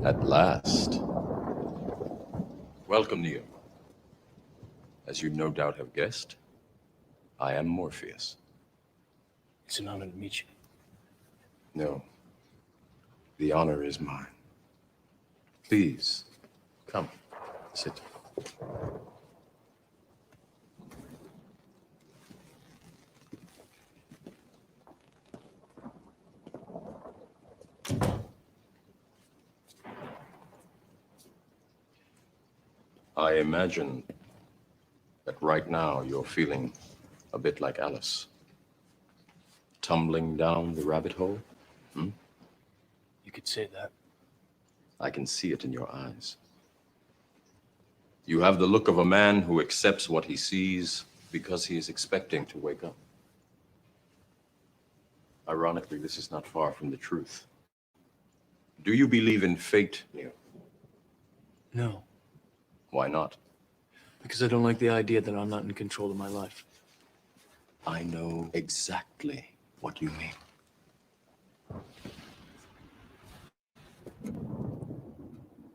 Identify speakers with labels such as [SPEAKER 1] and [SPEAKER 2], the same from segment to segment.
[SPEAKER 1] At last. Welcome, Neo. As you no doubt have guessed, I am Morpheus.
[SPEAKER 2] It's an honor to meet you.
[SPEAKER 1] No, the honor is mine. Please, come, sit. I imagine that right now you're feeling a bit like Alice. Tumbling down the rabbit hole?
[SPEAKER 2] You could say that.
[SPEAKER 1] I can see it in your eyes. You have the look of a man who accepts what he sees because he is expecting to wake up. Ironically, this is not far from the truth. Do you believe in fate, Neo?
[SPEAKER 2] No,
[SPEAKER 1] Why not?
[SPEAKER 2] because I don't like the idea that I'm not in control of my life.
[SPEAKER 1] I know exactly what you mean.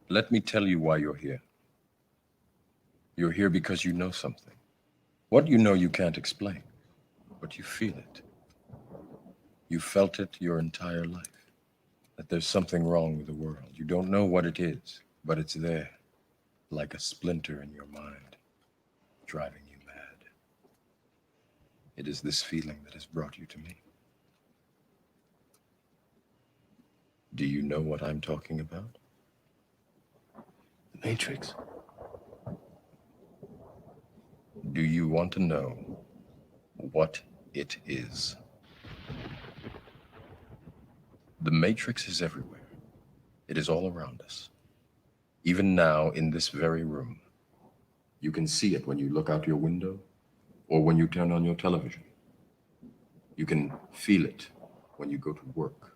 [SPEAKER 1] Let me tell you why you're here. You're here because you know something. What you know you can't explain, but you feel it. You felt it your entire life, that there's something wrong with the world. You don't know what it is, but it's there, like a splinter in your mind, driving you mad. It is this feeling that has brought you to me. Do you know what I'm talking about?
[SPEAKER 2] The Matrix?
[SPEAKER 1] Do you want to know what it is? The Matrix is everywhere. It is all around us. Even now, in this very room. You can see it when you look out your window or when you turn on your television. You can feel it when you go to work,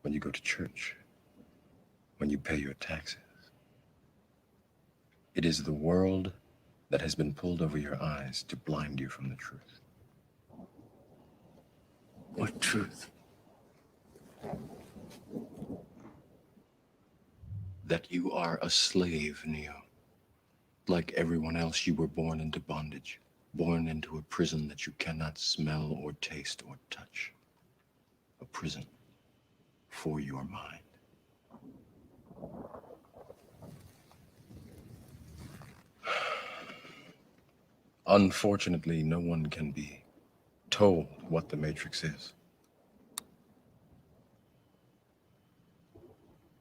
[SPEAKER 1] when you go to church, when you pay your taxes. It is the world that has been pulled over your eyes to blind you from the truth.
[SPEAKER 2] What truth?
[SPEAKER 1] That you are a slave, Neo. Like everyone else, you were born into bondage, born into a prison that you cannot smell or taste or touch. A prison for your mind. Unfortunately, no one can be told what the Matrix is.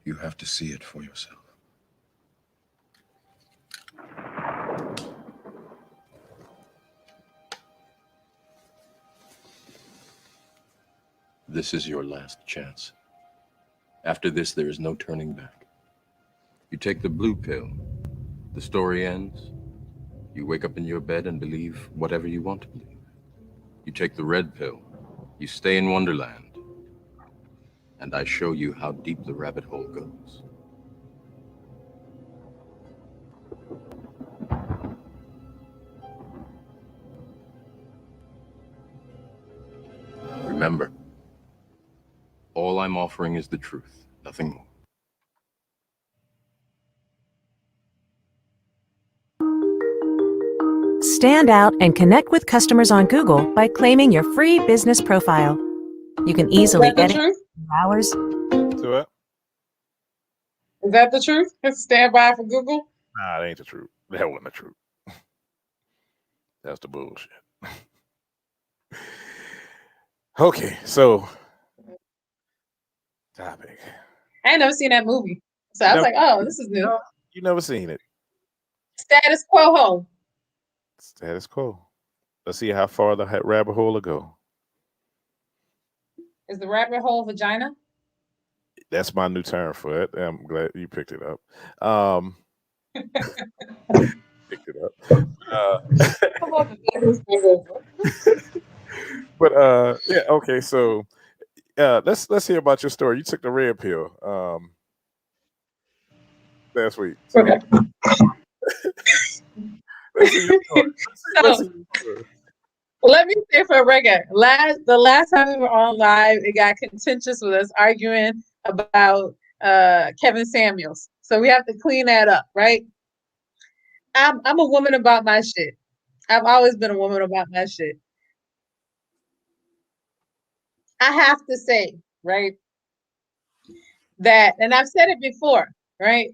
[SPEAKER 1] You have to see it for yourself. This is your last chance. After this, there is no turning back. You take the blue pill, the story ends. You wake up in your bed and believe whatever you want to believe. You take the red pill, you stay in Wonderland, and I show you how deep the rabbit hole goes. Remember, all I'm offering is the truth, nothing more.
[SPEAKER 3] Stand out and connect with customers on Google by claiming your free business profile. You can easily
[SPEAKER 4] Is that the
[SPEAKER 3] edit
[SPEAKER 4] truth?
[SPEAKER 3] hours.
[SPEAKER 5] To what?
[SPEAKER 4] Is that the truth? Stand by for Google?
[SPEAKER 5] Nah, that ain't the truth. That wasn't the truth. That's the bullshit. Okay, so topic.
[SPEAKER 4] I ain't never seen that movie. So I was like, oh, this is new.
[SPEAKER 5] You never seen it.
[SPEAKER 4] Status quo ho.
[SPEAKER 5] Status quo. Let's see how far the rabbit hole will go.
[SPEAKER 4] Is the rabbit hole vagina?
[SPEAKER 5] That's my new term for it. I'm glad you picked it up. Picked it up. But yeah, okay. So let's hear about your story. You took the red pill last week. So,
[SPEAKER 4] Okay.
[SPEAKER 5] let's see your story. Let's see your story.
[SPEAKER 4] Let me say for a record, the last time we were on live, it got contentious with us arguing about Kevin Samuels. So we have to clean that up, right? I'm a woman about my shit. I've always been a woman about my shit. I have to say, right, that, and I've said it before, right?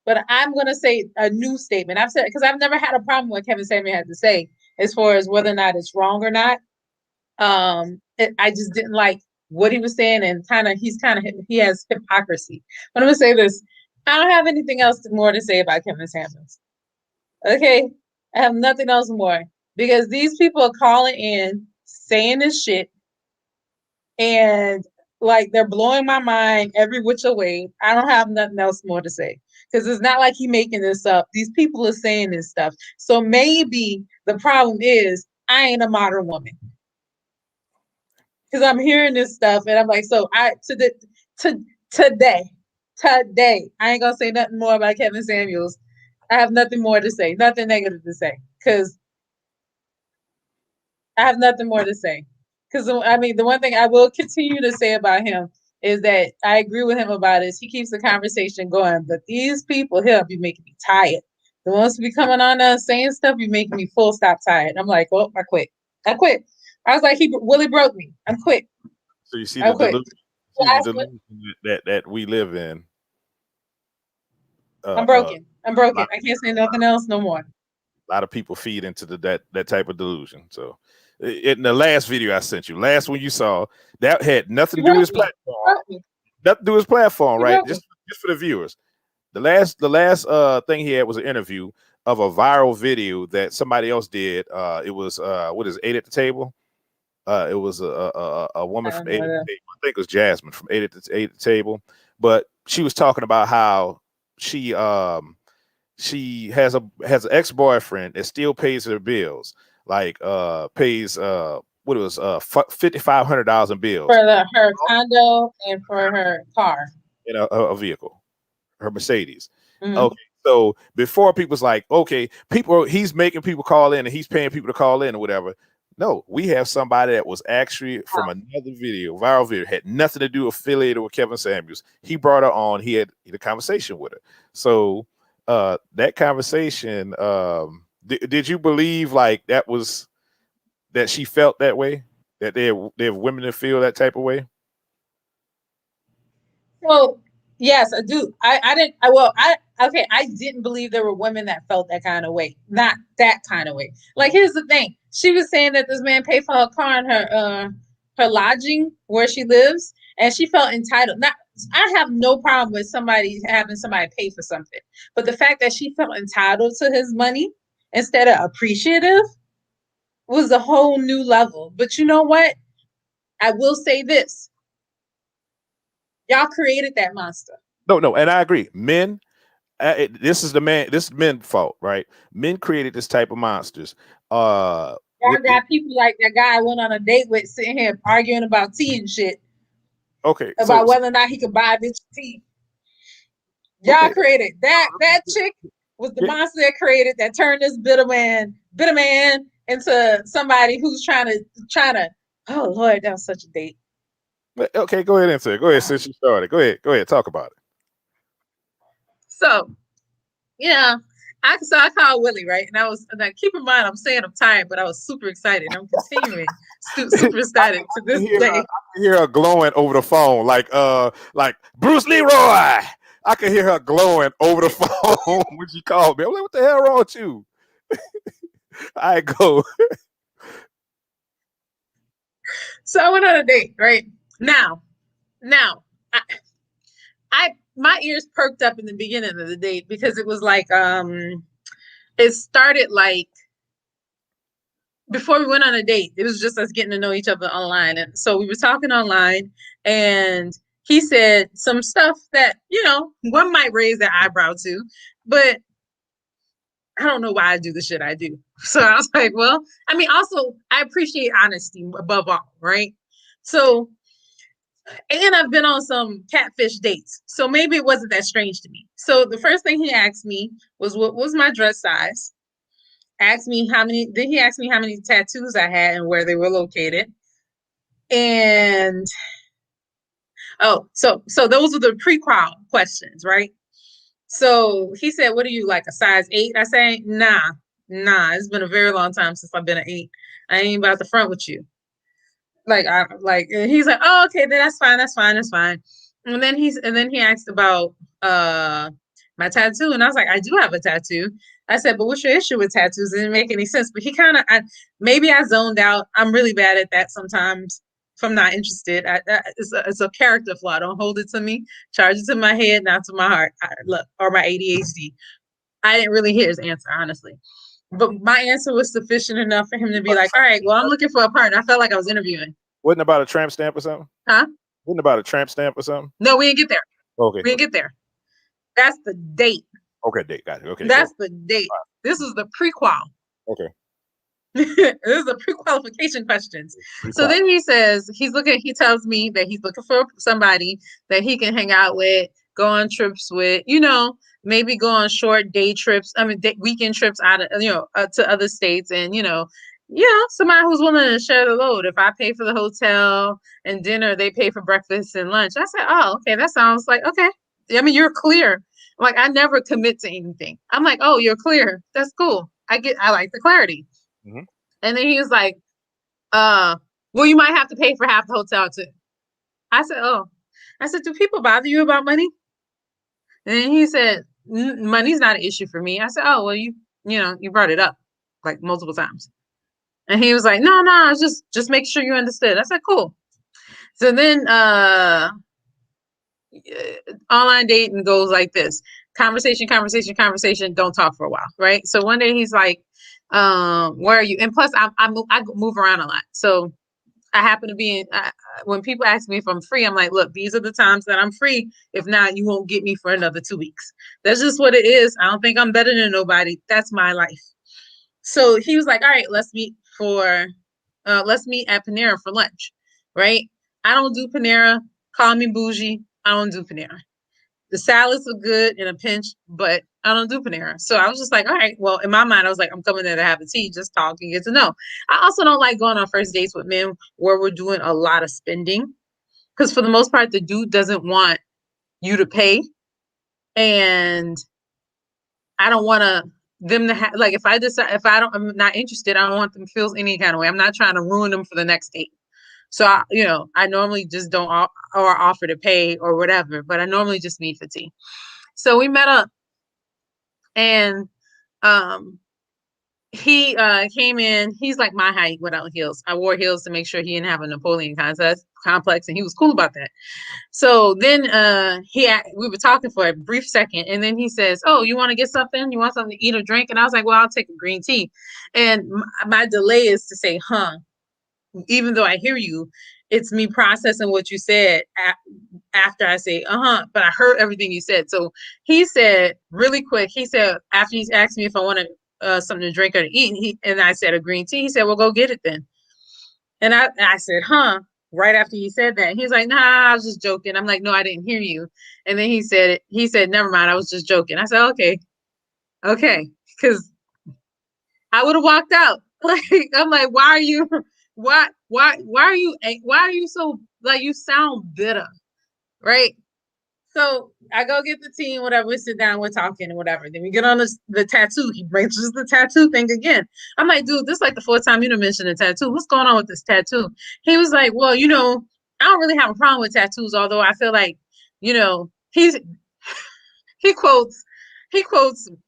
[SPEAKER 4] But I'm gonna say a new statement. I've said because I've never had a problem with what Kevin Samuel had to say as far as whether or not it's wrong or not. I just didn't like what he was saying, and he has hypocrisy. But I'm gonna say this: I don't have anything else more to say about Kevin Samuels. Okay, I have nothing else more because these people are calling in saying this shit, and like they're blowing my mind every which way. I don't have nothing else more to say because it's not like he making this up. These people are saying this stuff. So maybe the problem is I ain't a modern woman because I'm hearing this stuff and I'm like, so today, I ain't gonna say nothing more about Kevin Samuels. I have nothing more to say, nothing negative to say, because I have nothing more to say. Because I mean, the one thing I will continue to say about him is that I agree with him about is he keeps the conversation going. But these people here be making me tired. The ones who be coming on us saying stuff be making me full stop tired. I'm like, oh, I quit. I was like, Willie broke me. I'm quit.
[SPEAKER 5] So you see
[SPEAKER 4] I
[SPEAKER 5] the
[SPEAKER 4] quit.
[SPEAKER 5] delusion that we live in.
[SPEAKER 4] I'm broken. I'm broken. I can't say nothing else no more.
[SPEAKER 5] A lot of people feed into that type of delusion. So in the last video I sent you, last one you saw, that had nothing to do with his platform. Nothing to do with his platform, right? Just for the viewers. The last thing he had was an interview of a viral video that somebody else did. It was what is 8 at the Table? It was a woman from 8 at the Table. I think it was Jasmine from 8 at the Table. But she was talking about how she has an ex-boyfriend that still pays her bills, like pays what it was $5,500 in bills
[SPEAKER 4] for her condo and for her car
[SPEAKER 5] in a vehicle, her Mercedes. Okay, so before people's like, okay, he's making people call in and he's paying people to call in or whatever. No, we have somebody that was actually from another video, viral video, had nothing to do affiliated with Kevin Samuels. He brought her on. He had a conversation with her. So that conversation, did you believe like that she felt that way, that they have women that feel that type of way?
[SPEAKER 4] Well, yes, I do. I didn't believe there were women that felt that kind of way. Not that kind of way. Like, here's the thing. She was saying that this man paid for her car and her lodging where she lives, and she felt entitled. Not, I have no problem with having somebody pay for something. But the fact that she felt entitled to his money instead of appreciative was a whole new level. But you know what? I will say this. Y'all created that monster.
[SPEAKER 5] No, and I agree. Men, this is men's fault, right? Men created this type of monsters.
[SPEAKER 4] Y'all got people like that guy I went on a date with sitting here arguing about tea and shit.
[SPEAKER 5] Okay.
[SPEAKER 4] About whether or not he could buy a bitch tea. Y'all created that chick was the monster that created that turned this bitter man into somebody who's trying to oh Lord, that was such a date.
[SPEAKER 5] Okay, go ahead and say it. Go ahead, since you started. Go ahead, talk about it.
[SPEAKER 4] So, yeah, I called Willie, right? And I was, and keep in mind, I'm saying I'm tired, but I was super excited. I'm continuing super excited to this day.
[SPEAKER 5] I can hear her glowing over the phone, like Bruce Leroy. I can hear her glowing over the phone when she called me. I'm like, what the hell wrong with you? I go.
[SPEAKER 4] So I went on a date, right? Now, my ears perked up in the beginning of the date because it was like, it started like before we went on a date. It was just us getting to know each other online. And so we were talking online and he said some stuff that, one might raise their eyebrow to, but I don't know why I do the shit I do. So I was like, well, I mean, also I appreciate honesty above all, right? So, and I've been on some catfish dates, so maybe it wasn't that strange to me. So the first thing he asked me was what was my dress size. He asked me how many tattoos I had and where they were located. And Oh, so those are the prequel questions, right? So he said, "What are you, like a size 8?" I say, nah. It's been a very long time since I've been an 8. I ain't about to front with you. And he's like, "Oh, okay, then that's fine. And then he asked about my tattoo, and I was like, "I do have a tattoo." I said, "But what's your issue with tattoos?" It didn't make any sense. But he kind of, maybe I zoned out. I'm really bad at that sometimes. If I'm not interested, it's a character flaw. Don't hold it to me. Charge it to my head, not to my heart. Look, or my ADHD. I didn't really hear his answer, honestly. But my answer was sufficient enough for him to be like, "All right, well, I'm looking for a partner." I felt like I was interviewing.
[SPEAKER 5] Wasn't about a tramp stamp or something?
[SPEAKER 4] Huh?
[SPEAKER 5] Wasn't about a tramp stamp or something?
[SPEAKER 4] No, we didn't get there.
[SPEAKER 5] Okay.
[SPEAKER 4] We didn't get there. That's the date.
[SPEAKER 5] Okay, date. Got it. Okay.
[SPEAKER 4] That's the date. This is the prequel.
[SPEAKER 5] Okay.
[SPEAKER 4] This is the pre-qualification questions. So then he says he tells me that he's looking for somebody that he can hang out with, go on trips with, maybe go on short day trips. Weekend trips out of, to other states, and, somebody who's willing to share the load. If I pay for the hotel and dinner, they pay for breakfast and lunch. I said, "Oh, okay. That sounds like, okay. I mean, you're clear." Like, I never commit to anything. I'm like, "Oh, you're clear. That's cool. I like the clarity."
[SPEAKER 5] Mm-hmm.
[SPEAKER 4] And then he was like, well, you might have to pay for half the hotel too. I said, "Oh." I said, "Do people bother you about money?" And then he said, "Money's not an issue for me." I said, "Oh, well, you brought it up like multiple times." And he was like, No, just make sure you understood." I said, "Cool." So then online dating goes like this: conversation, don't talk for a while, right? So one day he's like, "Where are you?" And plus, I move around a lot, so I happen to be in. When people ask me if I'm free, I'm like, "Look, these are the times that I'm free. If not, you won't get me for another 2 weeks." That's just what it is. I don't think I'm better than nobody. That's my life. So he was like, "All right, let's meet at Panera for lunch," right? I don't do Panera. Call me bougie. I don't do Panera. The salads are good in a pinch, but I don't do Panera. So I was just like, all right, well, in my mind, I was like, I'm coming there to have a tea, just talk and get to know. I also don't like going on first dates with men where we're doing a lot of spending, because for the most part, the dude doesn't want you to pay. And I don't want them to have, like, if I'm not interested, I don't want them to feel any kind of way. I'm not trying to ruin them for the next date. So, I normally just don't or offer to pay or whatever, but I normally just meet for tea. So we met up, and he came in. He's like my height without heels. I wore heels to make sure he didn't have a Napoleon complex, and he was cool about that. So then we were talking for a brief second, and then he says, "Oh, you want to get something? You want something to eat or drink?" And I was like, "Well, I'll take a green tea." And my delay is to say, "Huh." Even though I hear you, it's me processing what you said after I say, but I heard everything you said. So he said really quick, after he asked me if I wanted something to drink or to eat, and I said a green tea, he said, "Well, go get it then." And I said, right after he said that. He's like, "Nah, I was just joking." I'm like, "No, I didn't hear you." And then he said, "Never mind, I was just joking." I said, okay, because I would have walked out. Like, I'm like, why are you so, like, you sound bitter, right? So I go get the tea and whatever, we sit down, we're talking and whatever. Then we get on the tattoo. He mentions the tattoo thing again. I'm like, "Dude, this is like the fourth time you done mentioned a tattoo. What's going on with this tattoo?" He was like, "Well, I don't really have a problem with tattoos, although I feel like, he quotes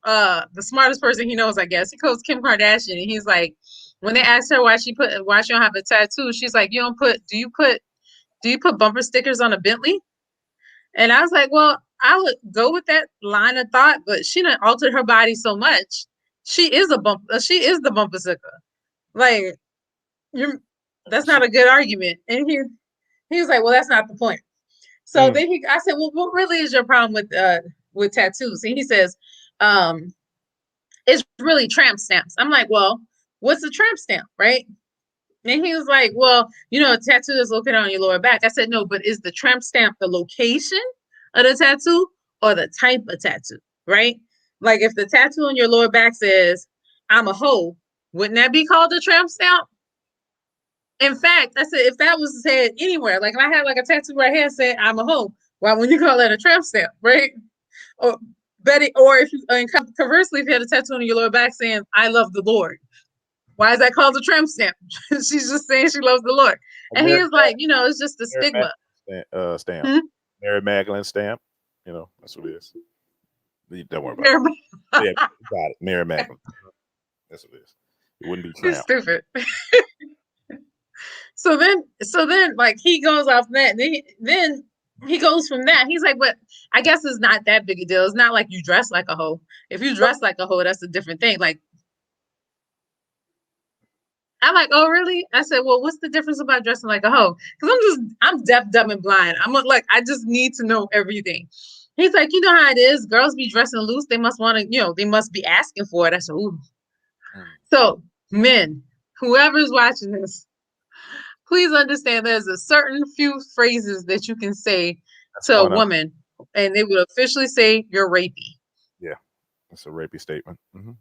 [SPEAKER 4] the smartest person he knows, I guess. He quotes Kim Kardashian, and he's like, when they asked her why she don't have a tattoo, she's like, do you put bumper stickers on a Bentley?" And I was like, well, I would go with that line of thought, but she done altered her body so much. She is the bumper sticker. Like, that's not a good argument. And he was like, "Well, that's not the point." So then I said, "Well, what really is your problem with tattoos?" And he says, "It's really tramp stamps." I'm like, "Well, what's a tramp stamp, right?" And he was like, "Well, a tattoo is located on your lower back." I said, "No, but is the tramp stamp the location of the tattoo or the type of tattoo, right? Like, if the tattoo on your lower back says, 'I'm a hoe,' wouldn't that be called a tramp stamp?" In fact, I said if that was said anywhere, like if I had like a tattoo right here saying I'm a hoe, why wouldn't you call that a tramp stamp, right? Or Betty, or if you and conversely, if you had a tattoo on your lower back saying "I love the Lord," why is that called a tramp stamp? She's just saying she loves the Lord, and he is like, it's just a stigma.
[SPEAKER 5] Stamp.
[SPEAKER 4] Hmm?
[SPEAKER 5] Mary Magdalene stamp. That's what it is. Don't worry about it. Yeah, got it. Mary Magdalene. That's what it is. It wouldn't be
[SPEAKER 4] You're
[SPEAKER 5] tramp.
[SPEAKER 4] stupid. So then, like he goes off that. Then he goes from that. He's like, but I guess it's not that big a deal. It's not like you dress like a hoe. If you dress like a hoe, that's a different thing. Like, I'm like, oh really? I said, well, what's the difference about dressing like a hoe? Because I'm deaf, dumb, and blind. I'm like, I just need to know everything. He's like, you know how it is. Girls be dressing loose. They must want to, they must be asking for it. I said, ooh. So men, whoever's watching this, please understand there's a certain few phrases that you can say to a woman, and they will officially say you're rapey.
[SPEAKER 5] Yeah, it's a rapey statement.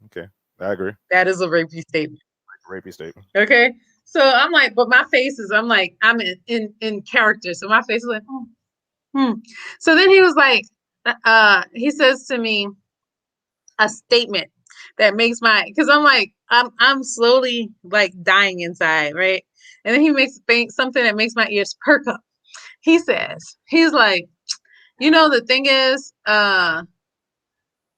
[SPEAKER 5] Okay, I agree.
[SPEAKER 4] That is a rapey statement.
[SPEAKER 5] Rapey statement.
[SPEAKER 4] Okay, so I'm like, but my face is, I'm like, I'm in character, so my face is like, So then he was like, he says to me a statement that makes because I'm like, I'm slowly like dying inside, right? And then he makes something that makes my ears perk up. He's like, the thing is,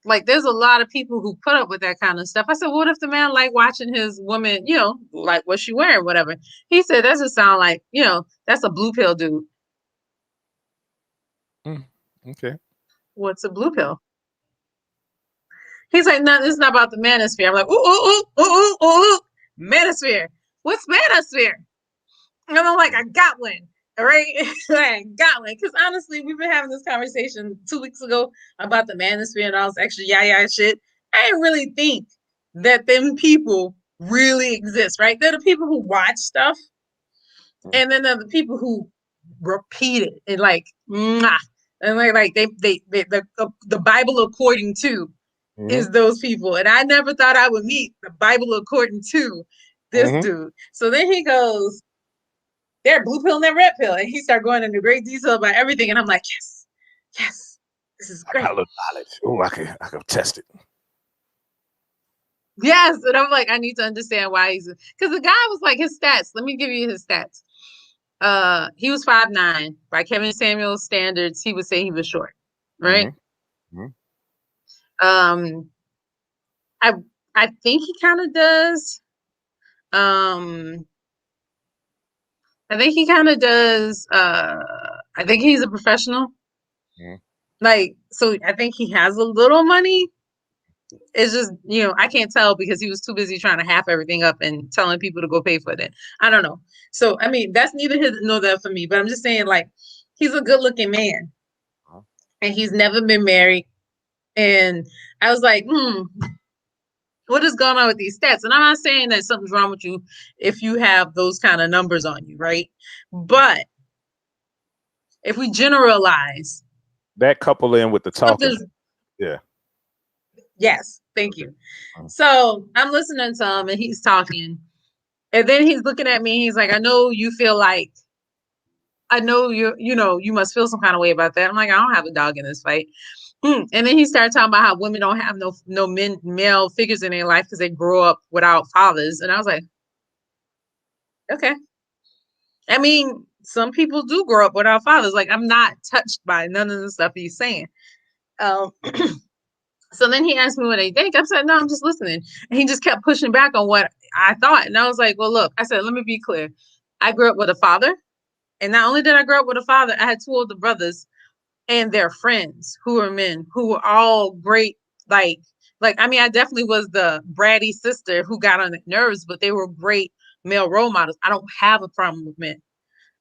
[SPEAKER 4] like there's a lot of people who put up with that kind of stuff. I said, what if the man like watching his woman, like what she wearing, whatever. He said, that just sound like, that's a blue pill dude.
[SPEAKER 5] Okay.
[SPEAKER 4] What's a blue pill? He's like, no, this is not about the manosphere. I'm like, ooh, manosphere. What's manosphere? And I'm like, I got one. All right. I got one. Because honestly, we've been having this conversation 2 weeks ago about the manosphere and all this extra yah shit. I didn't really think that them people really exist, right? They're the people who watch stuff. And then they're the people who repeat it and like, mwah. And like the Bible according to is those people. And I never thought I would meet the Bible according to this dude. So then he goes, they're blue pill and they're red pill. And he started going into great detail about everything. And I'm like, yes, this is great.
[SPEAKER 5] I got a little knowledge. Oh, I can test it.
[SPEAKER 4] Yes. And I'm like, I need to understand why because the guy was like, his stats. Let me give you his stats. He was 5'9". By Kevin Samuel's standards, he would say he was short. Right? I think he kind of does. I think he kind of does. I think he's a professional. Like, so I think he has a little money. It's just, I can't tell because he was too busy trying to half everything up and telling people to go pay for it. I don't know. So, I mean, that's neither here nor there for me, but I'm just saying, like, he's a good looking man and he's never been married. And I was like, what is going on with these stats? And I'm not saying that something's wrong with you if you have those kind of numbers on you, right? But if we generalize,
[SPEAKER 5] that couple in with the talking, yeah.
[SPEAKER 4] Yes, thank you. So I'm listening to him and he's talking, and then he's looking at me. He's like, I know you feel like, I know you must feel some kind of way about that. I'm like, I don't have a dog in this fight. And then he started talking about how women don't have no male figures in their life because they grow up without fathers. And I was like, okay. I mean, some people do grow up without fathers. Like, I'm not touched by none of the stuff he's saying. So then he asked me what I think. I said, no, I'm just listening. And he just kept pushing back on what I thought. And I was like, well, look, I said, let me be clear. I grew up with a father. And not only did I grow up with a father, I had 2 older brothers and their friends who were men, who were all great. Like, I mean, I definitely was the bratty sister who got on the nerves, but they were great male role models. I don't have a problem with men.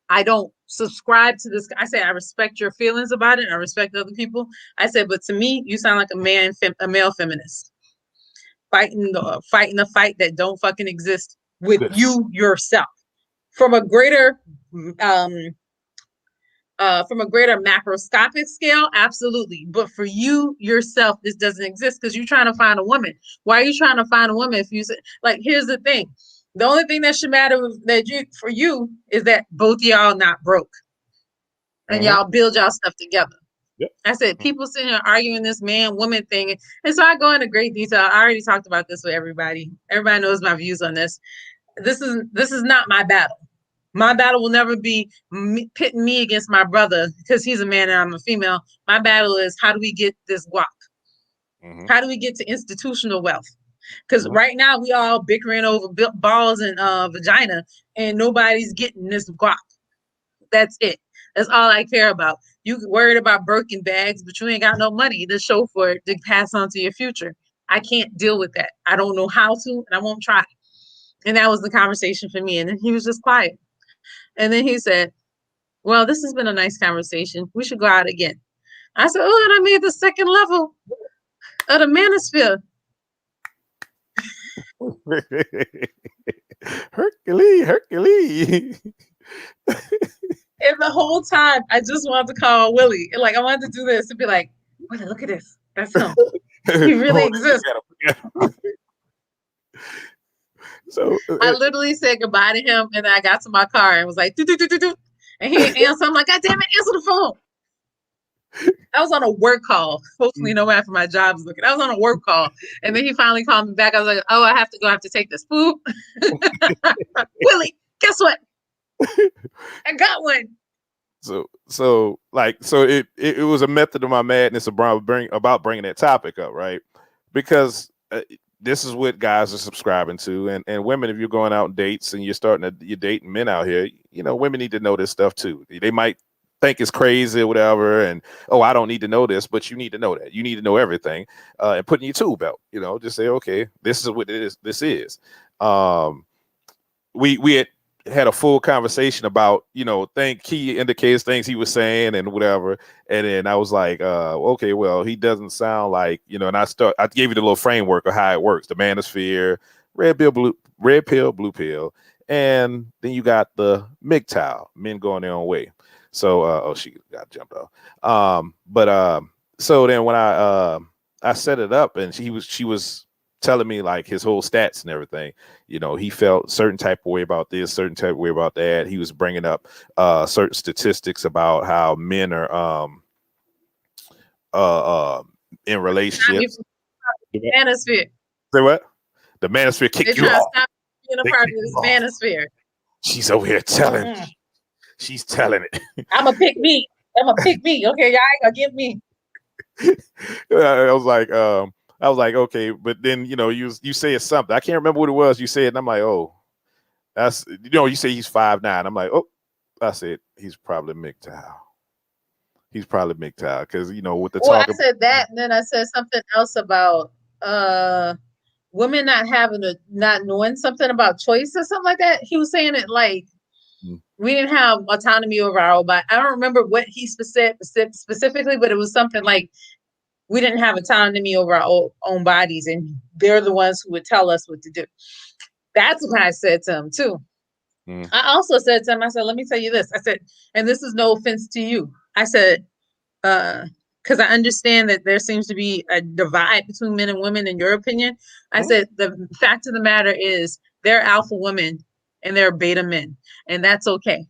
[SPEAKER 4] I don't subscribe to this. I say, I respect your feelings about it. I respect other people. I said, but to me, you sound like a male feminist fighting the fight that don't fucking exist with you yourself from a greater macroscopic scale. Absolutely. But for you yourself, this doesn't exist because you're trying to find a woman. Why are you trying to find a woman if you say, like, here's the thing. The only thing that should matter for you is that both y'all not broke and y'all build y'all stuff together.
[SPEAKER 5] Yep.
[SPEAKER 4] I said people sitting here arguing this man-woman thing, and so I go into great detail. I already talked about this with everybody. Everybody knows my views on this. This is not my battle. My battle will never be pitting me against my brother because he's a man and I'm a female. My battle is how do we get this guap? How do we get to institutional wealth? Because right now we all bickering over balls and vagina, and nobody's getting this guap. That's it. That's all I care about. You worried about Birkin bags, but you ain't got no money to show for it to pass on to your future. I can't deal with that. I don't know how to, and I won't try. And that was the conversation for me. And then he was just quiet. And then he said, well, this has been a nice conversation. We should go out again. I said, oh, and I made the second level of the manosphere.
[SPEAKER 5] Hercules.
[SPEAKER 4] And the whole time, I just wanted to call Willie. Like, I wanted to do this and be like, Willie, look at this. That's him. He really exists.
[SPEAKER 5] So
[SPEAKER 4] I literally said goodbye to him, and then I got to my car and was like, do, do, do, do, do. And he didn't answer. I'm like, God damn it, answer the phone. I was on a work call. Hopefully, no matter my job is looking. I was on a work call, and then he finally called me back. I was like, oh, I have to go. I have to take this food. Willie, guess what? I got one.
[SPEAKER 5] So it was a method of my madness about bringing that topic up, right? Because this is what guys are subscribing to, and women, if you're going out on dates and you're dating men out here, you know, women need to know this stuff too. They might think it's crazy or whatever, and I don't need to know this, but you need to know that. You need to know everything, and put in your tool belt. You know, just say, okay, this is what it is. This is. We had a full conversation about, you know, key indicators, things he was saying and whatever. And then I was like, okay, well, he doesn't sound like, you know, and I gave you the little framework of how it works. The manosphere, red pill, blue pill. And then you got the MGTOW, men going their own way. So, she got jumped off. So then when I set it up and she was telling me like his whole stats and everything, you know, he felt certain type of way about this, certain type of way about that. He was bringing up certain statistics about how men are in relationships.
[SPEAKER 4] The manosphere.
[SPEAKER 5] Say what? The manosphere kicked you off.
[SPEAKER 4] Stop being a part of this manosphere.
[SPEAKER 5] She's over here telling. She's telling it.
[SPEAKER 4] I'm a pick me. Okay, y'all ain't gonna give me.
[SPEAKER 5] I was like, okay, but then, you know, you say something. I can't remember what it was you said, and I'm like, oh, that's, you know, you say he's 5'9". I'm like, oh, I said he's probably MGTOW. He's probably MGTOW because, you know, with the talk.
[SPEAKER 4] I said that, and then I said something else about women not knowing something about choice or something like that. He was saying it like we didn't have autonomy over our own body. I don't remember what he specifically, but it was something like we didn't have autonomy over our own bodies, and they're the ones who would tell us what to do. That's what I said to him too. I also said to him, I said, let me tell you this. I said, and this is no offense to you. I said, because I understand that there seems to be a divide between men and women in your opinion. I said, the fact of the matter is they're alpha women and they're beta men, and that's okay.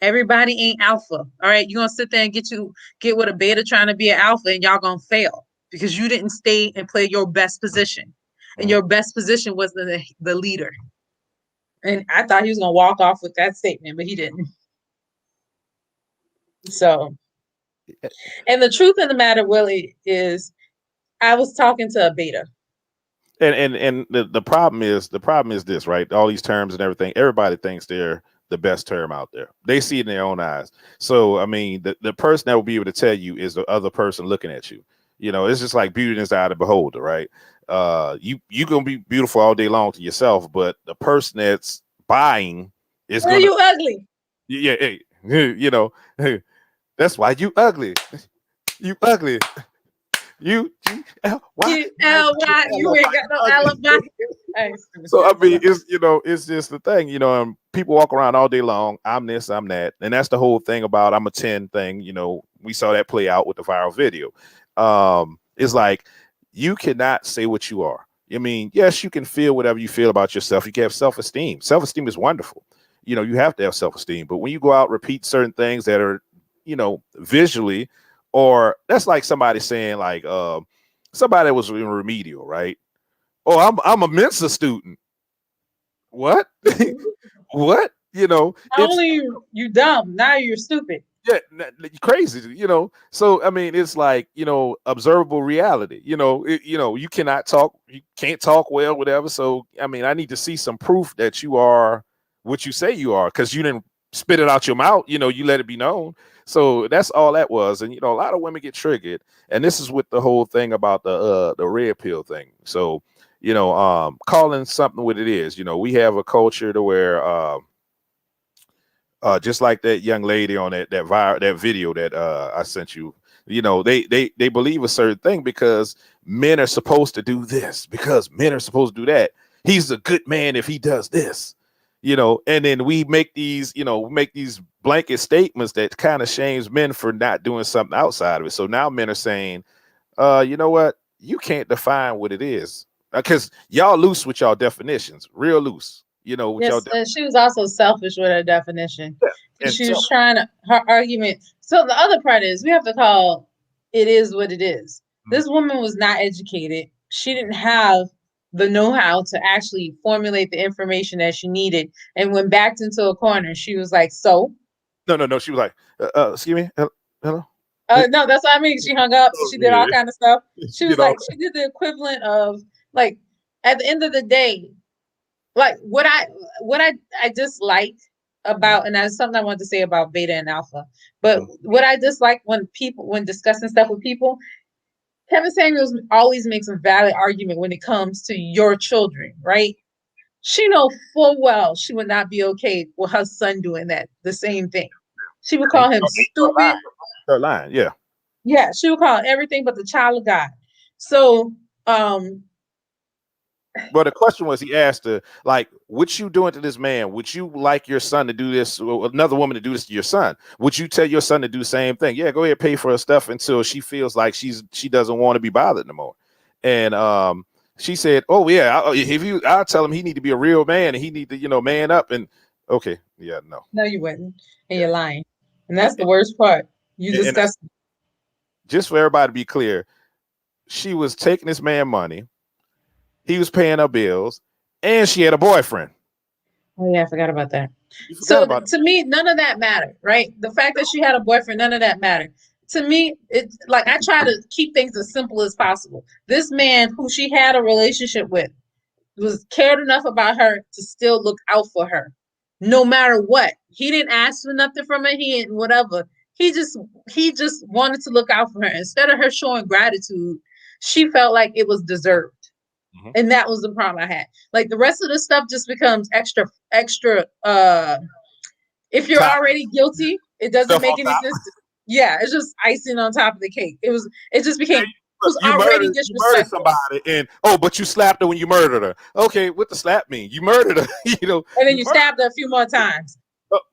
[SPEAKER 4] Everybody ain't alpha. All right. You're going to sit there and get with a beta trying to be an alpha, and y'all going to fail because you didn't stay and play your best position. And your best position was the leader. And I thought he was going to walk off with that statement, but he didn't. So, and the truth of the matter, Willie, is I was talking to a beta.
[SPEAKER 5] And the problem is this, right? All these terms and everything, everybody thinks they're the best term out there. They see it in their own eyes. So, I mean, the person that will be able to tell you is the other person looking at you. You know, it's just like beauty is the eye of the beholder, right? You gonna be beautiful all day long to yourself, but the person that's buying is gonna.
[SPEAKER 4] You ugly.
[SPEAKER 5] Yeah, hey, you know, hey, that's why you ugly. You ugly. U-G-L-Y.
[SPEAKER 4] U-L-Y. You ain't got no alibi.
[SPEAKER 5] So I mean, it's just the thing, you know. People walk around all day long. I'm this, I'm that, and that's the whole thing about I'm a 10 thing. You know, we saw that play out with the viral video. It's like you cannot say what you are. I mean, yes, you can feel whatever you feel about yourself. You can have self-esteem. Self-esteem is wonderful. You know, you have to have self-esteem. But when you go out, repeat certain things that are, you know, visually, or that's like somebody saying like somebody that was in remedial, right? Oh, I'm a Mensa student. What? What? You know,
[SPEAKER 4] Not only you dumb, now you're stupid.
[SPEAKER 5] yeah, crazy, you know. So I mean, it's like, you know, observable reality. You know, you know, you cannot talk, you can't talk well, whatever. So I mean, I need to see some proof that you are what you say you are, because you didn't spit it out your mouth. You know, you let it be known. So that's all that was. And you know, a lot of women get triggered, and this is with the whole thing about the red pill thing. So you know, calling something what it is. You know, we have a culture to where just like that young lady on that video that I sent you, you know, they believe a certain thing because men are supposed to do this, because men are supposed to do that. He's a good man if he does this, you know, and then we make these, you know, blanket statements that kind of shames men for not doing something outside of it. So now men are saying, you know what, you can't define what it is, because y'all loose with y'all definitions, real loose. You know, with
[SPEAKER 4] Yes, and she was also selfish with her definition.
[SPEAKER 5] Yeah.
[SPEAKER 4] She was trying to, her argument. So the other part is we have to call it is what it is. This woman was not educated. She didn't have the know-how to actually formulate the information that she needed. And when backed into a corner, she was like, so?
[SPEAKER 5] No. She was like, excuse me, hello?
[SPEAKER 4] No, that's what I mean. She hung up. She did all kind of stuff. She was like, she did the equivalent of, like, at the end of the day, like what I dislike about, and that's something I want to say about beta and alpha, but what I dislike when discussing stuff with people, Kevin Samuels always makes a valid argument when it comes to your children, right? She know full well she would not be okay with her son doing the same thing. She would call him stupid.
[SPEAKER 5] Her line, yeah.
[SPEAKER 4] Yeah, she would call him everything but the child of God. So
[SPEAKER 5] But the question was, he asked her, like, what you doing to this man? Would you like your son to do this, or another woman to do this to your son? Would you tell your son to do the same thing? Yeah, go ahead, pay for her stuff until she feels like she doesn't want to be bothered no more. And she said, "Oh yeah, I'll tell him he need to be a real man and he need to, you know, man up." And okay, yeah, no,
[SPEAKER 4] you wouldn't, and you're lying, and that's the worst part. You discuss.
[SPEAKER 5] Just for everybody to be clear, she was taking this man money. He was paying her bills, and she had a boyfriend.
[SPEAKER 4] Oh yeah, I forgot about that. So to me, none of that mattered, right? The fact that she had a boyfriend, none of that mattered. To me, it's like I try to keep things as simple as possible. This man who she had a relationship with was cared enough about her to still look out for her, no matter what. He didn't ask for nothing from her. He didn't whatever. He just wanted to look out for her. Instead of her showing gratitude, she felt like it was deserved. And that was the problem I had. Like the rest of the stuff just becomes extra. If you're already guilty, it doesn't make any sense. Yeah, it's just icing on top of the cake. It just became already disrespectful.
[SPEAKER 5] You murdered somebody, and but you slapped her when you murdered her. Okay, what the slap mean? You murdered her, you know.
[SPEAKER 4] And then you stabbed her a few more times.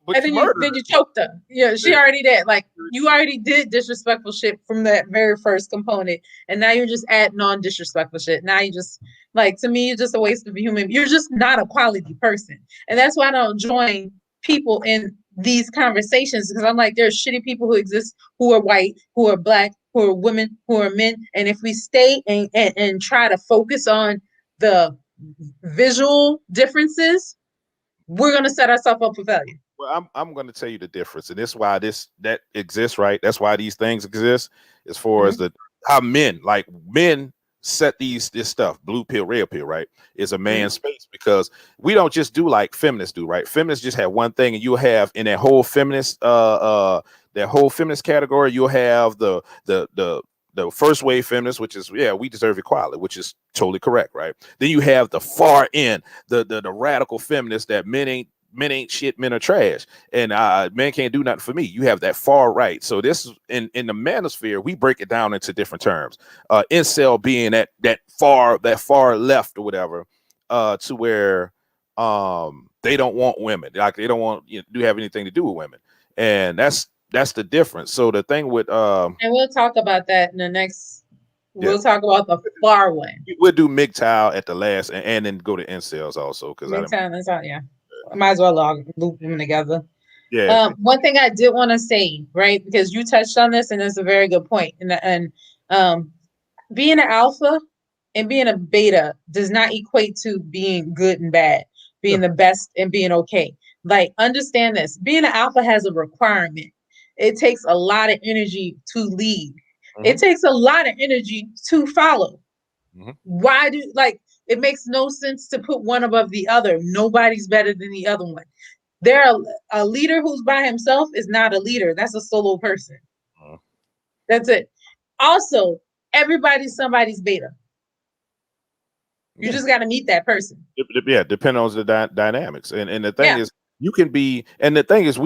[SPEAKER 4] And then you choked her. Yeah, she already did. Like you already did disrespectful shit from that very first component, and now you're just adding on disrespectful shit. Now you just like, to me, you're just a waste of a human. You're just not a quality person, and that's why I don't join people in these conversations, because I'm like, there's shitty people who exist, who are white, who are black, who are women, who are men, and if we stay and try to focus on the visual differences, we're gonna set ourselves up for failure.
[SPEAKER 5] Well, I'm going to tell you the difference, and this is why that exists, right? That's why these things exist, as far as how men set this stuff, blue pill, red pill, right? Is a man's space, because we don't just do like feminists do, right? Feminists just have one thing, and you'll have in that whole feminist category, you'll have the first wave feminists, which is, yeah, we deserve equality, which is totally correct, right? Then you have the far end, the radical feminists that men ain't shit, men are trash, and men can't do nothing for me. You have that far right. So this in the manosphere, we break it down into different terms. Incel being that far left or whatever, to where they don't want women, like they don't want to have anything to do with women, and that's the difference. So the thing with
[SPEAKER 4] and we'll talk about that in the next We'll talk about the far one.
[SPEAKER 5] We'll do MGTOW at the last, and then go to incels also because
[SPEAKER 4] Yeah. I might as well loop them together.
[SPEAKER 5] Yeah.
[SPEAKER 4] One thing I did want to say, right, because you touched on this, and it's a very good point. And being an alpha and being a beta does not equate to being good and bad, being the best and being okay. Like, understand this: being an alpha has a requirement. It takes a lot of energy to lead. It takes a lot of energy to follow. Why it makes no sense to put one above the other. Nobody's better than the other one. A leader who's by himself is not a leader. That's a solo person. That's it. Also, everybody's somebody's beta. You just got to meet that person.
[SPEAKER 5] Yeah, depending on the dynamics. And the thing is, you can be, and the thing is,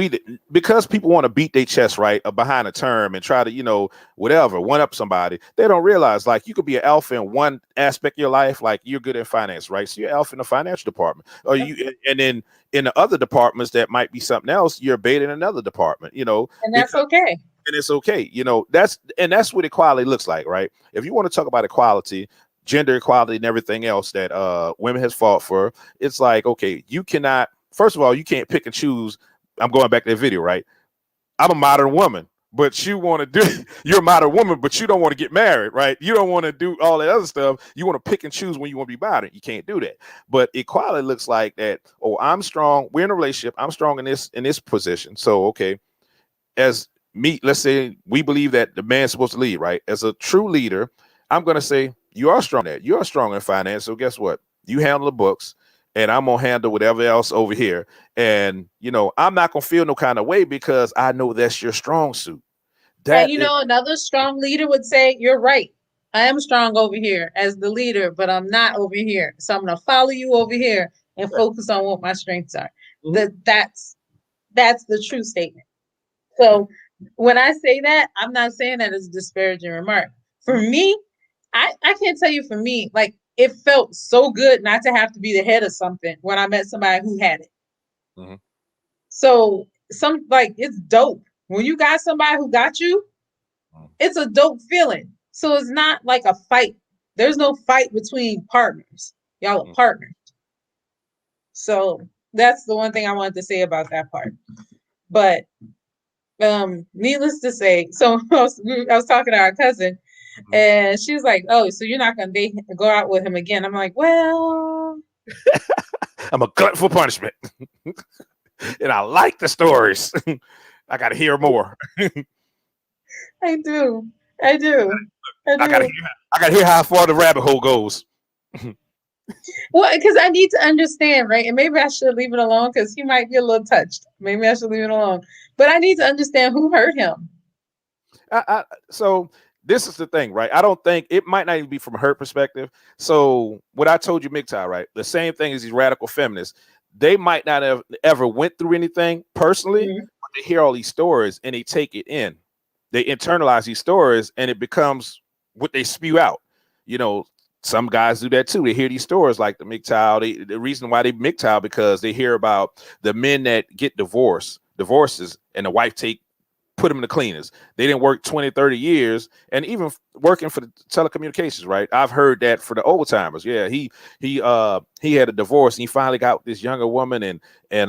[SPEAKER 5] because people want to beat their chest right behind a term and try to, whatever, one up somebody, they don't realize, like, you could be an alpha in one aspect of your life, like you're good in finance, right? So you're alpha in the financial department, or and then in the other departments that might be something else, you're beta in another department, and
[SPEAKER 4] that's okay.
[SPEAKER 5] And it's okay, that's what equality looks like, right? If you want to talk about equality, gender equality, and everything else that women has fought for, it's like, okay, you cannot. First of all, you can't pick and choose. I'm going back to that video, right? I'm a modern woman, but you're a modern woman, but you don't want to get married, right? You don't want to do all that other stuff. You want to pick and choose when you want to be modern. You can't do that. But equality looks like that. Oh, I'm strong. We're in a relationship. I'm strong in this position. So, okay, as me, let's say we believe that the man's supposed to lead, right? As a true leader, I'm going to say, you are strong at. You are strong in finance. So guess what? You handle the books, and I'm gonna handle whatever else over here. And I'm not gonna feel no kind of way because I know that's your strong suit.
[SPEAKER 4] Another strong leader would say, "You're right. I am strong over here as the leader, but I'm not over here. So I'm gonna follow you over here and focus on what my strengths are." That's the true statement. So when I say that, I'm not saying that as a disparaging remark. For me, I can't tell you. For me, like, it felt so good not to have to be the head of something when I met somebody who had it. So it's dope. When you got somebody who got you, it's a dope feeling. So it's not like a fight. There's no fight between partners. Y'all are partners. So that's the one thing I wanted to say about that part. But needless to say, so I was talking to our cousin, and she was like, "Oh, so you're not gonna go out with him again?" I'm like, "Well,
[SPEAKER 5] I'm a glutton for punishment, and I like the stories. I got to hear more."
[SPEAKER 4] I do. I
[SPEAKER 5] got to hear how far the rabbit hole goes.
[SPEAKER 4] Well, because I need to understand, right? And maybe I should leave it alone because he might be a little touched. Maybe I should leave it alone. But I need to understand who hurt him.
[SPEAKER 5] So this is the thing, right? I don't think it might not even be from her perspective. So what I told you, MGTOW, right? The same thing as these radical feminists. They might not have ever went through anything personally, but they hear all these stories and they take it in. They internalize these stories and it becomes what they spew out. Some guys do that too. They hear these stories like the MGTOW. The reason why they MGTOW because they hear about the men that get divorces, and the wife put them in the cleaners. They didn't work 20, 30 years, and even working for the telecommunications, right? I've heard that for the old timers. Yeah, he had a divorce and he finally got this younger woman, and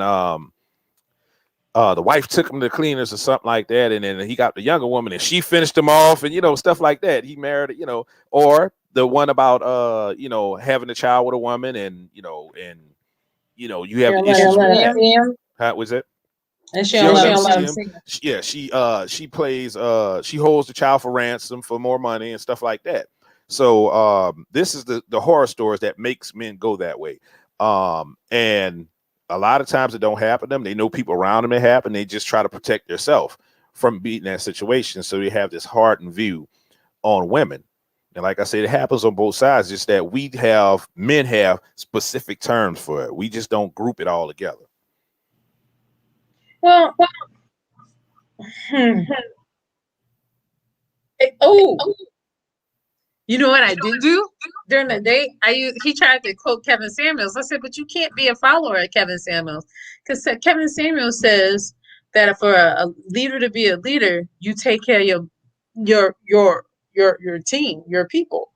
[SPEAKER 5] the wife took him to the cleaners or something like that, and then he got the younger woman and she finished him off, and stuff like that. He married, or the one about having a child with a woman, and you have the issues with that. How was it?
[SPEAKER 4] And she
[SPEAKER 5] plays she holds the child for ransom for more money and stuff like that. So this is the horror stories that makes men go that way. And a lot of times it don't happen to them. They know people around them that happen. They just try to protect themselves from being in that situation. So they have this hardened view on women. And like I said, it happens on both sides. Just that men have specific terms for it. We just don't group it all together.
[SPEAKER 4] Well, you know what I did do during the day? He tried to quote Kevin Samuels. I said, but you can't be a follower of Kevin Samuels, because Kevin Samuels says that for a leader to be a leader, you take care of your your team, your people,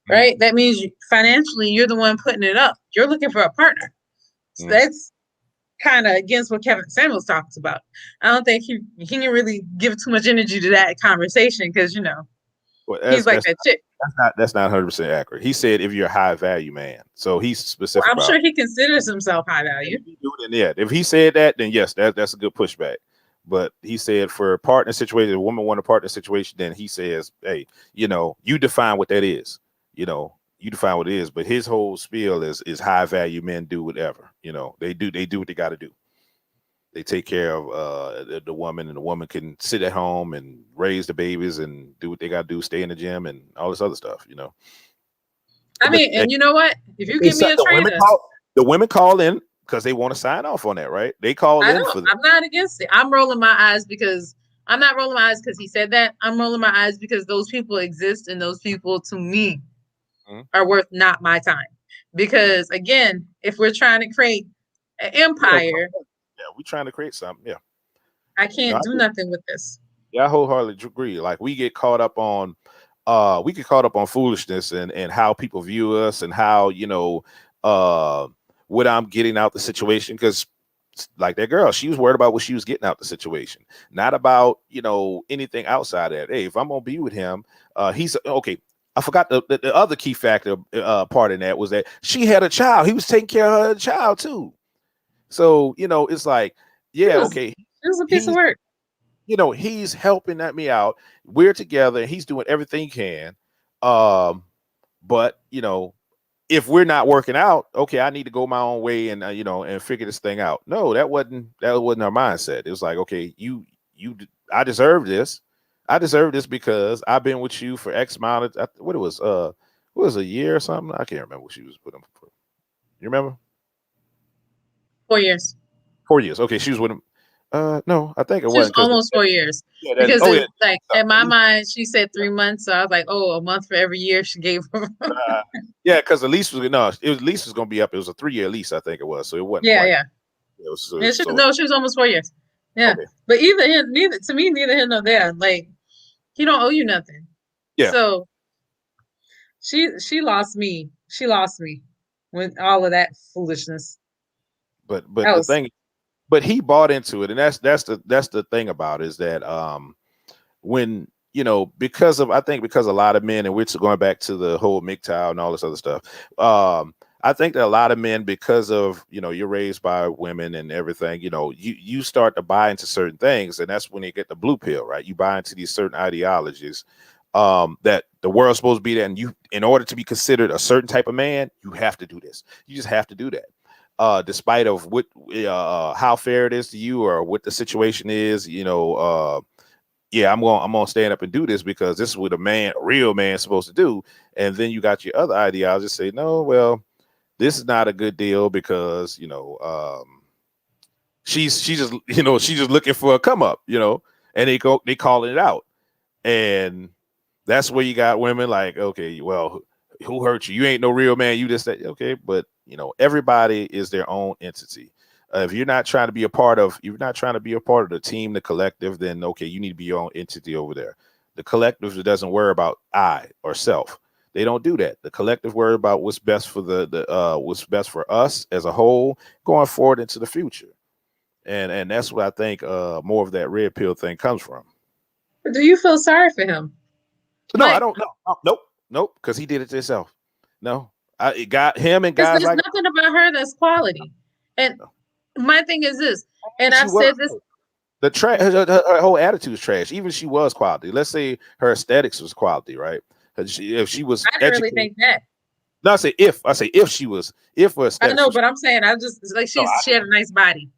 [SPEAKER 4] right? That means financially you're the one putting it up. You're looking for a partner. So that's kind of against what Kevin Samuels talks about. I don't think he can really give too much energy to that conversation because
[SPEAKER 5] Well,
[SPEAKER 4] he's like that chick.
[SPEAKER 5] That's not 100% accurate. He said if you're a high value man, so he's specific.
[SPEAKER 4] Well, I'm sure he considers himself high value.
[SPEAKER 5] If he said that, then yes, that's a good pushback. But he said for a partner situation, a woman want a partner situation, then he says, hey, you define what that is. You define what it is. But his whole spiel is high value men do whatever. They do what they got to do. They take care of the woman, and the woman can sit at home and raise the babies and do what they got to do, stay in the gym and all this other stuff.
[SPEAKER 4] I mean, and you know what? If you give me a trainer,
[SPEAKER 5] the women call in because they want to sign off on that, right? They call in for that.
[SPEAKER 4] I'm not against it. I'm rolling my eyes because I'm not rolling my eyes because he said that. I'm rolling my eyes because those people exist, and those people to me are worth not my time. Because again, if we're trying to create an empire,
[SPEAKER 5] we're trying to create something. Yeah,
[SPEAKER 4] I can't do nothing with this.
[SPEAKER 5] Yeah, I wholeheartedly agree. Like we get caught up on foolishness and how people view us and how what I'm getting out the situation, because like that girl, she was worried about what she was getting out the situation, not about anything outside of that. Hey, if I'm gonna be with him, he's okay. I forgot the other key factor part in that was that she had a child. He was taking care of her child too. So it's like, okay,
[SPEAKER 4] it was a piece of work.
[SPEAKER 5] He's helping me out. We're together. He's doing everything he can. But if we're not working out, okay, I need to go my own way and and figure this thing out. No, that wasn't our mindset. It was like, okay, I deserve this. I deserve this because I've been with you for X amount of what it was a year or something. I can't remember what she was with him for. You remember?
[SPEAKER 4] 4 years.
[SPEAKER 5] 4 years. Okay, she was with him. No, I think it was
[SPEAKER 4] almost 4 years. Yeah, because like in my mind, she said 3 months, so I was like, oh, a month for every year she gave her.
[SPEAKER 5] Yeah, because the lease was lease was gonna be up. It was a 3-year lease, I think it was. So it wasn't.
[SPEAKER 4] Yeah.
[SPEAKER 5] It was,
[SPEAKER 4] she was almost 4 years. Yeah, okay. But neither here nor there. Like he don't owe you nothing.
[SPEAKER 5] Yeah.
[SPEAKER 4] So she lost me. She lost me with all of that foolishness.
[SPEAKER 5] But the thing. But he bought into it, and that's the thing about it, is that when because a lot of men, and we're going back to the whole MGTOW and all this other stuff. I think that a lot of men, because of you're raised by women and everything, you start to buy into certain things, and that's when you get the blue pill, right? You buy into these certain ideologies that the world's supposed to be there, and you, in order to be considered a certain type of man, you have to do this. You just have to do that. Despite of what how fair it is to you or what the situation is, I'm gonna stand up and do this because this is what a real man is supposed to do. And then you got your other ideologies say, no, well, this is not a good deal because she's just looking for a come up, and they calling it out, and that's where you got women like, okay, well, who hurt you? You ain't no real man. You just say, okay, but everybody is their own entity. If you're not trying to be a part of the team, the collective, then okay, you need to be your own entity over there. The collective doesn't worry about I or self. They don't do that. The collective worry about what's best for what's best for us as a whole going forward into the future. And that's what I think more of that red pill thing comes from.
[SPEAKER 4] Do you feel sorry for him?
[SPEAKER 5] No, I don't know. Nope, because he did it to himself. No. It got him and guys
[SPEAKER 4] like nothing about her that's quality. And my thing is this, and I've said this.
[SPEAKER 5] The trash, her whole attitude is trash. Even she was quality. Let's say her aesthetics was quality, right? If she was,
[SPEAKER 4] I didn't really think that.
[SPEAKER 5] No, I say if she was, if her aesthetics.
[SPEAKER 4] I know, but I'm saying I just like she had a nice body.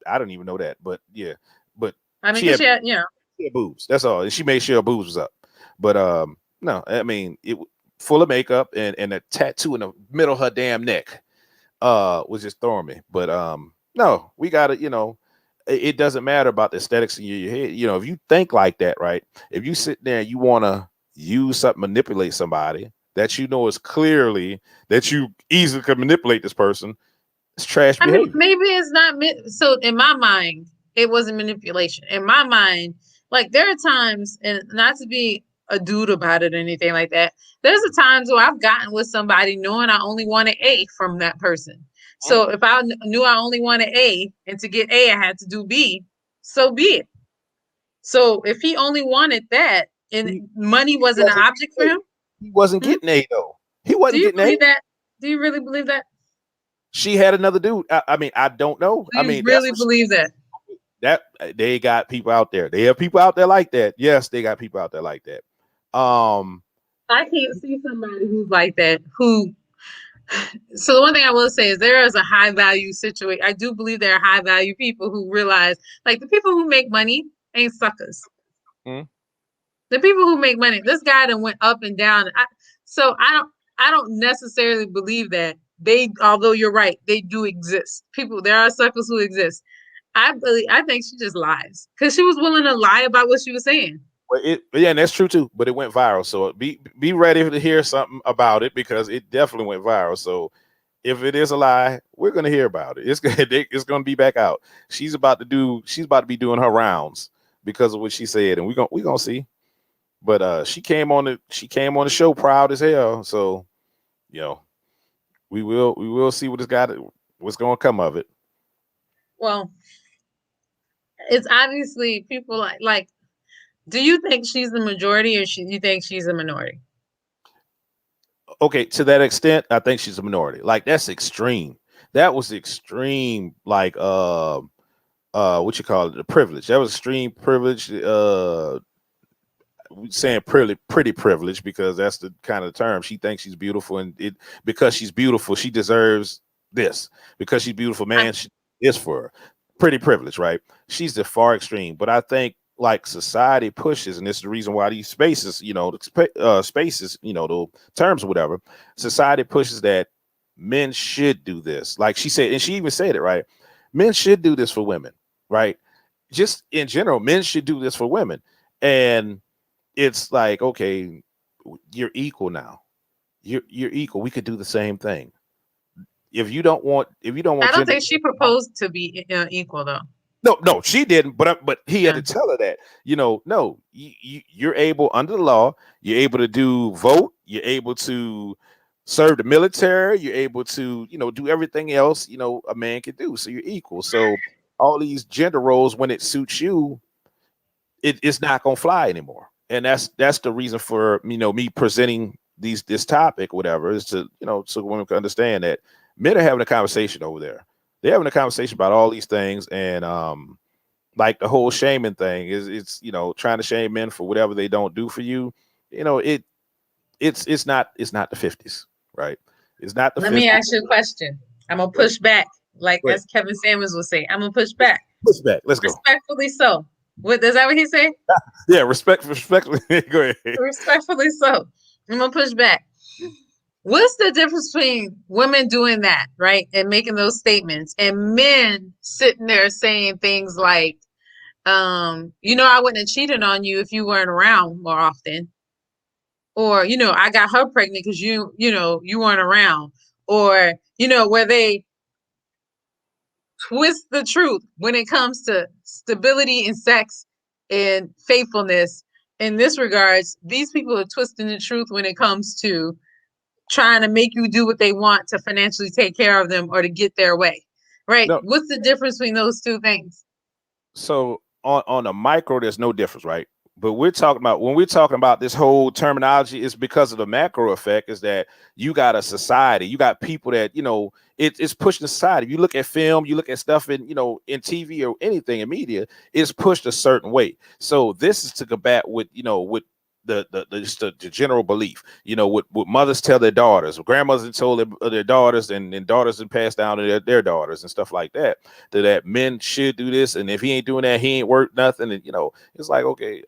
[SPEAKER 5] I don't even know that, but yeah, but
[SPEAKER 4] I mean, she had
[SPEAKER 5] she had boobs. That's all, and she made sure her boobs was up. But no, I mean it. Full of makeup and a tattoo in the middle of her damn neck was just throwing me. But no, we got to, it doesn't matter about the aesthetics in your head. If you think like that, right? If you sit there and you want to use something, manipulate somebody that is clearly that you easily can manipulate this person, it's trash behavior.
[SPEAKER 4] I mean, maybe it's not. So in my mind, it wasn't manipulation. In my mind, like there are times, and not to be a dude about it or anything like that. There's a times where I've gotten with somebody knowing I only wanted A from that person. So if I knew I only wanted A, and to get A, I had to do B, so be it. So if he only wanted that and money wasn't an object for him,
[SPEAKER 5] he wasn't getting A though. He wasn't getting A.
[SPEAKER 4] That? Do you really believe that?
[SPEAKER 5] She had another dude. I mean, I don't know.
[SPEAKER 4] Do you really believe that?
[SPEAKER 5] That they got people out there. They have people out there like that. Yes, they got people out there like that.
[SPEAKER 4] I can't see somebody who's like that. So the one thing I will say is there is a high value situation. I do believe there are high value people who realize, like, the people who make money ain't suckers. The people who make money, this guy that went up and down. I don't necessarily believe that although you're right, they do exist. There are suckers who exist. I think she just lies because she was willing to lie about what she was saying.
[SPEAKER 5] Well, yeah, and that's true too. But it went viral, so be ready to hear something about it because it definitely went viral. So if it is a lie, we're gonna hear about it. It's gonna be back out. She's about to be doing her rounds because of what she said, and we're gonna see. But she came on the show proud as hell. So we will see what's gonna come of it.
[SPEAKER 4] Well, it's obviously people like. Do you think she's the majority, or you think she's a minority?
[SPEAKER 5] Okay, to that extent, I think she's a minority. Like, that's extreme. That was extreme. Like, what you call it? The privilege. That was extreme privilege. Saying pretty privilege because that's the kind of term. She thinks she's beautiful, and because she's beautiful, she deserves this. Because she's beautiful, man, she is for her. Pretty privilege, right? She's the far extreme. But I think, like, society pushes, and this is the reason why these spaces, spaces, the terms or whatever, society pushes that men should do this. Like she said, and she even said it, right? Men should do this for women, right? Just in general, men should do this for women. And it's like, okay, you're equal now. You're equal. We could do the same thing. If you don't want, I
[SPEAKER 4] don't think she proposed to be equal though.
[SPEAKER 5] No, she didn't. But he had to tell her that, no, you're able under the law. You're able to vote. You're able to serve the military. You're able to, do everything else, a man can do. So you're equal. So all these gender roles, when it suits you, it's not gonna fly anymore. And that's the reason for me presenting this topic, whatever, is to so women can understand that men are having a conversation over there. They're having a conversation about all these things, and like the whole shaming thing it's trying to shame men for whatever they don't do for you. It's not the 50s, right? It's not the 50s.
[SPEAKER 4] Let me ask you a question. I'm gonna push back, like as Kevin Samuels would say. I'm gonna push back.
[SPEAKER 5] Push back. Let's go.
[SPEAKER 4] Respectfully so. What is that what he say?
[SPEAKER 5] Yeah, respectfully. Go ahead.
[SPEAKER 4] Respectfully so. I'm gonna push back. What's the difference between women doing that, right, and making those statements, and men sitting there saying things like, I wouldn't have cheated on you if you weren't around more often, or I got her pregnant because you weren't around, or where they twist the truth when it comes to stability and sex and faithfulness. In this regards, these people are twisting the truth when it comes to trying to make you do what they want to financially take care of them or to get their way, right? No. What's the difference between those two things?
[SPEAKER 5] So on a micro, there's no difference, right? But when we're talking about this whole terminology, it's because of the macro effect, is that you got a society, you got people that, it's pushing the society. If you look at film, you look at stuff in TV or anything in media, it's pushed a certain way. So this is to combat with the general belief, what mothers tell their daughters, grandmothers told their daughters, and daughters and passed down to their daughters and stuff like that, that men should do this, and if he ain't doing that, he ain't worth nothing. And it's like, okay,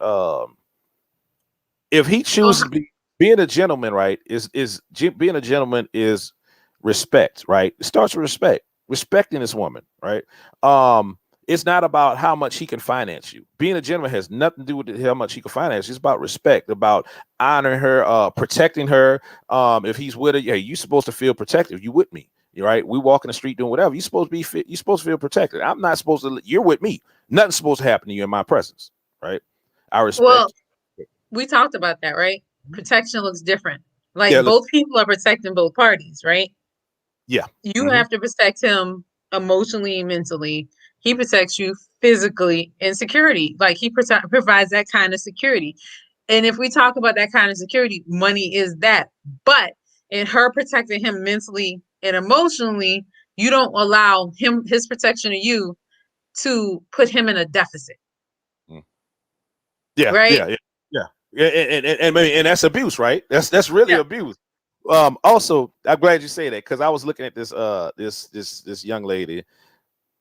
[SPEAKER 5] if he chooses being a gentleman, right, being a gentleman is respect, right? It starts with respecting this woman, right? It's not about how much he can finance you. Being a gentleman has nothing to do with how much he can finance you. It's about respect, about honoring her, protecting her. If he's with her, hey, you're supposed to feel protected. You with me, right? We walk in the street doing whatever. You're supposed to feel protected. I'm not supposed to. You're with me. Nothing's supposed to happen to you in my presence, right? I respect.
[SPEAKER 4] Well, we talked about that, right? Protection looks different. Like
[SPEAKER 5] Yeah,
[SPEAKER 4] both people are protecting both parties, right?
[SPEAKER 5] yeah.
[SPEAKER 4] You have to protect him emotionally and mentally. He protects you physically and security. Like he provides that kind of security. And if we talk about that kind of security, money is that. But in her protecting him mentally and emotionally, you don't allow his protection of you to put him in a deficit.
[SPEAKER 5] Yeah,
[SPEAKER 4] right?
[SPEAKER 5] And that's abuse, right? That's really abuse. Also, I'm glad you say that because I was looking at this young lady.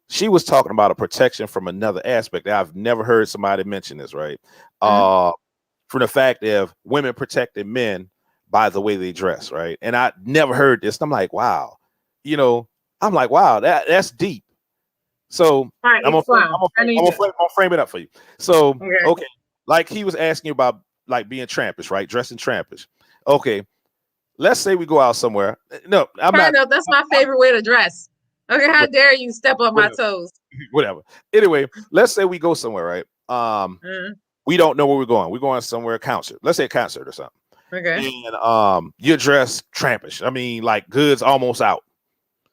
[SPEAKER 5] She was talking about a protection from another aspect. I've never heard somebody mention this, right? From the fact of women protecting men by the way they dress, right? And I never heard this. I'm like, wow, I'm like, wow, that's deep. So
[SPEAKER 4] right,
[SPEAKER 5] I'm gonna frame it up for you. So okay, like he was asking you about like being trampish, right? Dressing trampish. Okay, let's say we go out somewhere. No,
[SPEAKER 4] that's my favorite way to dress. Okay, how dare you step on my toes?
[SPEAKER 5] Whatever. Anyway, let's say we go somewhere, right? We don't know where we're going. We're going somewhere, a concert. Let's say a concert or something.
[SPEAKER 4] Okay.
[SPEAKER 5] And you're dressed trampish. I mean, like goods almost out.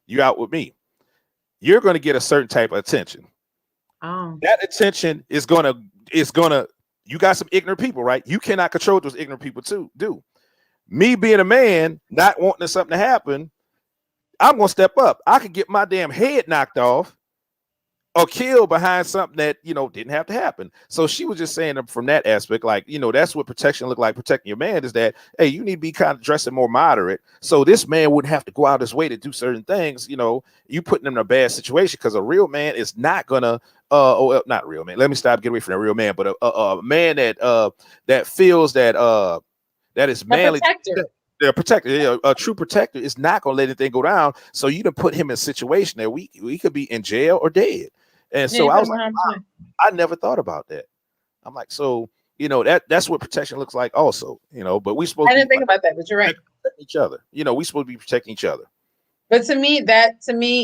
[SPEAKER 5] You out with me. You're going to get a certain type of attention.
[SPEAKER 4] Oh.
[SPEAKER 5] That attention is gonna. You got some ignorant people, right? You cannot control what those ignorant people do. Me being a man, not wanting something to happen, I'm gonna step up. I could get my damn head knocked off or killed behind something that didn't have to happen. So she was just saying from that aspect, like that's what protection look like. Protecting your man is that, hey, you need to be kind of dressing more moderate, so this man wouldn't have to go out his way to do certain things. You putting him in a bad situation because a real man is not gonna. Not real man. Let me stop. Get away from that real man, but a man that feels that is manly. They're protector. A true protector is not gonna let anything go down. So you done put him in a situation that we could be in jail or dead. And so I was like, wow, I never thought about that. I'm like, so that's what protection looks like also, but we supposed
[SPEAKER 4] I didn't think about that, but you're right.
[SPEAKER 5] Each other. We supposed to be protecting each other.
[SPEAKER 4] But to me, that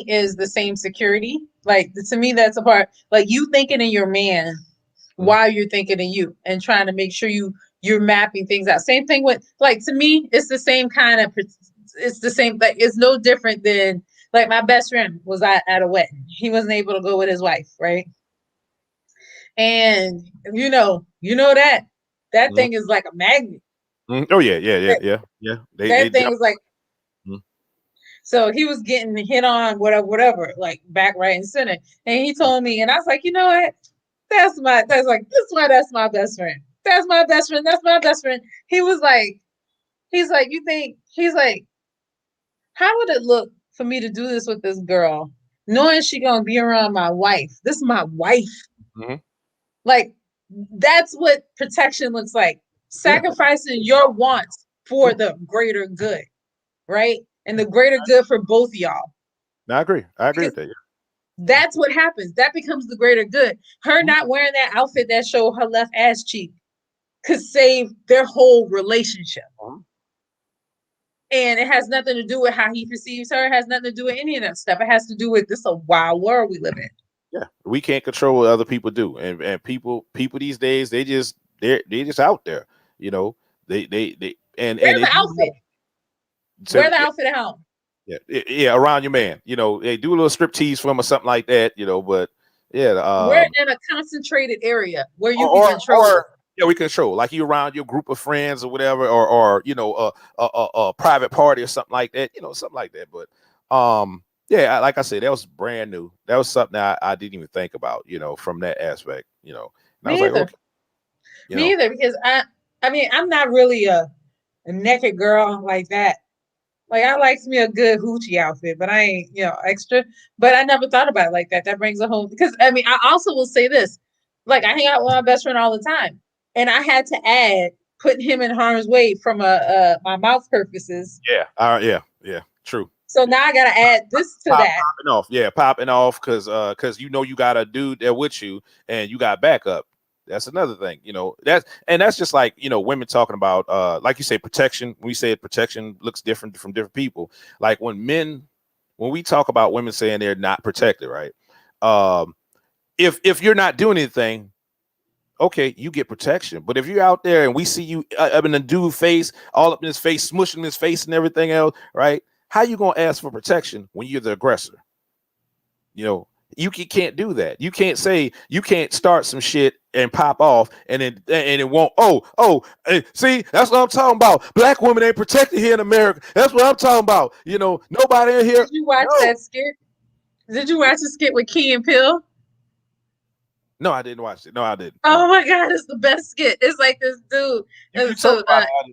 [SPEAKER 4] is the same security. Like to me, that's a part, like you thinking of your man while you're thinking of you and trying to make sure you're mapping things out. Same thing with, like, to me, it's the same kind of, it's the same, like, it's no different than, like, my best friend was at a wedding. He wasn't able to go with his wife, right? And that thing is like a magnet.
[SPEAKER 5] Oh yeah. That
[SPEAKER 4] thing is like, so he was getting hit on, whatever, like back, right, and center. And he told me, and I was like, you know what? That's why that's my best friend. That's my best friend. That's my best friend. He was like, he's like, how would it look for me to do this with this girl, knowing she gonna be around my wife? This is my wife. Like, that's what protection looks like. Sacrificing your wants for the greater good, right? And the greater good for both of y'all.
[SPEAKER 5] I agree with that. Yeah.
[SPEAKER 4] That's what happens. That becomes the greater good. Her not wearing that outfit that showed her left ass cheek could save their whole relationship. And it has nothing to do with how he perceives her. It has nothing to do with any of that stuff. It has to do with this a wild world we live in.
[SPEAKER 5] Yeah, we can't control what other people do, and people these days they're just out there. They
[SPEAKER 4] wear the outfit. Wear the outfit at home.
[SPEAKER 5] Yeah, around your man. They do a little strip tease for him or something like that. But yeah,
[SPEAKER 4] wear it in a concentrated area where you can control.
[SPEAKER 5] Yeah, we control, like you around your group of friends or whatever, or a private party or something like that. Something like that. But yeah, like I said, that was brand new. That was something I didn't even think about. From that aspect. And I was like, okay.
[SPEAKER 4] Me either, because I mean, I'm not really a naked girl like that. Like, I likes me a good hoochie outfit, but I ain't, extra. But I never thought about it like that. That brings a whole, because I mean, I also will say this, like, I hang out with my best friend all the time, and I had to add putting him in harm's way from my mouth purposes.
[SPEAKER 5] Yeah. True.
[SPEAKER 4] So now I gotta add this to that.
[SPEAKER 5] Popping off because you got a dude there with you and you got backup. That's another thing, that's just like, women talking about, like you say, protection. We said protection looks different from different people. Like when we talk about women saying they're not protected, right? If you're not doing anything, okay, you get protection. But if you're out there and we see you up in the dude face, all up in his face, smushing his face and everything else, right? How you gonna ask for protection when you're the aggressor? You know, you can't do that. You can't say, you can't start some shit and pop off and it won't. See, that's what I'm talking about. Black women ain't protected here in America. That's what I'm talking about. You know, nobody in here.
[SPEAKER 4] Did you watch that skit? Did you watch the skit with Key and Peele?
[SPEAKER 5] No, I didn't watch it. No, I didn't.
[SPEAKER 4] Oh my God, it's the best skit. It's like this dude.
[SPEAKER 5] I didn't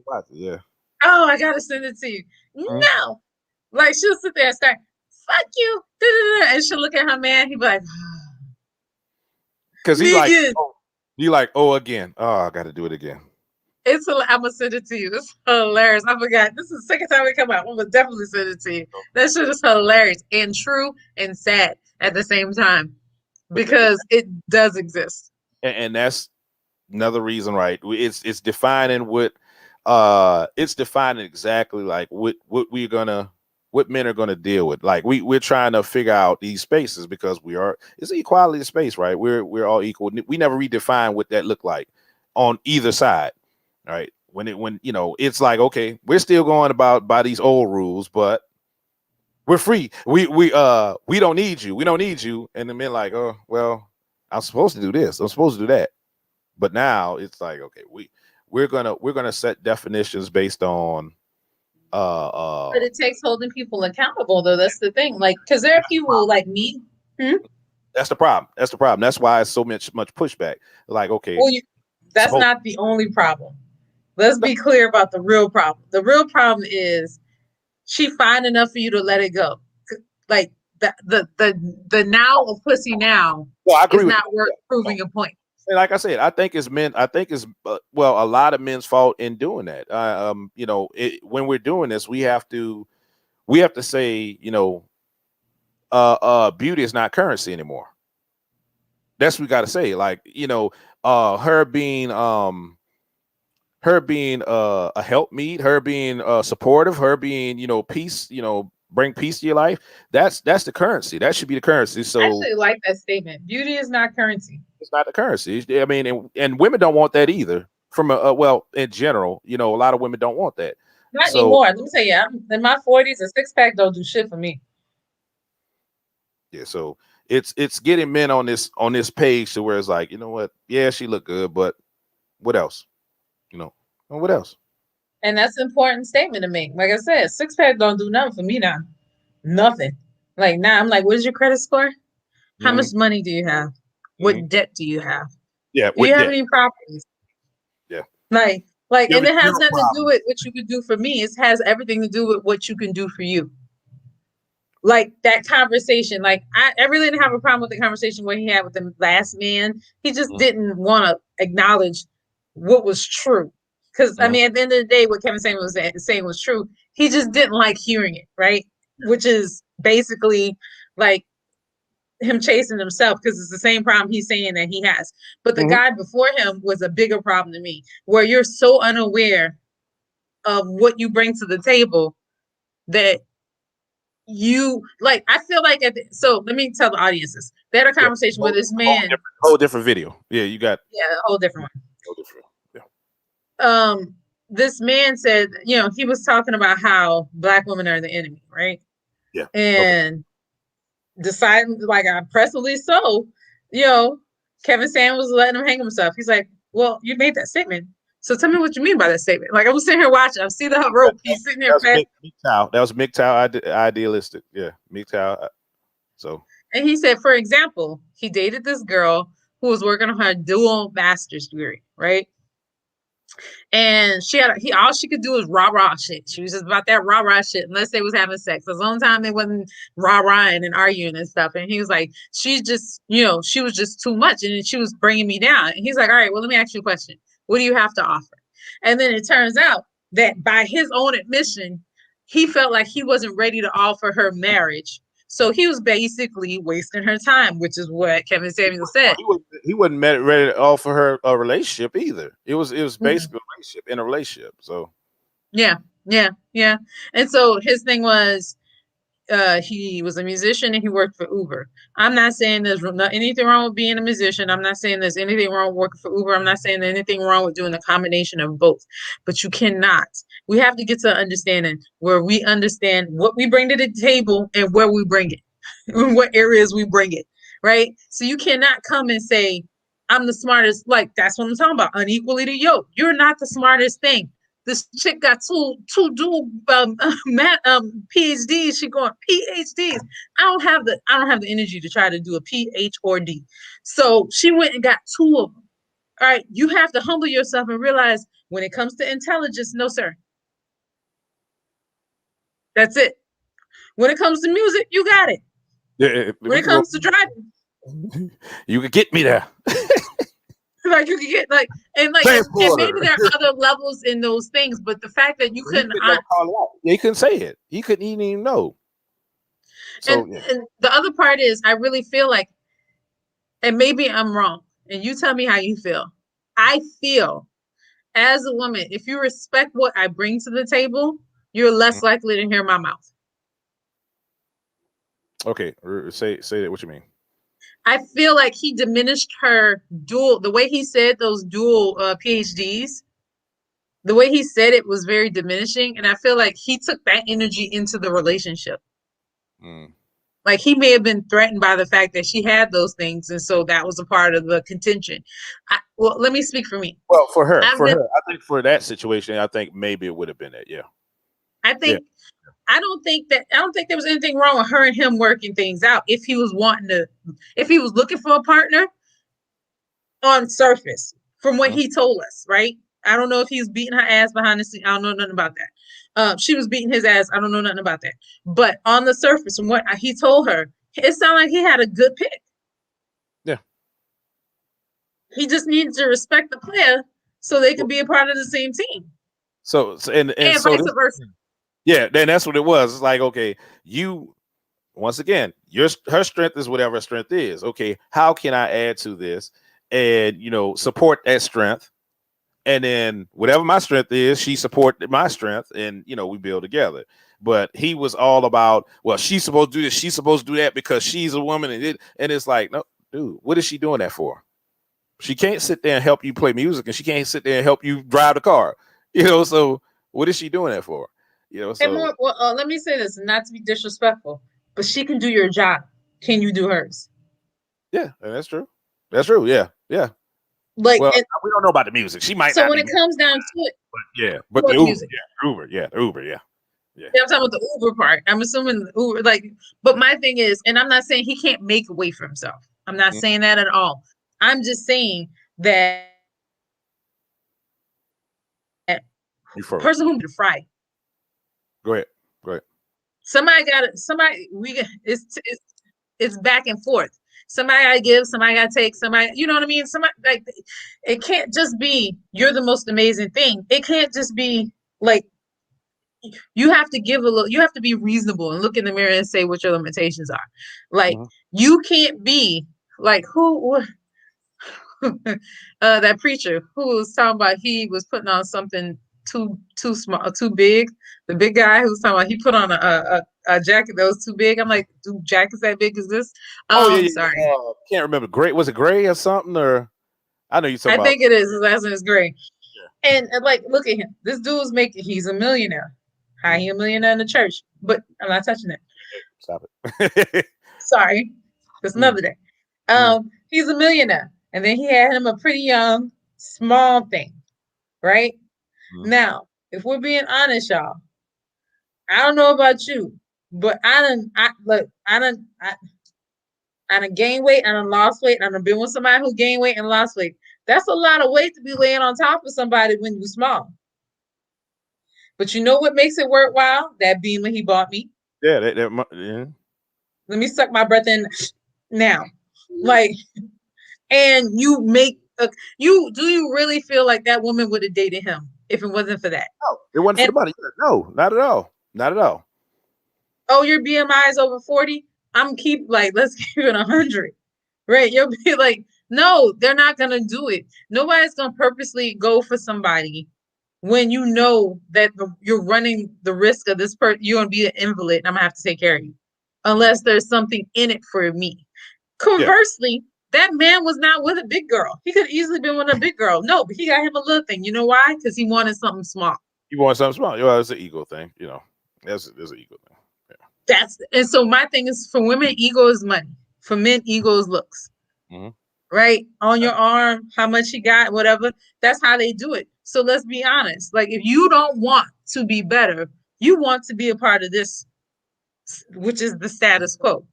[SPEAKER 5] watch it. Yeah.
[SPEAKER 4] Oh, I gotta send it to you. No, like she'll sit there and start, "Fuck you," and she'll look at her man. He'll be like,
[SPEAKER 5] because he like, oh, again. Oh, I got to do it again.
[SPEAKER 4] I'm gonna send it to you. It's hilarious. I forgot. This is the second time it come out. I'm gonna definitely send it to you. That shit is hilarious and true and sad at the same time because it does exist.
[SPEAKER 5] And that's another reason, right? It's defining it's defining exactly like what men are gonna deal with. Like we're trying to figure out these spaces because it's an equality of space, right? We're all equal. We never redefine what that looked like on either side. Right. When you know, it's like, okay, we're still going by these old rules, but we're free. We don't need you. We don't need you. And the men like, oh, well, I'm supposed to do this. I'm supposed to do that. But now it's like, okay, we're gonna set definitions based on
[SPEAKER 4] but it takes holding people accountable though. That's the thing. Like, because there are people like me.
[SPEAKER 5] That's the problem. That's why it's so much pushback. Like, okay.
[SPEAKER 4] Well, that's not the only problem. Let's be clear about the real problem. The real problem is she fine enough for you to let it go. Like the now of pussy now is not worth proving a point.
[SPEAKER 5] And like I said, I think it's a lot of men's fault in doing that. You know, when we're doing this, we have to say, you know, beauty is not currency anymore. That's what we got to say. Like, you know, her being a helpmeet, her being supportive, her being, you know, peace, you know, bring peace to your life. That's the currency. That should be the currency. So
[SPEAKER 4] I actually like that statement. Beauty is not currency.
[SPEAKER 5] It's not the currency. I mean, and women don't want that either. From in general, you know, a lot of women don't want that.
[SPEAKER 4] Not anymore. Let me tell you, I'm in my 40s. A six-pack don't do shit for me.
[SPEAKER 5] Yeah, so it's getting men on this page to where it's like, you know what? Yeah, she look good, but what else? You know, what else?
[SPEAKER 4] And that's an important statement to make. Like I said, six-pack don't do nothing for me now. Nothing. Like now, I'm like, what is your credit score? How much money do you have? What debt do you have?
[SPEAKER 5] Yeah.
[SPEAKER 4] Do you have any properties?
[SPEAKER 5] Yeah.
[SPEAKER 4] Like, and it has nothing to do with what you can do for me. It has everything to do with what you can do for you. Like that conversation, like I really didn't have a problem with the conversation what he had with the last man. He just didn't want to acknowledge what was true. Because I mean, at the end of the day, what Kevin Samuels was saying was true. He just didn't like hearing it, right? Which is basically like him chasing himself, because it's the same problem he's saying that he has. But the guy before him was a bigger problem to me, where you're so unaware of what you bring to the table that you like. I feel like so let me tell the audiences. They had a conversation with this man.
[SPEAKER 5] Whole different video. Yeah, you got
[SPEAKER 4] a whole different one.
[SPEAKER 5] Whole different. Yeah.
[SPEAKER 4] This man said, you know, he was talking about how Black women are the enemy, right?
[SPEAKER 5] Yeah.
[SPEAKER 4] And deciding, like, impressively so, you know, Kevin Samuels was letting him hang himself. He's like, well, you made that statement. So tell me what you mean by that statement. Like, I was sitting here watching. I see the rope. He's sitting there.
[SPEAKER 5] That was MGTOW idealistic. Yeah, MGTOW. So. And
[SPEAKER 4] he said, for example, he dated this girl who was working on her dual master's degree, right? And all she could do was rah-rah shit. She was just about that rah-rah shit, unless they was having sex. As long as time they wasn't rah-rahing and arguing and stuff. And he was like, she's just, you know, she was just too much. And she was bringing me down. And he's like, all right, well, let me ask you a question. What do you have to offer? And then it turns out that by his own admission, he felt like he wasn't ready to offer her marriage. So he was basically wasting her time, which is what Kevin Samuels said.
[SPEAKER 5] He wasn't ready to offer her a relationship either. It was basically a relationship in a relationship. So
[SPEAKER 4] yeah. And so his thing was, he was a musician and he worked for Uber. I'm not saying there's anything wrong with being a musician. I'm not saying there's anything wrong with working for Uber. I'm not saying there's anything wrong with doing a combination of both. But you cannot. We have to get to an understanding where we understand what we bring to the table and where we bring it, in what areas we bring it, right? So you cannot come and say, I'm the smartest. Like, that's what I'm talking about. Unequally to yoke. You're not the smartest thing. This chick got two dual PhDs. She going PhDs. I don't have the energy to try to do a PH or D. So she went and got 2 of them. All right, you have to humble yourself and realize when it comes to intelligence, no sir. That's it. When it comes to music, you got it.
[SPEAKER 5] Yeah,
[SPEAKER 4] when it comes to driving,
[SPEAKER 5] you could get me there.
[SPEAKER 4] like you can get and maybe there are other levels in those things, but the fact that you couldn't
[SPEAKER 5] call it out. He couldn't say it. He couldn't even know. So,
[SPEAKER 4] and the other part is I really feel like, and maybe I'm wrong, and you tell me how you feel. I feel as a woman, if you respect what I bring to the table, you're less likely to hear my mouth.
[SPEAKER 5] Okay, say that. What you mean?
[SPEAKER 4] I feel like he diminished her the way he said those dual PhDs, the way he said it was very diminishing. And I feel like he took that energy into the relationship. Like he may have been threatened by the fact that she had those things. And so that was a part of the contention. Well, let me speak for me.
[SPEAKER 5] Well, for her, I think for that situation, I think maybe it would have been that. Yeah.
[SPEAKER 4] I think, yeah. I don't think there was anything wrong with her and him working things out. If he was looking for a partner on surface, from what he told us, right? I don't know if he was beating her ass behind the scenes. I don't know nothing about that. She was beating his ass. I don't know nothing about that. But on the surface, from what he told her, it sounded like he had a good pick.
[SPEAKER 5] Yeah.
[SPEAKER 4] He just needed to respect the player so they could be a part of the same team.
[SPEAKER 5] So and so
[SPEAKER 4] vice versa.
[SPEAKER 5] Yeah, then that's what it was. It's like, okay, once again, her strength is whatever her strength is. Okay, how can I add to this and support that strength? And then whatever my strength is, she supported my strength, and we build together. But he was all about, well, she's supposed to do this, she's supposed to do that because she's a woman, and it's like, no, dude, what is she doing that for? She can't sit there and help you play music, and she can't sit there and help you drive the car. So what is she doing that for? So
[SPEAKER 4] let me say this, not to be disrespectful, but she can do your job. Can you do hers?
[SPEAKER 5] Yeah, that's true. That's true. Yeah, yeah.
[SPEAKER 4] Like,
[SPEAKER 5] well, we don't know about the music. She might.
[SPEAKER 4] So when it comes down to it,
[SPEAKER 5] but the Uber, yeah.
[SPEAKER 4] I'm talking about the Uber part. I'm assuming the Uber, but my thing is, and I'm not saying he can't make a way for himself. I'm not saying that at all. I'm just saying that person who to fry.
[SPEAKER 5] Go ahead.
[SPEAKER 4] It's back and forth. Somebody gotta give, somebody gotta take, somebody, you know what I mean? Somebody, it can't just be you're the most amazing thing. It can't just be you have to give you have to be reasonable and look in the mirror and say what your limitations are. You can't be that preacher who was talking about he was putting on something too small, too big. The big guy who was talking about he put on a jacket that was too big. I'm like, do jackets that big as this? Sorry.
[SPEAKER 5] Can't remember. Gray, was it Gray or something? Or I know you talking about.
[SPEAKER 4] I think it is. His last name is Gray. Yeah. And look at him. This dude's he's a millionaire. How he a millionaire in the church? But I'm not touching it.
[SPEAKER 5] Stop it.
[SPEAKER 4] Sorry. That's another day. He's a millionaire. And then he had him a pretty young, small thing. Right? Now, if we're being honest, y'all, I don't know about you, but I done gained weight, I done lost weight, I done been with somebody who gained weight and lost weight. That's a lot of weight to be laying on top of somebody when you're small. But you know what makes it worthwhile? That Beamer he bought me.
[SPEAKER 5] Yeah,
[SPEAKER 4] Let me suck my breath in now. And you make do you really feel like that woman would have dated him if it wasn't for that?
[SPEAKER 5] No, it wasn't for the money. No, not at all. Not at all.
[SPEAKER 4] Oh, your BMI is over 40? let's keep it 100. Right? You'll be like, no, they're not gonna do it. Nobody's gonna purposely go for somebody when you know that you're running the risk of this person, you're gonna be an invalid, and I'm gonna have to take care of you, unless there's something in it for me. Conversely, that man was not with a big girl. He could easily been with a big girl. No, but he got him a little thing. You know why? Because he wanted something small.
[SPEAKER 5] You want something small? Well, it's an ego thing. You know, there's an ego thing. Yeah.
[SPEAKER 4] And so my thing is, for women, ego is money. For men, ego is looks.
[SPEAKER 5] Mm-hmm.
[SPEAKER 4] Right? On your arm, how much you got, whatever. That's how they do it. So let's be honest. Like, if you don't want to be better, you want to be a part of this, which is the status quo.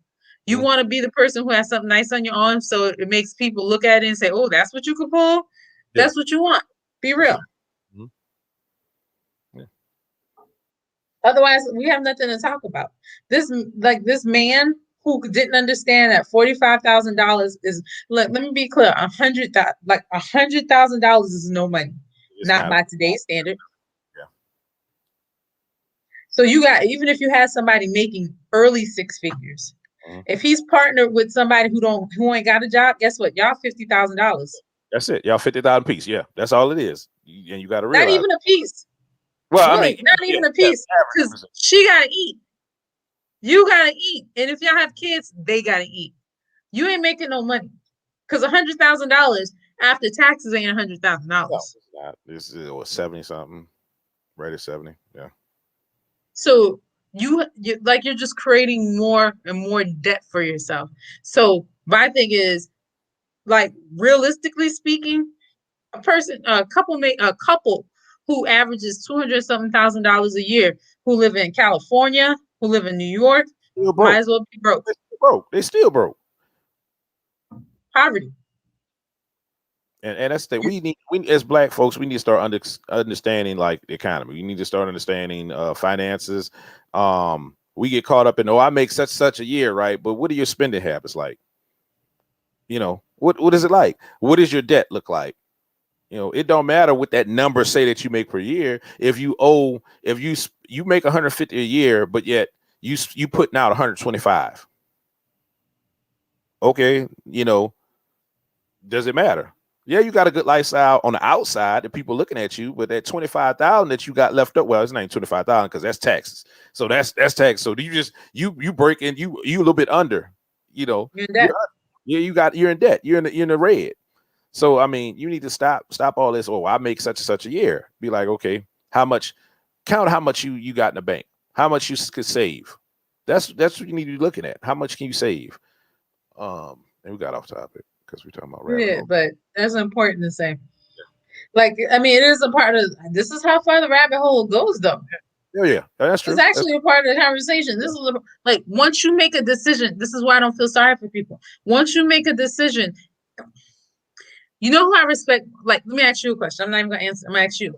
[SPEAKER 4] You want to be the person who has something nice on your arm, so it makes people look at it and say, oh, that's what you can pull? That's what you want. Be real.
[SPEAKER 5] Yeah.
[SPEAKER 4] Otherwise, we have nothing to talk about. This man who didn't understand that $45,000 is, look, let me be clear, $100,000 is no money, not by today's standard.
[SPEAKER 5] Yeah.
[SPEAKER 4] So you got, even if you had somebody making early six figures, if he's partnered with somebody who ain't got a job, guess what? Y'all $50,000.
[SPEAKER 5] That's it. Y'all 50,000 piece. Yeah, that's all it is. And you got to realize.
[SPEAKER 4] Not even a piece.
[SPEAKER 5] Well,
[SPEAKER 4] really,
[SPEAKER 5] I mean,
[SPEAKER 4] not even a piece, because she gotta eat. You gotta eat, and if y'all have kids, they gotta eat. You ain't making no money, because $100,000 after taxes ain't $100,000.
[SPEAKER 5] No, it's not. This is 70 something, right at 70. Yeah.
[SPEAKER 4] So you're just creating more and more debt for yourself. So my thing is, like, realistically speaking, a couple who averages $200,000 a year, who live in California, who live in New York, might as well be broke.
[SPEAKER 5] They still broke.
[SPEAKER 4] Poverty.
[SPEAKER 5] And that's the thing. We as Black folks, we need to start understanding, like, the economy. We need to start understanding finances. We get caught up in, I make such a year, right? But what are your spending habits like? You know, what is it like? What does your debt look like? You know, it don't matter what that number say that you make per year. If you make 150 a year, but yet you putting out 125. Okay, you know, does it matter? Yeah, you got a good lifestyle on the outside, the people looking at you, but that 25,000 that you got left up, well, it's not 25,000 because that's taxes. So that's tax. So do you just you break in, you a little bit under, you know, you're in debt. You're in the red. So I mean, you need to stop all this. Oh, I make such a year. Be like, okay, count how much you got in the bank, how much you could save. That's what you need to be looking at. How much can you save? And we got off topic because we're talking about rabbit hole.
[SPEAKER 4] But that's important to say. Like, I mean, it is a part of this. Is how far the rabbit hole goes, though.
[SPEAKER 5] Yeah, that's true.
[SPEAKER 4] It's actually a part of the conversation. This is like, once you make a decision, this is why I don't feel sorry for people. Once you make a decision, you know who I respect? Like, let me ask you a question. I'm not even gonna answer. I'm gonna ask you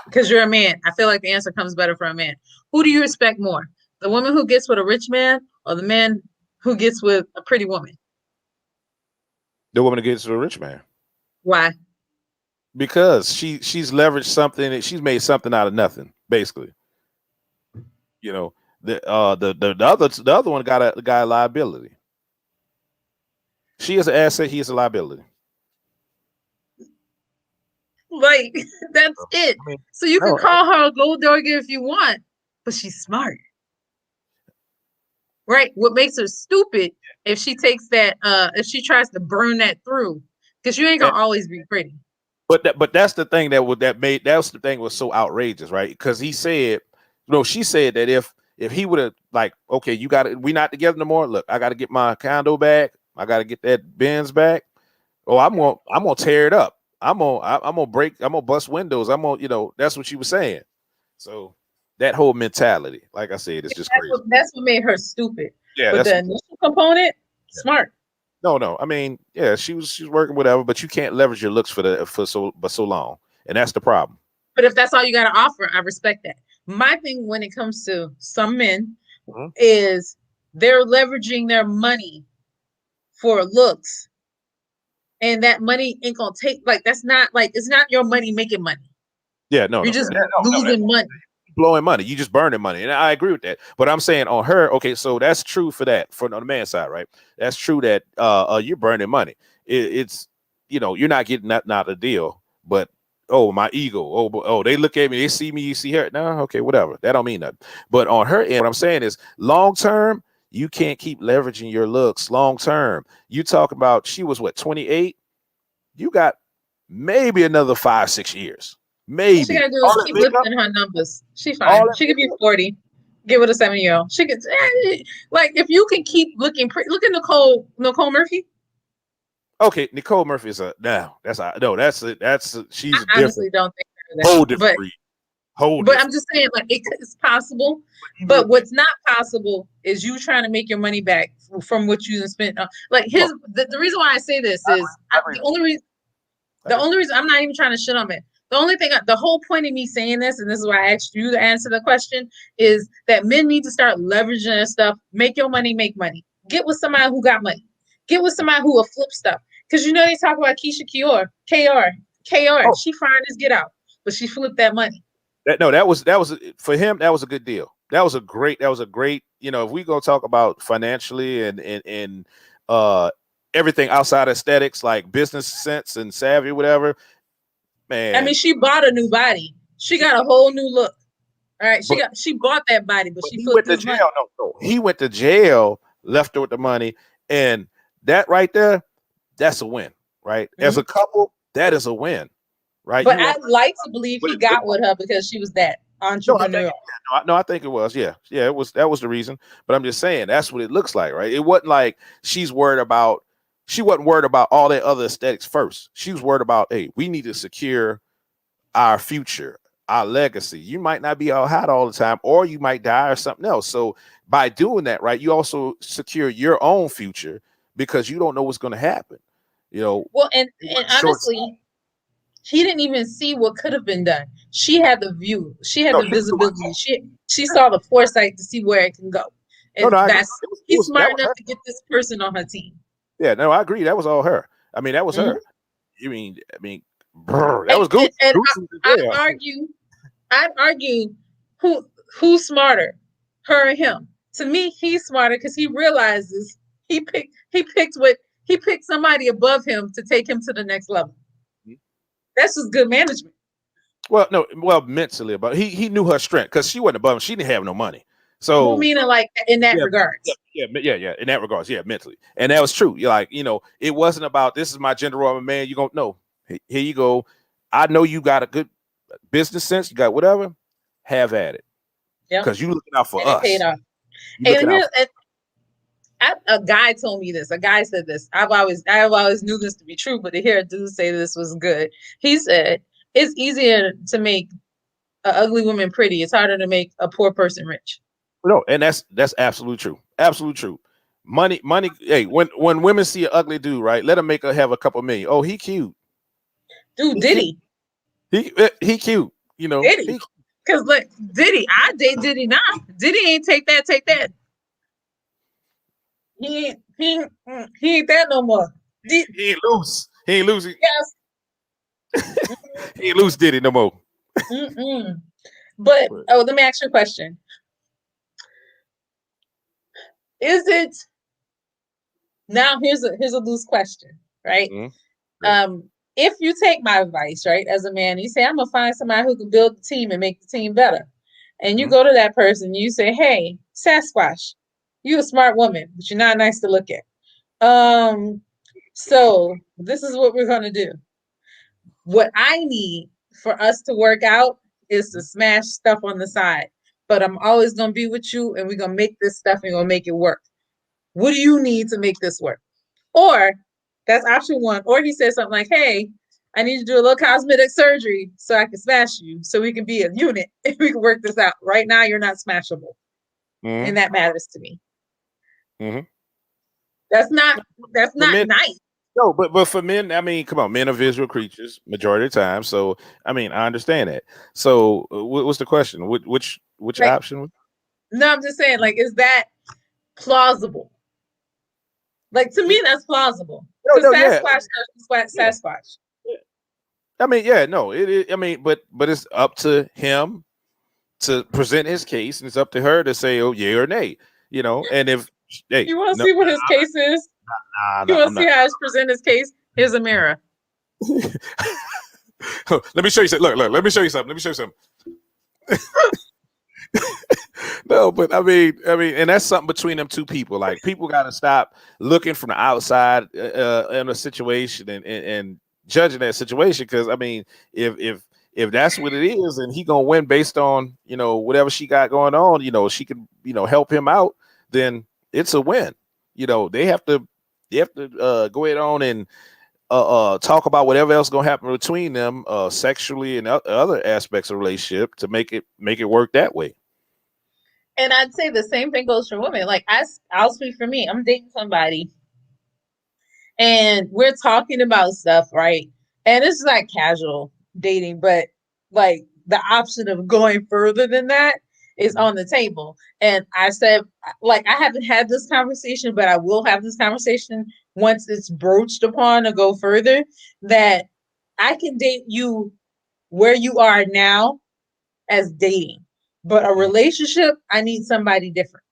[SPEAKER 4] because you're a man. I feel like the answer comes better for a man. Who do you respect more? The woman who gets with a rich man, or the man who gets with a pretty woman?
[SPEAKER 5] The woman who gets with a rich man.
[SPEAKER 4] Why?
[SPEAKER 5] Because she's leveraged something, and she's made something out of nothing, basically. You know, the other one got a liability. She is an asset. He is a liability.
[SPEAKER 4] Like, that's it. So you can call her a gold digger if you want, but she's smart. Right? What makes her stupid if she takes that, if she tries to burn that through, because you ain't gonna always be pretty.
[SPEAKER 5] But that's the thing that's the thing was so outrageous, right? Because he said, she said that if he would have, like, okay, we not together no more. Look, I got to get my condo back. I got to get that Benz back. Oh, I'm gonna tear it up. I'm gonna bust windows. That's what she was saying. So that whole mentality, like I said, it's just crazy.
[SPEAKER 4] That's what made her stupid.
[SPEAKER 5] Yeah,
[SPEAKER 4] but the initial component, smart.
[SPEAKER 5] No. I mean, yeah, she was working whatever, but you can't leverage your looks for so long, and that's the problem.
[SPEAKER 4] But if that's all you got to offer, I respect that. My thing when it comes to some men is they're leveraging their money for looks. And that money ain't gonna take, like, that's not, like, it's not your money making money.
[SPEAKER 5] Yeah, no,
[SPEAKER 4] you're just losing money,
[SPEAKER 5] blowing money. You just burning money, and I agree with that. But I'm saying on her, okay, so that's true for that, on the man's side, right? That's true that you're burning money. It's you're not getting that, not a deal, but oh, my ego. Oh, they look at me, they see me, you see her. No, okay, whatever. That don't mean nothing. But on her end, what I'm saying is long term, you can't keep leveraging your looks long term. You talk about she was what, 28? You got maybe another 5-6 years. Maybe.
[SPEAKER 4] All she gotta do
[SPEAKER 5] All
[SPEAKER 4] is
[SPEAKER 5] that
[SPEAKER 4] keep
[SPEAKER 5] makeup,
[SPEAKER 4] lifting her numbers. She
[SPEAKER 5] all
[SPEAKER 4] fine.
[SPEAKER 5] that
[SPEAKER 4] She could be
[SPEAKER 5] makeup.
[SPEAKER 4] 40. Get with a 7-year-old. She could like if you can keep looking pretty. Look at Nicole Murphy.
[SPEAKER 5] Okay, Nicole Murphy is she's
[SPEAKER 4] I
[SPEAKER 5] a different,
[SPEAKER 4] honestly don't think her
[SPEAKER 5] whole
[SPEAKER 4] that.
[SPEAKER 5] different
[SPEAKER 4] But
[SPEAKER 5] breed. Whole
[SPEAKER 4] but
[SPEAKER 5] different.
[SPEAKER 4] I'm just saying, like it's possible. But what's not possible is you trying to make your money back from what you spent. Like the reason why I say this is the only reason I'm not even trying to shit on it. The whole point of me saying this, and this is why I asked you to answer the question, is that men need to start leveraging their stuff. Make your money, make money. Get with somebody who got money. Get with somebody who will flip stuff. Because you know they talk about Keisha KR.
[SPEAKER 5] Oh.
[SPEAKER 4] She fine as get out, but she flipped that money.
[SPEAKER 5] That was for him. That was a good deal. That was a great. You know, if we go talk about financially and everything outside aesthetics, like business sense and savvy, whatever. Man,
[SPEAKER 4] I mean, she bought a new body. She got a whole new look. All right, she bought that body, but she
[SPEAKER 5] went to
[SPEAKER 4] flipped
[SPEAKER 5] jail. No, he went to jail, left her with the money, and that right there, that's a win, right? Mm-hmm. As a couple, that is a win, right?
[SPEAKER 4] But I'd like to believe he got with her because she was that entrepreneurial.
[SPEAKER 5] I think it was. Yeah, that was the reason. But I'm just saying that's what it looks like, right? It wasn't like she wasn't worried about all that other aesthetics first. She was worried about, hey, we need to secure our future, our legacy. You might not be all hot all the time, or you might die or something else. So by doing that, right, you also secure your own future because you don't know what's going to happen. You know.
[SPEAKER 4] Well, and honestly, he didn't even see what could have been done. She had the view. She had the visibility. She saw the foresight to see where it can go. And he's smart enough to get this person on her team.
[SPEAKER 5] Yeah, no, I agree. That was all her. I mean, that was her. You mean, that was good.
[SPEAKER 4] And I'd argue who's smarter, her or him. To me, he's smarter because he realizes he picked somebody above him to take him to the next level. That's just good management.
[SPEAKER 5] Well, mentally, but he knew her strength because she wasn't above him. She didn't have no money. So
[SPEAKER 4] meaning like in that regard.
[SPEAKER 5] Yeah. In that regards, yeah, mentally. And that was true. You're like, you know, it wasn't about this is my gender role, I'm a man. You go, no, here you go. I know you got a good business sense, you got whatever, have at it. Yeah. Because you looking out for us.
[SPEAKER 4] Paid off. A guy told me this. A guy said this. I've always knew this to be true, but to hear a dude say this was good. He said it's easier to make an ugly woman pretty. It's harder to make a poor person rich.
[SPEAKER 5] No, and that's absolutely true. Absolutely true. Money. Hey, when women see an ugly dude, right? Let them make her have a couple million. Oh, he cute.
[SPEAKER 4] Dude, Diddy.
[SPEAKER 5] He cute. You know.
[SPEAKER 4] Diddy. Because look, Diddy, I date Diddy now. Diddy ain't take that. He ain't that no more.
[SPEAKER 5] He ain't loose.
[SPEAKER 4] Yes.
[SPEAKER 5] He ain't loose Diddy no more.
[SPEAKER 4] But let me ask you a question. Is it now? Here's a loose question, right? Mm-hmm. If you take my advice, right, as a man, you say I'm gonna find somebody who can build the team and make the team better, and you go to that person, you say, "Hey, Sasquatch, you a smart woman, but you're not nice to look at. So this is what we're gonna do. What I need for us to work out is to smash stuff on the side. But I'm always going to be with you and we're going to make this stuff and we're going to make it work. What do you need to make this work?" Or that's option one. Or he says something like, "Hey, I need to do a little cosmetic surgery so I can smash you so we can be a unit and we can work this out. Right now, you're not smashable." And that matters to me. That's not nice.
[SPEAKER 5] No, but for men, I mean, come on, men are visual creatures majority of the time. So, I mean, I understand that. So, what's the question? Which option?
[SPEAKER 4] No, I'm just saying, like, is that plausible? Like, to me, that's plausible. Sasquatch.
[SPEAKER 5] Yeah. I mean, yeah, no, I mean, but it's up to him to present his case, and it's up to her to say, "Oh, yay or nay," you know. And if
[SPEAKER 4] you want to see what his case is, you want to see how he's present his case. Here's a mirror.
[SPEAKER 5] Let me show you something. Look, let me show you something. Let me show you something. No, but I mean, and that's something between them two people. Like, people got to stop looking from the outside in a situation and judging that situation. Because I mean, if that's what it is, and he gonna win based on whatever she got going on, she can help him out, then it's a win. They have to go ahead on and talk about whatever else gonna happen between them, sexually and other aspects of relationship, to make it work that way.
[SPEAKER 4] And I'd say the same thing goes for women. Like, I'll speak for me. I'm dating somebody, and we're talking about stuff, right? And this is like casual dating, but like the option of going further than that is on the table. And I said, like, I haven't had this conversation, but I will have this conversation once it's broached upon to go further, that I can date you where you are now as dating, but a relationship, I need somebody different.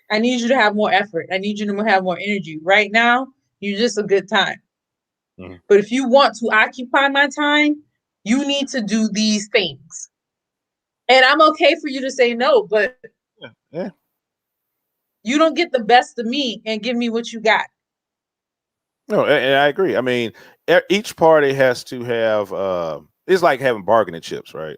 [SPEAKER 4] I need you to have more effort. I need you to have more energy. Right now, you're just a good time. But if you want to occupy my time, you need to do these things. And I'm okay for you to say no, but you don't get the best of me and give me what you got.
[SPEAKER 5] No, and I agree. I mean, each party has to have, it's like having bargaining chips, right?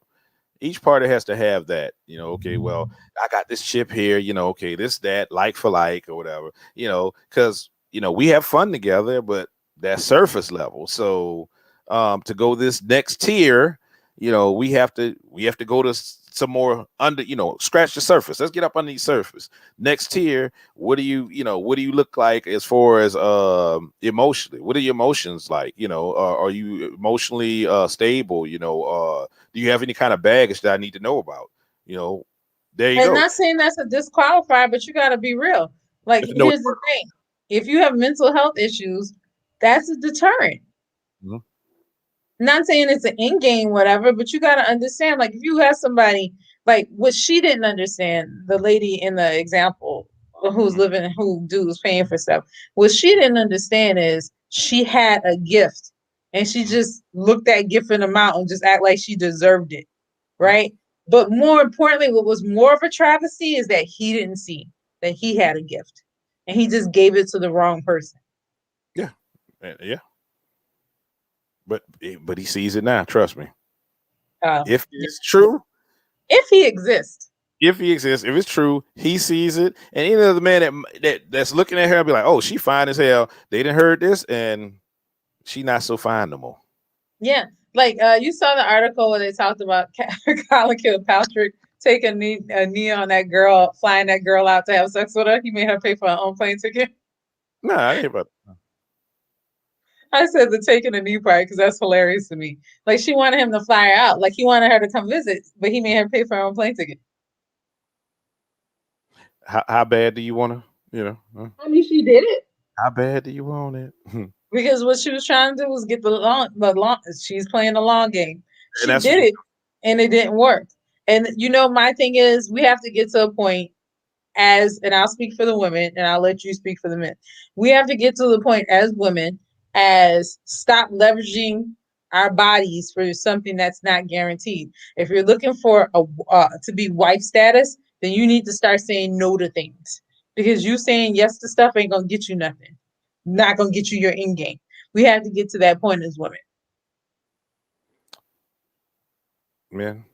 [SPEAKER 5] Each party has to have that, okay, well, I got this chip here, okay, this, that, like for like, or whatever, because, we have fun together, but that's surface level. So to go this next tier, we have to go to some more under, scratch the surface. Let's get up under the surface. Next tier, what do you look like as far as emotionally? What are your emotions like? Are you emotionally stable? Do you have any kind of baggage that I need to know about? There you go.
[SPEAKER 4] And not saying that's a disqualifier, but you got to be real. Like, here's the thing: if you have mental health issues, that's a deterrent. Not saying it's an in game, whatever, but you got to understand, like, if you have somebody, like, what she didn't understand, the lady in the example who's paying for stuff, what she didn't understand is she had a gift and she just looked that gift in the mouth and just act like she deserved it, right? But more importantly, what was more of a travesty is that he didn't see that he had a gift and he just gave it to the wrong person.
[SPEAKER 5] Yeah. But he sees it now. Trust me. If it's true,
[SPEAKER 4] if he exists,
[SPEAKER 5] if it's true, he sees it. And any other man that's looking at her and be like, "Oh, she fine as hell." They didn't heard this, and she not so fine no more.
[SPEAKER 4] Yeah, like you saw the article where they talked about Colin Kilpatrick taking a knee on that girl, flying that girl out to have sex with her. He made her pay for her own plane ticket.
[SPEAKER 5] No, I didn't hear about that.
[SPEAKER 4] I said the taking a knee part because that's hilarious to me. Like, she wanted him to fly her out. Like, he wanted her to come visit, but he made her pay for her own plane ticket.
[SPEAKER 5] How bad do you want to,
[SPEAKER 4] I mean, she did it.
[SPEAKER 5] How bad do you want it?
[SPEAKER 4] Because what she was trying to do was get the long. She's playing the long game. She did it, and it didn't work. And my thing is, we have to get to a point and I'll speak for the women, and I'll let you speak for the men. We have to get to the point as women as stop leveraging our bodies for something that's not guaranteed. If you're looking for to be wife status, then you need to start saying no to things, because you saying yes to stuff ain't gonna get you nothing. Not gonna get you your end game. We have to get to that point as women.
[SPEAKER 5] Man,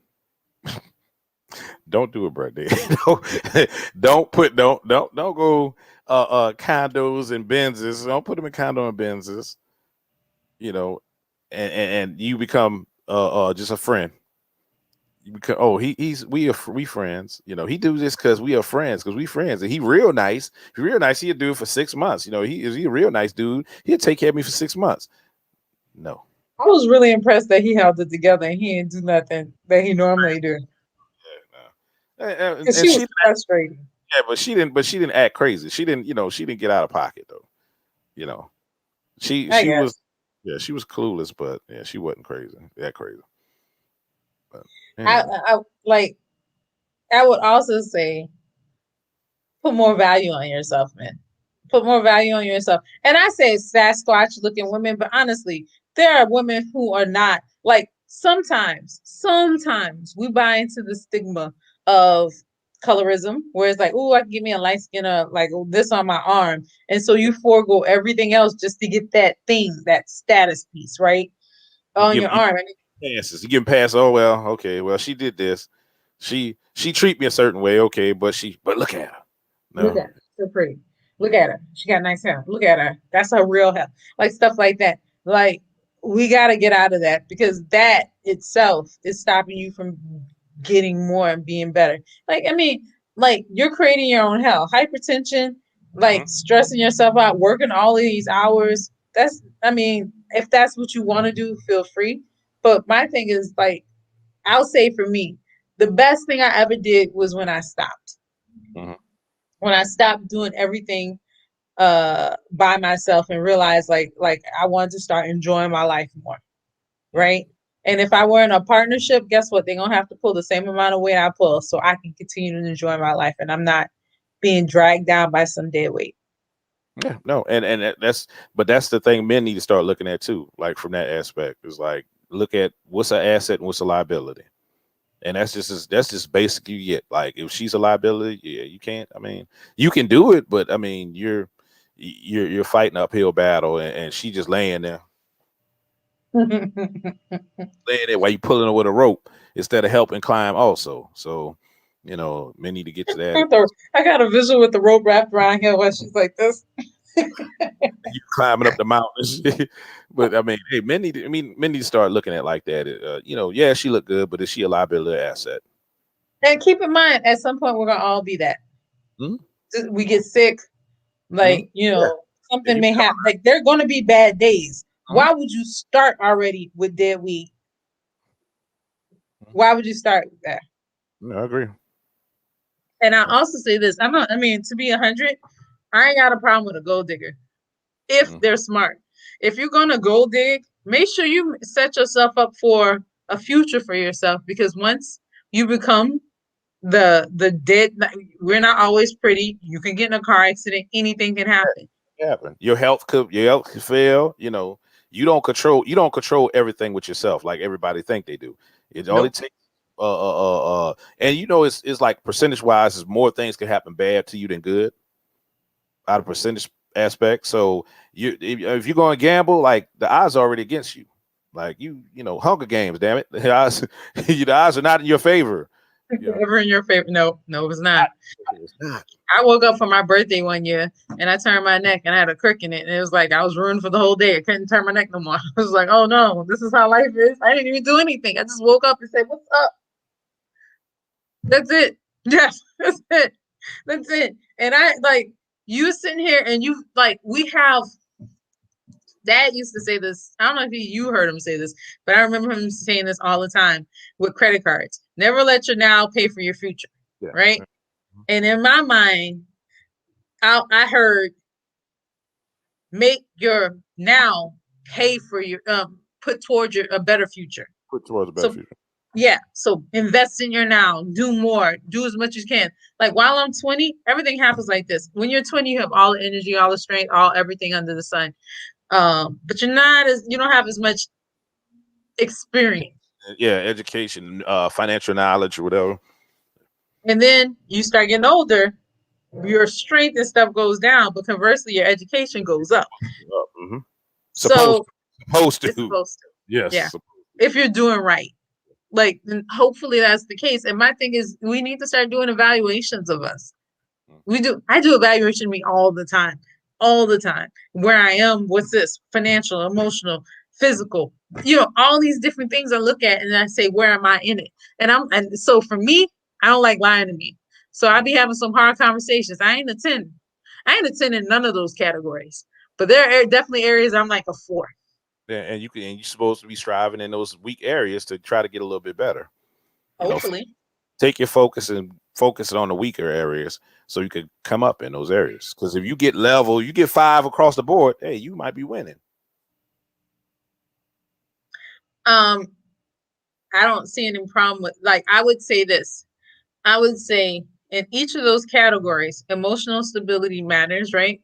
[SPEAKER 5] don't do it, Brady. Don't go condos and Benzes. Don't put them in condo and Benzes. And you become just a friend. You become we friends. He do this because we are friends, because we friends, and he real nice. If he's real nice, he'll do it for 6 months. He a real nice dude. He'll take care of me for 6 months. No.
[SPEAKER 4] I was really impressed that he held it together and he didn't do nothing that he normally do.
[SPEAKER 5] And
[SPEAKER 4] she was frustrated.
[SPEAKER 5] Yeah, but she didn't act crazy. She didn't get out of pocket though. She was clueless, but yeah, she wasn't crazy. That crazy. But,
[SPEAKER 4] anyway. I would also say, put more value on yourself, man. Put more value on yourself. And I say Sasquatch looking women, but honestly, there are women who are not like sometimes we buy into the stigma of colorism where it's like, oh, I can give me a light skin or like this on my arm. And so you forego everything else just to get that thing, that status piece, right? On your arm.
[SPEAKER 5] Passes. You give pass. Oh well, okay. Well, she did this. She treat me a certain way, okay, but look at her. No.
[SPEAKER 4] Look at her. So pretty. Look at her. She got nice hair. Look at her. That's her real hair. Like stuff like that. Like we got to get out of that because that itself is stopping you from getting more and being better. Like, I mean, like you're creating your own hell. Hypertension, like stressing yourself out, working all of these hours. That's, I mean, if that's what you want to do, feel free. But my thing is like, I'll say for me, the best thing I ever did was when I stopped. When I stopped doing everything by myself and realized like I wanted to start enjoying my life more, right? And if I were in a partnership, guess what? They're gonna have to pull the same amount of weight I pull so I can continue to enjoy my life and I'm not being dragged down by some dead weight.
[SPEAKER 5] Yeah, no, and that's the thing men need to start looking at too, like from that aspect is like look at what's an asset and what's a liability. And that's just basically it. Like if she's a liability, yeah, you can't. I mean, you can do it, but I mean, you're fighting an uphill battle, and she just laying there, laying there while you pulling her with a rope instead of helping climb. Also, so you know, men need to get to that.
[SPEAKER 4] I got a visual with the rope wrapped around here where she's like this.
[SPEAKER 5] You climbing up the mountain, but I mean, hey, men need to start looking at like that. You know, yeah, she look good, but is she a liability or asset?
[SPEAKER 4] And keep in mind, at some point, we're gonna all be that. We get sick, like you know, something may happen. Like there are gonna be bad days. Why would you start already with dead weight? Why would you start with that?
[SPEAKER 5] No, I agree.
[SPEAKER 4] And I also say this: I mean, to be 100. I ain't got a problem with a gold digger if they're smart. If you're going to gold dig, make sure you set yourself up for a future for yourself because once you become the dead, we're not always pretty. You can get in a car accident. Anything can happen.
[SPEAKER 5] Your health could fail. You know, you don't control everything with yourself like everybody think they do. It only takes and you know it's like percentage wise is more things can happen bad to you than good. Out of percentage aspect, so if you're going to gamble, like the odds are already against you. Like you know, Hunger Games, damn it, the odds are not in your favor.
[SPEAKER 4] Never in your favor. No, it's not. I woke up for my birthday one year and I turned my neck and I had a crick in it, and it was like I was ruined for the whole day. I couldn't turn my neck no more. I was like, oh no, this is how life is. I didn't even do anything. I just woke up and said, "What's up?" That's it. Yes, that's it. That's it. And I like. You sitting here and you like we have Dad used to say this. I don't know if you heard him say this, but I remember him saying this all the time with credit cards. Never let your now pay for your future. Yeah. Right. And in my mind, I heard make your now pay for your put towards a better future.
[SPEAKER 5] Put towards a better future.
[SPEAKER 4] Yeah. So invest in your now, do more, do as much as you can. Like while I'm 20, everything happens like this. When you're 20, you have all the energy, all the strength, everything under the sun. But you don't have as much experience.
[SPEAKER 5] Yeah, education, financial knowledge or whatever.
[SPEAKER 4] And then you start getting older, your strength and stuff goes down, but conversely, your education goes up.
[SPEAKER 5] Supposed to. Yes.
[SPEAKER 4] Yeah. If you're doing right. Like, hopefully that's the case. And my thing is, we need to start doing evaluations of us. I do evaluation of me all the time. Where I am, what's this? Financial, emotional, physical, all these different things I look at and I say, where am I in it? And so for me, I don't like lying to me. So I be having some hard conversations. I ain't a 10 in none of those categories, but there are definitely areas I'm like a 4.
[SPEAKER 5] Yeah, and you're supposed to be striving in those weak areas to try to get a little bit better.
[SPEAKER 4] Hopefully.
[SPEAKER 5] Take your focus and focus it on the weaker areas so you can come up in those areas. Because if you get level, you get 5 across the board, hey, you might be winning.
[SPEAKER 4] I don't see any problem with, like, I would say this. I would say in each of those categories, emotional stability matters, right?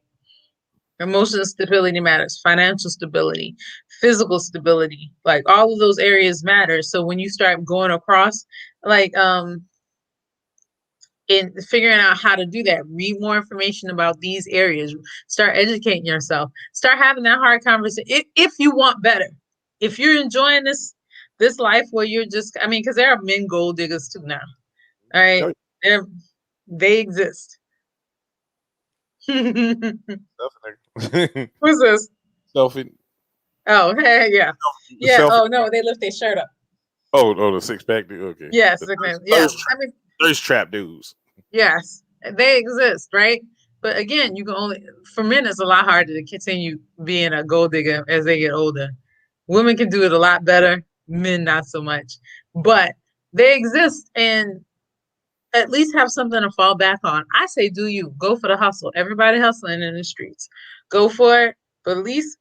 [SPEAKER 4] Emotional stability matters, financial stability, physical stability, like all of those areas matter. So when you start going across, like in figuring out how to do that, read more information about these areas, start educating yourself, start having that hard conversation. If you want better, if you're enjoying this life where you're just, I mean, because there are men gold diggers too now. All right, they exist. Who's this?
[SPEAKER 5] Sophie.
[SPEAKER 4] Oh, yeah. Yeah.
[SPEAKER 5] Selfie.
[SPEAKER 4] Oh no, they lift their shirt up.
[SPEAKER 5] Oh, the 6-pack dude. Okay.
[SPEAKER 4] Yes, yeah. I mean,
[SPEAKER 5] there's trap dudes.
[SPEAKER 4] yes, they exist, right? But again, you can only, for men, it's a lot harder to continue being a gold digger as they get older. Women can do it a lot better, men not so much. But they exist, and at least have something to fall back on. I say, do you go for the hustle? Everybody hustling in the streets. Go for it, but at least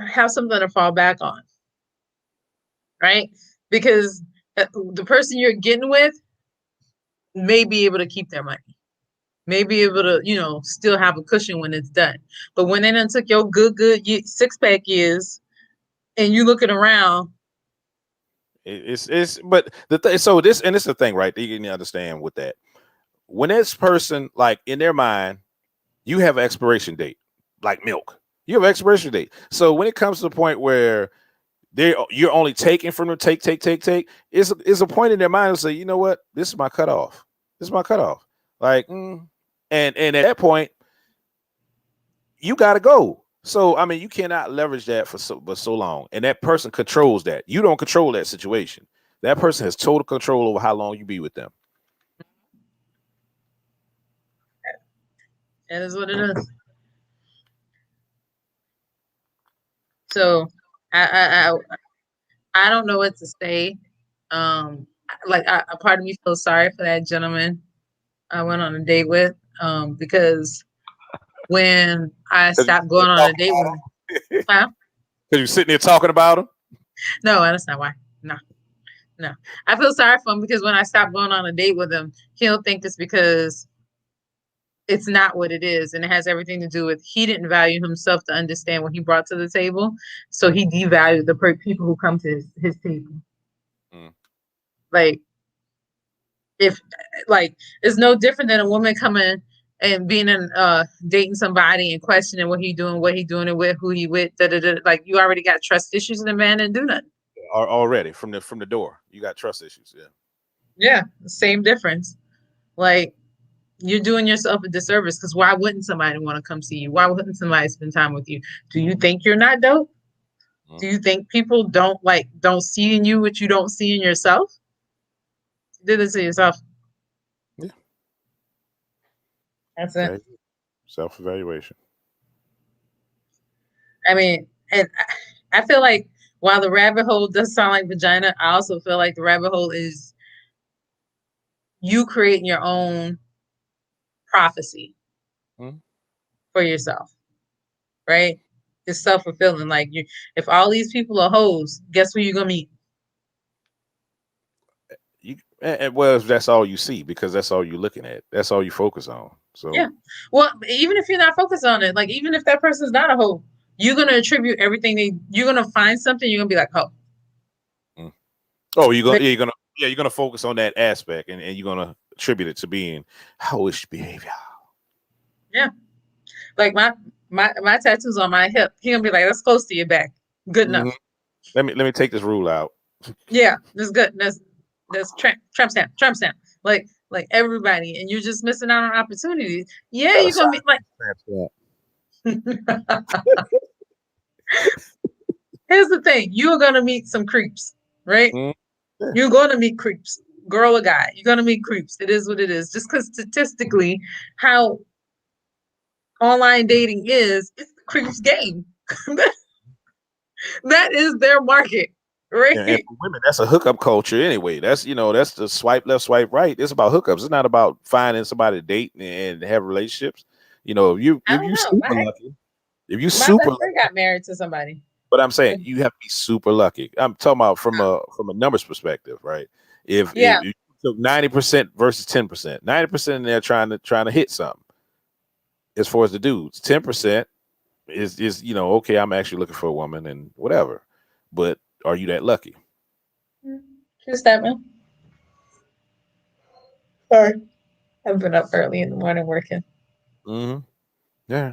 [SPEAKER 4] have something to fall back on, right? Because the person you're getting with may be able to keep their money, may be able to, still have a cushion when it's done. But when they done took your good 6-pack years, and you looking around,
[SPEAKER 5] but so this and it's the thing, right? You can understand with that. When this person, like in their mind, you have an expiration date, like milk. You have an expiration date. So when it comes to the point where you're only taking from them, take, it's a point in their mind to say, you know what, this is my cutoff. This is my cutoff. Like, and at that point, you got to go. So I mean, you cannot leverage that for so long, and that person controls that. You don't control that situation. That person has total control over how long you be with them.
[SPEAKER 4] That is what it is. So I don't know what to say. Like a part of me feels sorry for that gentleman I went on a date with, because when I stopped going on a date with him,
[SPEAKER 5] because you're sitting there talking about him.
[SPEAKER 4] No, that's not why. No. I feel sorry for him because when I stopped going on a date with him, he'll think it's because it's not what it is, and it has everything to do with he didn't value himself to understand what he brought to the table, so he devalued the people who come to his table. Like, if it's no different than a woman coming and being in dating somebody and questioning what he doing it with, who he with, like you already got trust issues in the man and do nothing.
[SPEAKER 5] Already from the door, you got trust issues.
[SPEAKER 4] Yeah, same difference. Like, you're doing yourself a disservice, because why wouldn't somebody want to come see you? Why wouldn't somebody spend time with you? Do you think you're not dope? Do you think people don't see in you what you don't see in yourself? Do this to yourself.
[SPEAKER 5] Yeah.
[SPEAKER 4] That's it.
[SPEAKER 5] Self-evaluation.
[SPEAKER 4] I mean, and I feel like while the rabbit hole does sound like vagina, I also feel like the rabbit hole is you creating your own prophecy for yourself, right? It's self-fulfilling. Like, if all these people are hoes, guess who you're gonna meet?
[SPEAKER 5] Well, that's all you see, because that's all you're looking at. That's all you focus on. So
[SPEAKER 4] yeah. Well, even if you're not focused on it, like even if that person's not a hoe, you're gonna attribute everything you're gonna find something, you're gonna be like, oh.
[SPEAKER 5] Oh, you're gonna focus on that aspect, and you're gonna attribute it to being hoish behavior.
[SPEAKER 4] Yeah. Like my tattoos on my hip, he gonna be like, that's close to your back. Good enough.
[SPEAKER 5] Let me take this rule out.
[SPEAKER 4] Yeah, that's good. That's Trump stamp. Like everybody, and you're just missing out on opportunities. Yeah, you're gonna be like. Here's the thing: you're gonna meet some creeps, right? Yeah. You're gonna meet creeps, girl or guy. You're gonna meet creeps. It is what it is. Just because statistically, how online dating is, it's the creeps game. That is their market. Right.
[SPEAKER 5] And for women, that's a hookup culture anyway. That's that's the swipe left, swipe right. It's about hookups. It's not about finding somebody to date and have relationships. If you super lucky, if you super lucky,
[SPEAKER 4] got married to somebody.
[SPEAKER 5] But I'm saying you have to be super lucky. I'm talking about from a numbers perspective, right? If you took 90% versus 10%, 90% in there trying to hit something, as far as the dudes. 10% is okay, I'm actually looking for a woman and whatever. But are you that lucky?
[SPEAKER 4] True statement. Sorry. I've been up early in the morning working.
[SPEAKER 5] Mm-hmm. Yeah.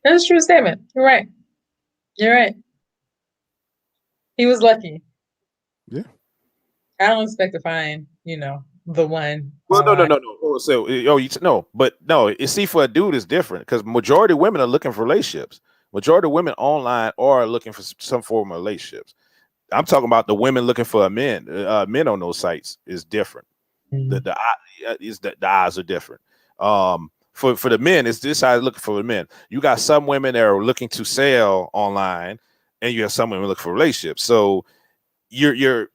[SPEAKER 4] That's a true statement. You're right. You're right. He was lucky.
[SPEAKER 5] Yeah.
[SPEAKER 4] I don't expect to find, the one.
[SPEAKER 5] Well, no.
[SPEAKER 4] online.
[SPEAKER 5] Oh, so, see, for a dude it's different because majority of women are looking for relationships. Majority of women online are looking for some form of relationships. I'm talking about the women looking for a men. Men on those sites is different. The eyes are different. For the men, it's this side looking for the men. You got some women that are looking to sell online, and you have some women looking for relationships. So you're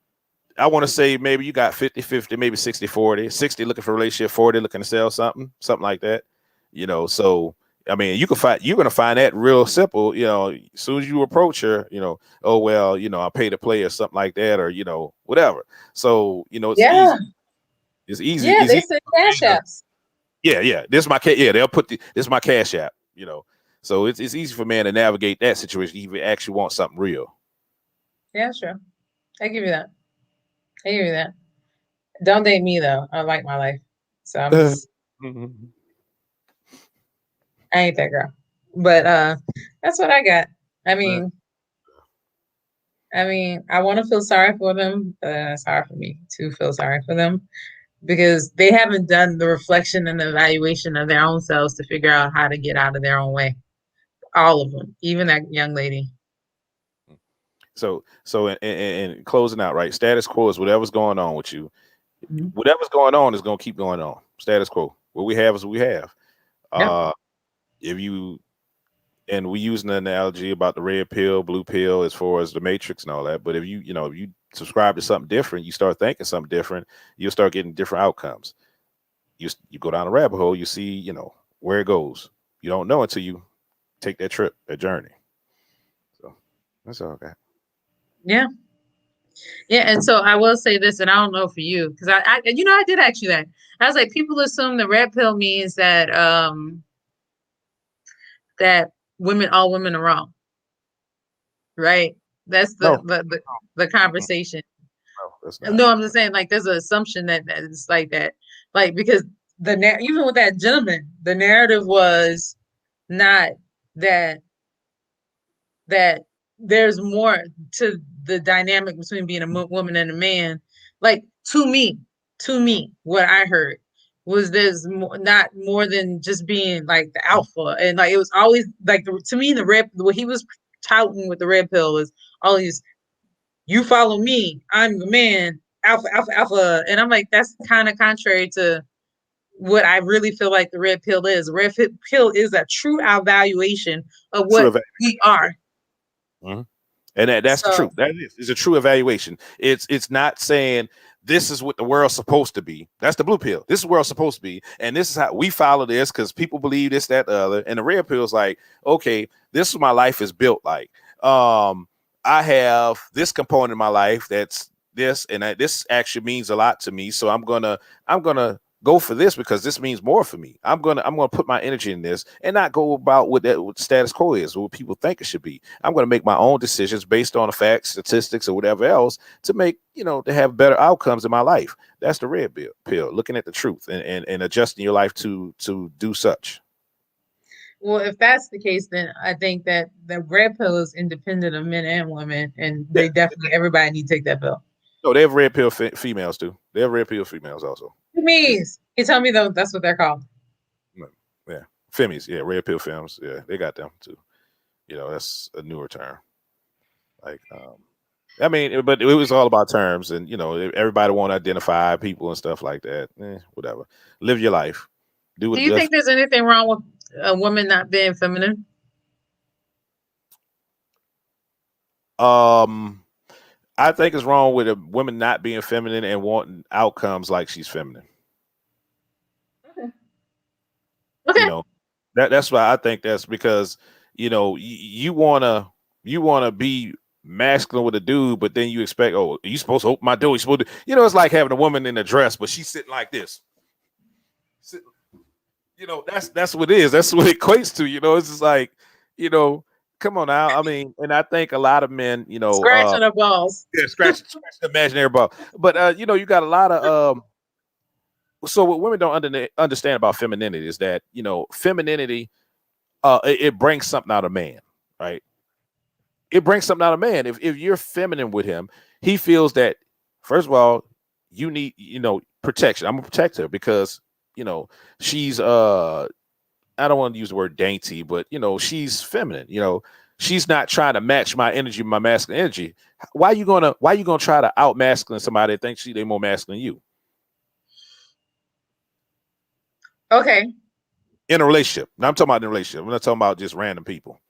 [SPEAKER 5] I want to say maybe you got 50-50, maybe 60-40, 60 looking for a relationship, 40 looking to sell something like that. So I mean, you're gonna find that real simple, as soon as you approach her, oh well, I pay to play or something like that, or whatever. So it's easy. It's easy.
[SPEAKER 4] Yeah,
[SPEAKER 5] it's
[SPEAKER 4] they
[SPEAKER 5] easy.
[SPEAKER 4] said cash apps.
[SPEAKER 5] Yeah. This is my they'll put this is my cash app, So it's easy for man to navigate that situation if you actually want something real.
[SPEAKER 4] Yeah, sure. I give you that. Don't date me though. I like my life. So I'm just I ain't that girl. But that's what I got. I mean, I want to feel sorry for them. It's hard for me to feel sorry for them because they haven't done the reflection and the evaluation of their own selves to figure out how to get out of their own way. All of them, even that young lady.
[SPEAKER 5] So and closing out, right? Status quo is whatever's going on with you.
[SPEAKER 4] Mm-hmm.
[SPEAKER 5] Whatever's going on is going to keep going on. Status quo. What we have is what we have.
[SPEAKER 4] Yep.
[SPEAKER 5] And we using the analogy about the red pill, blue pill, as far as the Matrix and all that. But if you subscribe to something different, you start thinking something different, you'll start getting different outcomes. You go down a rabbit hole, you see, where it goes. You don't know until you take that trip, that journey. So that's all I got.
[SPEAKER 4] Yeah. Yeah, and so I will say this, and I don't know for you, because I did ask you that. I was like, people assume the red pill means that that all women are wrong, right? That's the conversation.
[SPEAKER 5] No, that's not.
[SPEAKER 4] No, I'm just saying, like, there's an assumption that it's like that, like because even with that gentleman, the narrative was not that there's more to the dynamic between being a woman and a man. Like to me, what I heard was there's not more than just being like the alpha, and like it was always like to me what he was touting with the red pill was always you follow me, I'm the man, alpha, and I'm like that's kind of contrary to what I really feel like the red pill is. Red pill is a true evaluation of what we are.
[SPEAKER 5] Mm-hmm. And that's the truth. That is a true evaluation. It's not saying this is what the world's supposed to be. That's the blue pill. This is where it's supposed to be, and this is how we follow this because people believe this, that, the other. And the red pill is like, okay, this is what my life is built like. I have this component in my life that's this, and this actually means a lot to me. So I'm gonna go for this because this means more for me. I'm gonna put my energy in this and not go about what the status quo is or what people think it should be. I'm gonna make my own decisions based on the facts, statistics, or whatever else to make to have better outcomes in my life. That's the red pill. Looking at the truth and adjusting your life to do such.
[SPEAKER 4] Well, if that's the case, then I think that the red pill is independent of men and women, and they definitely everybody need to take that pill.
[SPEAKER 5] No, they have red pill females too. They have red pill females also.
[SPEAKER 4] Femies. He told me though that's what they're called.
[SPEAKER 5] Yeah, femies. Yeah, red pill femmes. Yeah, they got them too. That's a newer term. Like, I mean, but it was all about terms, and everybody want to identify people and stuff like that. Whatever. Live your life. Do
[SPEAKER 4] you think there's anything wrong with a woman not being feminine?
[SPEAKER 5] I think it's wrong with a woman not being feminine and wanting outcomes like she's feminine.
[SPEAKER 4] Okay.
[SPEAKER 5] That's why I think that's because you wanna be masculine with a dude, but then you expect, oh, you supposed to open my door. You supposed to, it's like having a woman in a dress, but she's sitting like this. You know, that's what it is. That's what it equates to. You know, it's just like, you know, come on now. I mean, and I think a lot of men, you know,
[SPEAKER 4] Scratching the balls.
[SPEAKER 5] yeah, scratch the imaginary ball. But you know, you got a lot of so what women don't understand about femininity is that, you know, femininity it brings something out of man, right? It brings something out of man. If you're feminine with him, he feels that first of all, you need, you know, protection. I'm gonna protect her because, you know, she's I don't want to use the word dainty, but you know, she's feminine. You know, she's not trying to match my energy, my masculine energy. Why you gonna try to out masculine somebody that thinks they're more masculine than you?
[SPEAKER 4] Okay.
[SPEAKER 5] In a relationship. Now I'm talking about in a relationship. I'm not talking about just random people.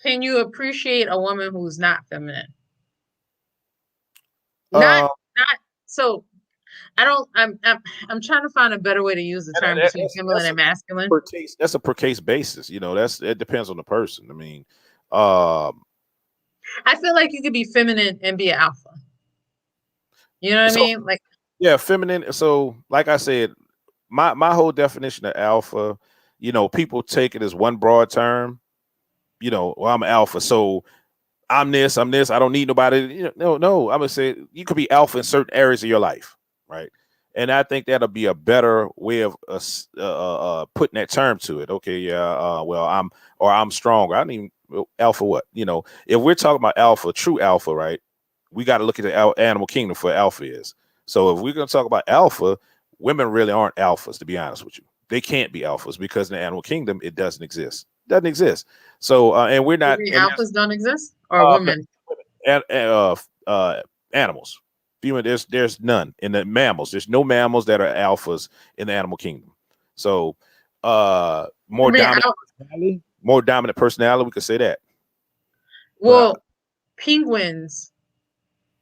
[SPEAKER 4] Can you appreciate a woman who's not feminine?
[SPEAKER 5] Uh,
[SPEAKER 4] Not so. I'm trying to find a better way to use the term between feminine and masculine.
[SPEAKER 5] That's a per case basis. You know, it depends on the person. I mean,
[SPEAKER 4] I feel like you could be feminine and be an alpha. You know what I mean? Like,
[SPEAKER 5] yeah, feminine. So, like I said, my whole definition of alpha, you know, people take it as one broad term. You know, well, I'm alpha, so I'm this. I don't need nobody. You know, no. I'm gonna say you could be alpha in certain areas of your life, right? And I think that'll be a better way of putting that term to it. Okay, yeah. Well, I'm stronger. I don't even alpha. What, you know? If we're talking about alpha, true alpha, right? We got to look at the animal kingdom for alpha is. So if we're gonna talk about alpha, women really aren't alphas. To be honest with you, they can't be alphas because in the animal kingdom it doesn't exist. Doesn't exist. So and we're not. And
[SPEAKER 4] alphas don't exist, or women.
[SPEAKER 5] Animals. There's none in the mammals. There's no mammals that are alphas in the animal kingdom. So more dominant personality, we could say that.
[SPEAKER 4] Well, penguins,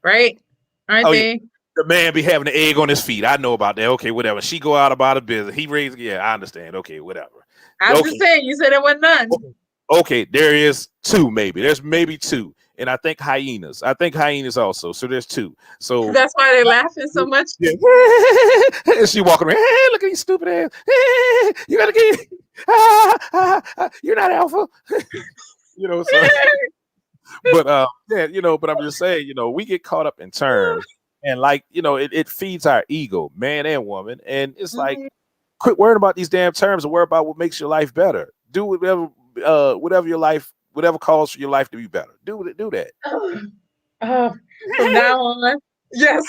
[SPEAKER 4] right? Aren't they?
[SPEAKER 5] Yeah. The man be having the egg on his feet. I know about that. Okay, whatever. She go out about a business. He raised, yeah, I understand. Okay, whatever.
[SPEAKER 4] I'm just saying, you said there was none.
[SPEAKER 5] Okay, there is two, maybe. There's maybe two. And I think hyenas. Also. So there's two. So
[SPEAKER 4] that's why they're laughing so much.
[SPEAKER 5] Yeah. And she walking around. Hey, look at these stupid ass. Hey, you gotta get. You're not alpha. You know. So, but yeah, you know. But I'm just saying, you know, we get caught up in terms, and like, you know, it feeds our ego, man and woman, and it's like, quit worrying about these damn terms and worry about what makes your life better. Do whatever your life. Whatever calls for your life to be better, do that.
[SPEAKER 4] From now on, yes.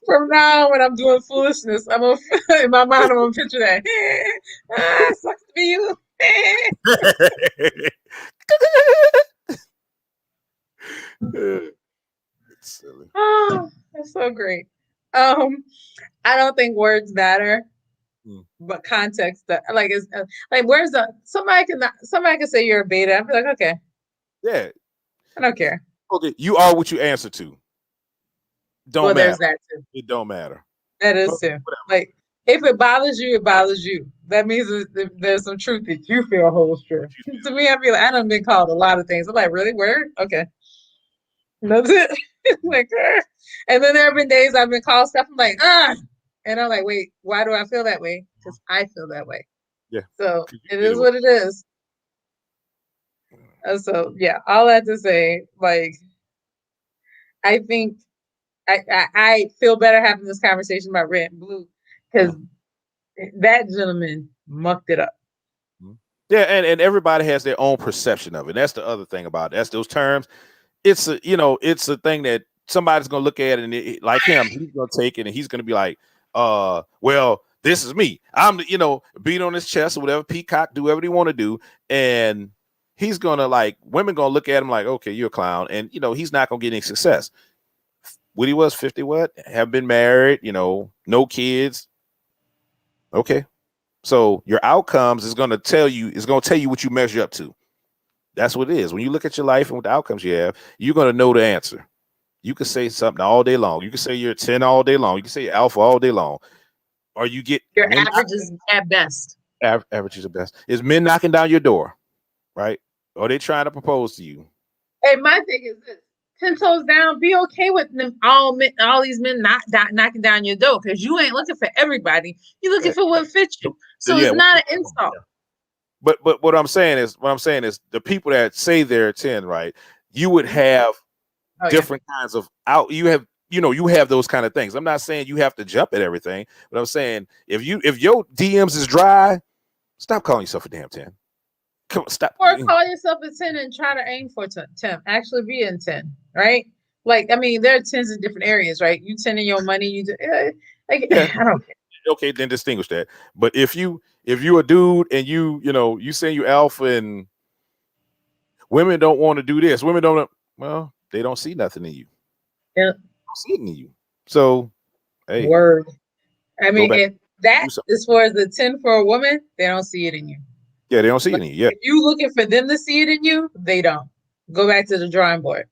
[SPEAKER 4] From now on, when I'm doing foolishness, in my mind, I'm gonna picture that. Sucks to be you.
[SPEAKER 5] It's silly.
[SPEAKER 4] Oh, that's so great. I don't think words matter. But context, like, is like, where's the somebody can say you're a beta. I'm like, okay,
[SPEAKER 5] yeah,
[SPEAKER 4] I don't care.
[SPEAKER 5] Okay, you are what you answer to. Don't matter.
[SPEAKER 4] There's that too.
[SPEAKER 5] It don't matter.
[SPEAKER 4] That is too. Like, if it bothers you, it bothers you. That means there's some truth that you feel holds true. To me, I feel like I done been called a lot of things. I'm like, really? Word? Okay. That's it. Like, and then there have been days I've been called stuff. I'm like, and I'm like, wait, why do I feel that way? Because I feel that way.
[SPEAKER 5] Yeah.
[SPEAKER 4] So it is what it is. So yeah, all that to say, like, I think I feel better having this conversation about red and blue because that gentleman mucked it up.
[SPEAKER 5] Yeah, and everybody has their own perception of it. That's the other thing about it. That's those terms. It's a thing that somebody's gonna look at it, and like him, he's gonna take it and he's gonna be like, well, this is me. I'm, beat on his chest or whatever, peacock, do whatever he want to do. And he's gonna, like, women gonna look at him like, okay, you're a clown. And, he's not gonna get any success. What he was 50, have been married, no kids. Okay. So your outcomes is gonna tell you what you measure up to. That's what it is. When you look at your life and what the outcomes you have, you're gonna know the answer. You can say something all day long. You can say you're a 10 all day long. You can say you're alpha all day long. Or you get
[SPEAKER 4] your averages at best.
[SPEAKER 5] Averages at best. Is men knocking down your door, right? Or they trying to propose to you?
[SPEAKER 4] Hey, my thing is this. 10 toes down. Be okay with them, all these men knocking down your door, because you ain't looking for everybody. You're looking for what fits you. So
[SPEAKER 5] Yeah.
[SPEAKER 4] it's not an insult.
[SPEAKER 5] But what I'm saying is the people that say they're 10, right? You would have different kinds of you have those kind of things. I'm not saying you have to jump at everything, but I'm saying if your DMs is dry, stop calling yourself a damn 10. Come on, stop.
[SPEAKER 4] Or call yourself a 10 and try to aim for 10. Actually be in 10, right? Like, I mean, there are 10s in different areas, right? You 10 in your money, you do, like,
[SPEAKER 5] Yeah.
[SPEAKER 4] I don't care.
[SPEAKER 5] Okay, then distinguish that. But if you a dude and you say you alpha and women don't want to do this, women don't, well, they don't see nothing in you.
[SPEAKER 4] Yeah.
[SPEAKER 5] They don't see it in you. So, hey,
[SPEAKER 4] Word. I mean, if that
[SPEAKER 5] so,
[SPEAKER 4] as far as the 10 for a woman, they don't see it in you.
[SPEAKER 5] yeah, they don't see it in you. Yeah.
[SPEAKER 4] If you looking for them to see it in you, they don't. Go back to the drawing board,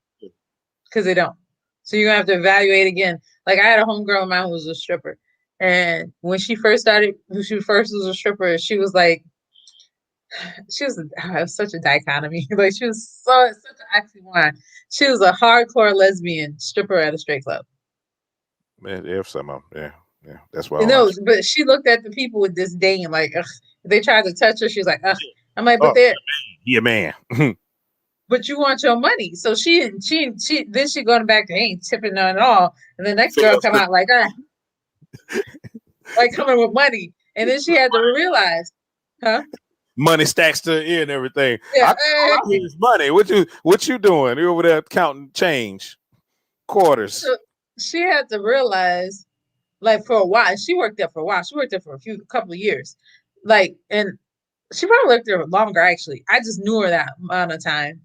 [SPEAKER 4] because they don't. So you're gonna have to evaluate again. Like, I had a homegirl of mine who was a stripper, and when she first was a stripper, she was like, such a dichotomy. Like, she was such an oxymoron. She was a hardcore lesbian stripper at a straight club.
[SPEAKER 5] Man, they have some of them. Yeah. That's why.
[SPEAKER 4] But she looked at the people with disdain. Like, ugh. They tried to touch her. She was like, ugh. I'm like, but they're
[SPEAKER 5] he a man.
[SPEAKER 4] but you want your money. So she then she going back to ain't tipping none at all. And the next girl come out like, like coming with money. And then she had to realize,
[SPEAKER 5] money stacks to the ear and everything.
[SPEAKER 4] Yeah,
[SPEAKER 5] Here's money. What you doing? You over there counting change, quarters.
[SPEAKER 4] So she had to realize, like, for a while, she worked there for a while. She worked there for a couple of years, like, and she probably worked there longer. Actually, I just knew her that amount of time.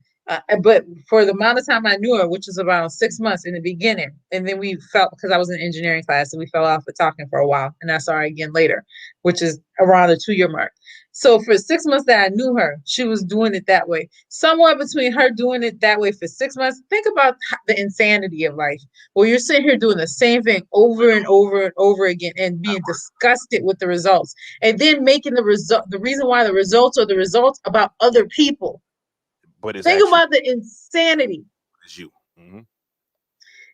[SPEAKER 4] But for the amount of time I knew her, which was about 6 months in the beginning, and then we felt, because I was in engineering class, and we fell off of talking for a while, and I saw her again later, which is around the 2-year mark. So for 6 months that I knew her, she was doing it that way. Somewhere between her doing it that way for 6 months, think about the insanity of life, where you're sitting here doing the same thing over and over and over again, and being disgusted with the results, and then making the reason why the results are the results about other people.
[SPEAKER 5] But it's
[SPEAKER 4] think about the insanity.
[SPEAKER 5] It's you. Mm-hmm.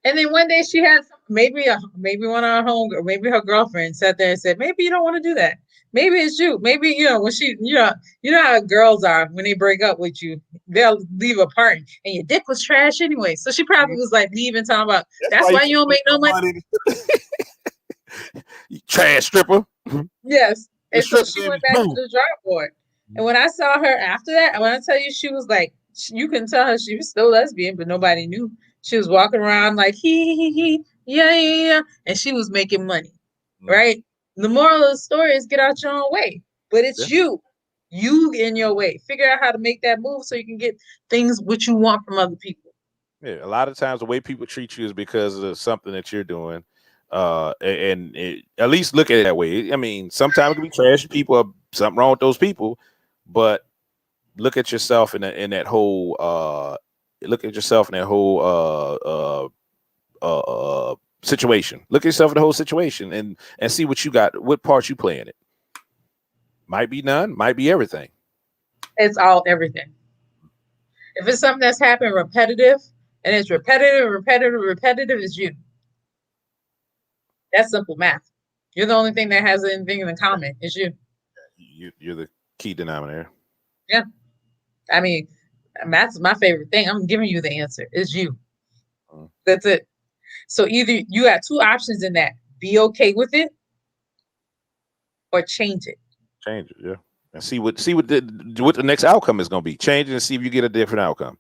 [SPEAKER 4] And then one day she had maybe one of her or maybe her girlfriend sat there and said, maybe you don't want to do that. Maybe it's you. Maybe, when she, you know how girls are when they break up with you, they'll leave a part, and your dick was trash anyway. So she probably was like leaving, talking about, that's why you don't make no money.
[SPEAKER 5] Trash stripper.
[SPEAKER 4] Yes. And so she went back to the drawing board. And when I saw her after that, when I tell you, she was like, you can tell her she was still lesbian, but nobody knew. She was walking around like, yeah. And she was making money, right? The moral of the story is get out your own way. But it's you in your way. Figure out how to make that move so you can get things what you want from other people.
[SPEAKER 5] Yeah, a lot of times the way people treat you is because of something that you're doing. At least look at it that way. I mean, sometimes it can be trash people, something wrong with those people, but look at yourself in that whole situation. Look at yourself in the whole situation and see what you got, what part you play in it. Might be none, might be everything.
[SPEAKER 4] It's all everything. If it's something that's happened repetitive, and it's repetitive is you. That's simple math. You're the only thing that has anything in common. It's you.
[SPEAKER 5] You're the key denominator.
[SPEAKER 4] Yeah. I mean, math's my favorite thing. I'm giving you the answer. It's you. That's it. So either you have two options in that. Be okay with it or change it.
[SPEAKER 5] Change it, yeah. And see what the next outcome is going to be. Change it and see if you get a different outcome.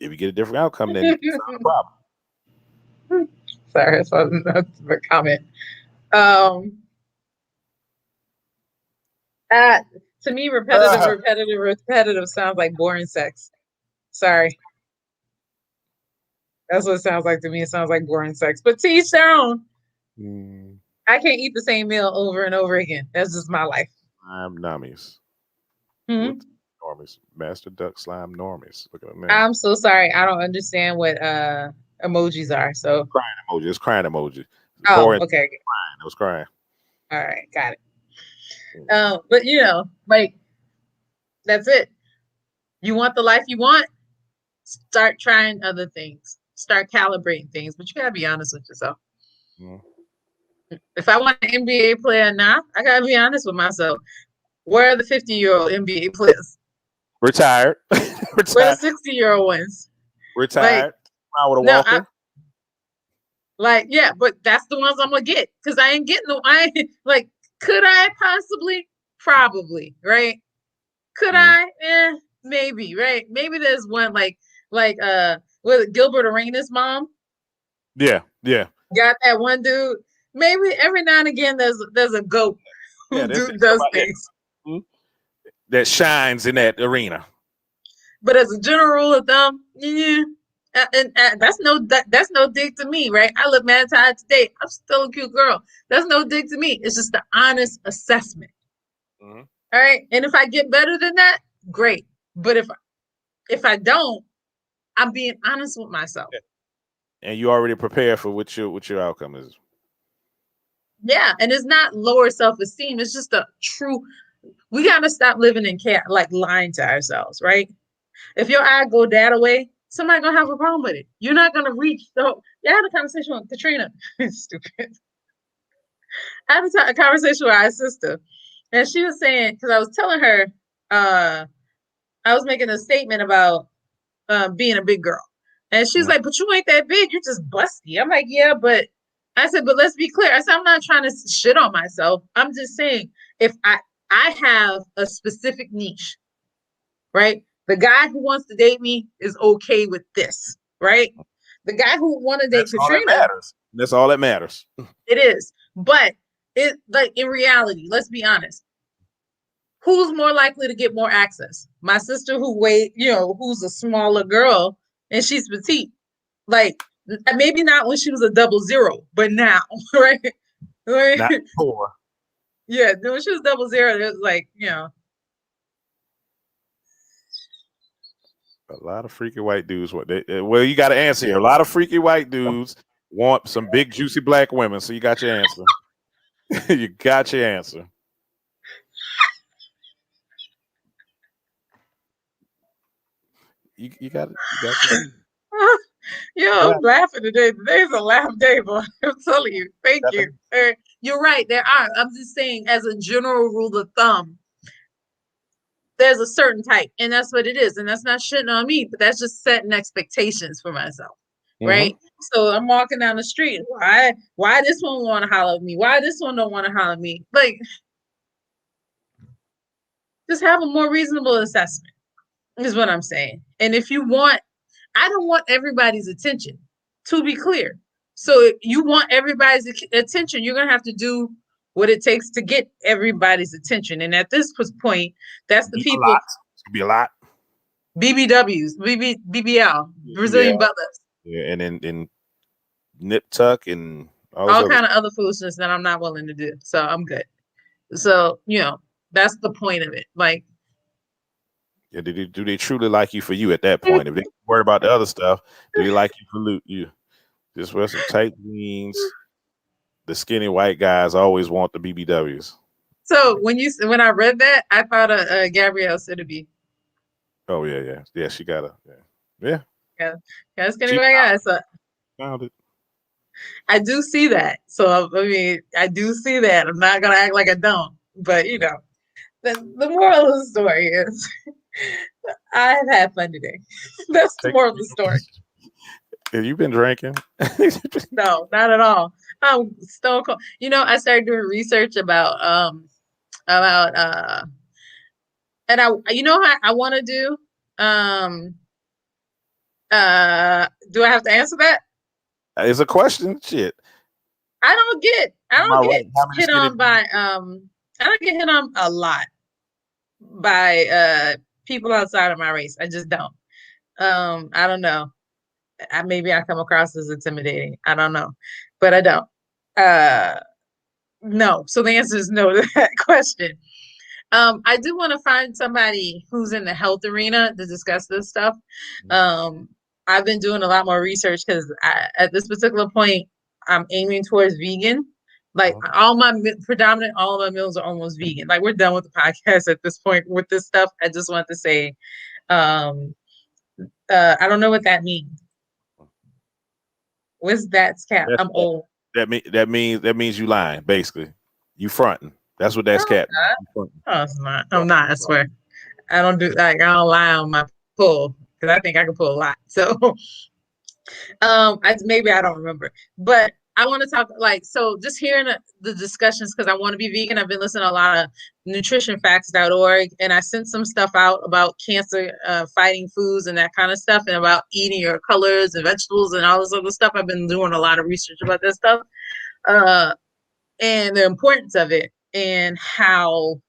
[SPEAKER 5] If you get a different outcome, then it's not a problem.
[SPEAKER 4] Sorry, that's a comment. To me, repetitive sounds like boring sex. Sorry. That's what it sounds like to me. It sounds like boring sex. But to each their own. I can't eat the same meal over and over again. That's just my life.
[SPEAKER 5] I'm normies. Normies. Master Duck Slime normies. Look at that.
[SPEAKER 4] I'm so sorry. I don't understand what emojis are. So
[SPEAKER 5] crying emoji. It's crying emoji.
[SPEAKER 4] Oh,
[SPEAKER 5] boring.
[SPEAKER 4] Okay.
[SPEAKER 5] Crying. It was crying.
[SPEAKER 4] All right, got it. But like, that's it. You want the life you want? start trying other things, start calibrating things. But you gotta be honest with yourself.
[SPEAKER 5] Mm.
[SPEAKER 4] If I want an NBA player now, I gotta be honest with myself. Where are the 50-year-old NBA players?
[SPEAKER 5] Retired.
[SPEAKER 4] Where are
[SPEAKER 5] Retired.
[SPEAKER 4] the 60-year-old ones?
[SPEAKER 5] Retired. With a
[SPEAKER 4] No,
[SPEAKER 5] walker.
[SPEAKER 4] yeah, but that's the ones I'm gonna get because I ain't getting no. I ain't, like, could I possibly? Probably, right? Could I? Maybe, right? Maybe there's one like with Gilbert Arenas' mom.
[SPEAKER 5] Yeah.
[SPEAKER 4] Got that one dude. Maybe every now and again there's a goat who does things.
[SPEAKER 5] That shines in that arena.
[SPEAKER 4] But as a general rule of thumb, yeah. And that's no dig to me, right? I look mad tired today. I'm still a cute girl. That's no dig to me. It's just the honest assessment.
[SPEAKER 5] Mm-hmm.
[SPEAKER 4] All right. And if I get better than that, great. But if I don't, I'm being honest with myself.
[SPEAKER 5] And you already prepared for what your outcome is.
[SPEAKER 4] Yeah. And it's not lower self-esteem. It's just a true. We gotta stop living in like lying to ourselves, right? If your eye go that away, somebody gonna have a problem with it. You're not gonna reach. So I had a conversation with Katrina. Stupid. I had a conversation with our sister, and she was saying, because I was telling her, I was making a statement about being a big girl, and she's like, "But you ain't that big. You're just busty." I'm like, "Yeah, but," I said, "But let's be clear." I said, "I'm not trying to shit on myself. I'm just saying if I have a specific niche, right? The guy who wants to date me is okay with this, right? The guy who want to date Katrina,
[SPEAKER 5] that's all that matters.
[SPEAKER 4] It is. But it, like, in reality, let's be honest. Who's more likely to get more access? My sister who's a smaller girl and she's petite. Like, maybe not when she was a 00, but now, right?
[SPEAKER 5] Not before.
[SPEAKER 4] Yeah, when she was 00, it was like,
[SPEAKER 5] a lot of freaky white dudes. You got to answer here. A lot of freaky white dudes want some big juicy black women. So you got your answer. You got your answer. You got it.
[SPEAKER 4] I'm laughing today. Today's a laugh day, boy. I'm telling you. Thank you. You're right. There are. I'm just saying, as a general rule of thumb, there's a certain type, and that's what it is. And that's not shitting on me, but that's just setting expectations for myself. Right? So I'm walking down the street. Why this one want to holler at me? Why this one don't want to holler at me? Like, just have a more reasonable assessment is what I'm saying. And if you want, I don't want everybody's attention, to be clear. So if you want everybody's attention, you're going to have to do what it takes to get everybody's attention. And at this point, that's the people.
[SPEAKER 5] It's going to be a lot.
[SPEAKER 4] BBWs, BBL, Brazilian butlers.
[SPEAKER 5] Yeah, and then nip tuck and
[SPEAKER 4] all kind of other foolishness that I'm not willing to do. So I'm good. So, that's the point of it. Like,
[SPEAKER 5] yeah, do they truly like you for you at that point? If they worry about the other stuff, do they like you for you? Just wear some tight jeans. The skinny white guys always want the BBWs.
[SPEAKER 4] So when I read that, I thought of Gabrielle Sidibe.
[SPEAKER 5] Oh yeah. She got yeah.
[SPEAKER 4] Skinny white guys. So
[SPEAKER 5] found it.
[SPEAKER 4] I do see that. So I mean, I do see that. I'm not gonna act like I don't. But the moral of the story is, I've had fun today. That's the moral of the story.
[SPEAKER 5] Have you been drinking?
[SPEAKER 4] No, not at all. I'm stone cold. I started doing research about and I want to do. Do I have to answer that?
[SPEAKER 5] It's a question. Shit.
[SPEAKER 4] I don't get hit on by I don't get hit on a lot by people outside of my race. I just don't. I don't know. Maybe I come across as intimidating. I don't know, but I don't. No. So the answer is no to that question. I do want to find somebody who's in the health arena to discuss this stuff. I've been doing a lot more research because at this particular point, I'm aiming towards vegan. Like all of my meals are almost vegan. Like we're done with the podcast at this point with this stuff. I just want to say, I don't know what that means. What's that's cap? I'm old.
[SPEAKER 5] That means you lying, basically. You fronting. That's what that's cap.
[SPEAKER 4] No, it's not. I'm not. I swear. I don't do like I don't lie on my pull because I think I can pull a lot. So, maybe I don't remember, but I want to talk like so. Just hearing the discussions because I want to be vegan. I've been listening to a lot of nutritionfacts.org, and I sent some stuff out about cancer fighting foods and that kind of stuff, and about eating your colors and vegetables and all this other stuff. I've been doing a lot of research about that stuff, and the importance of it, and how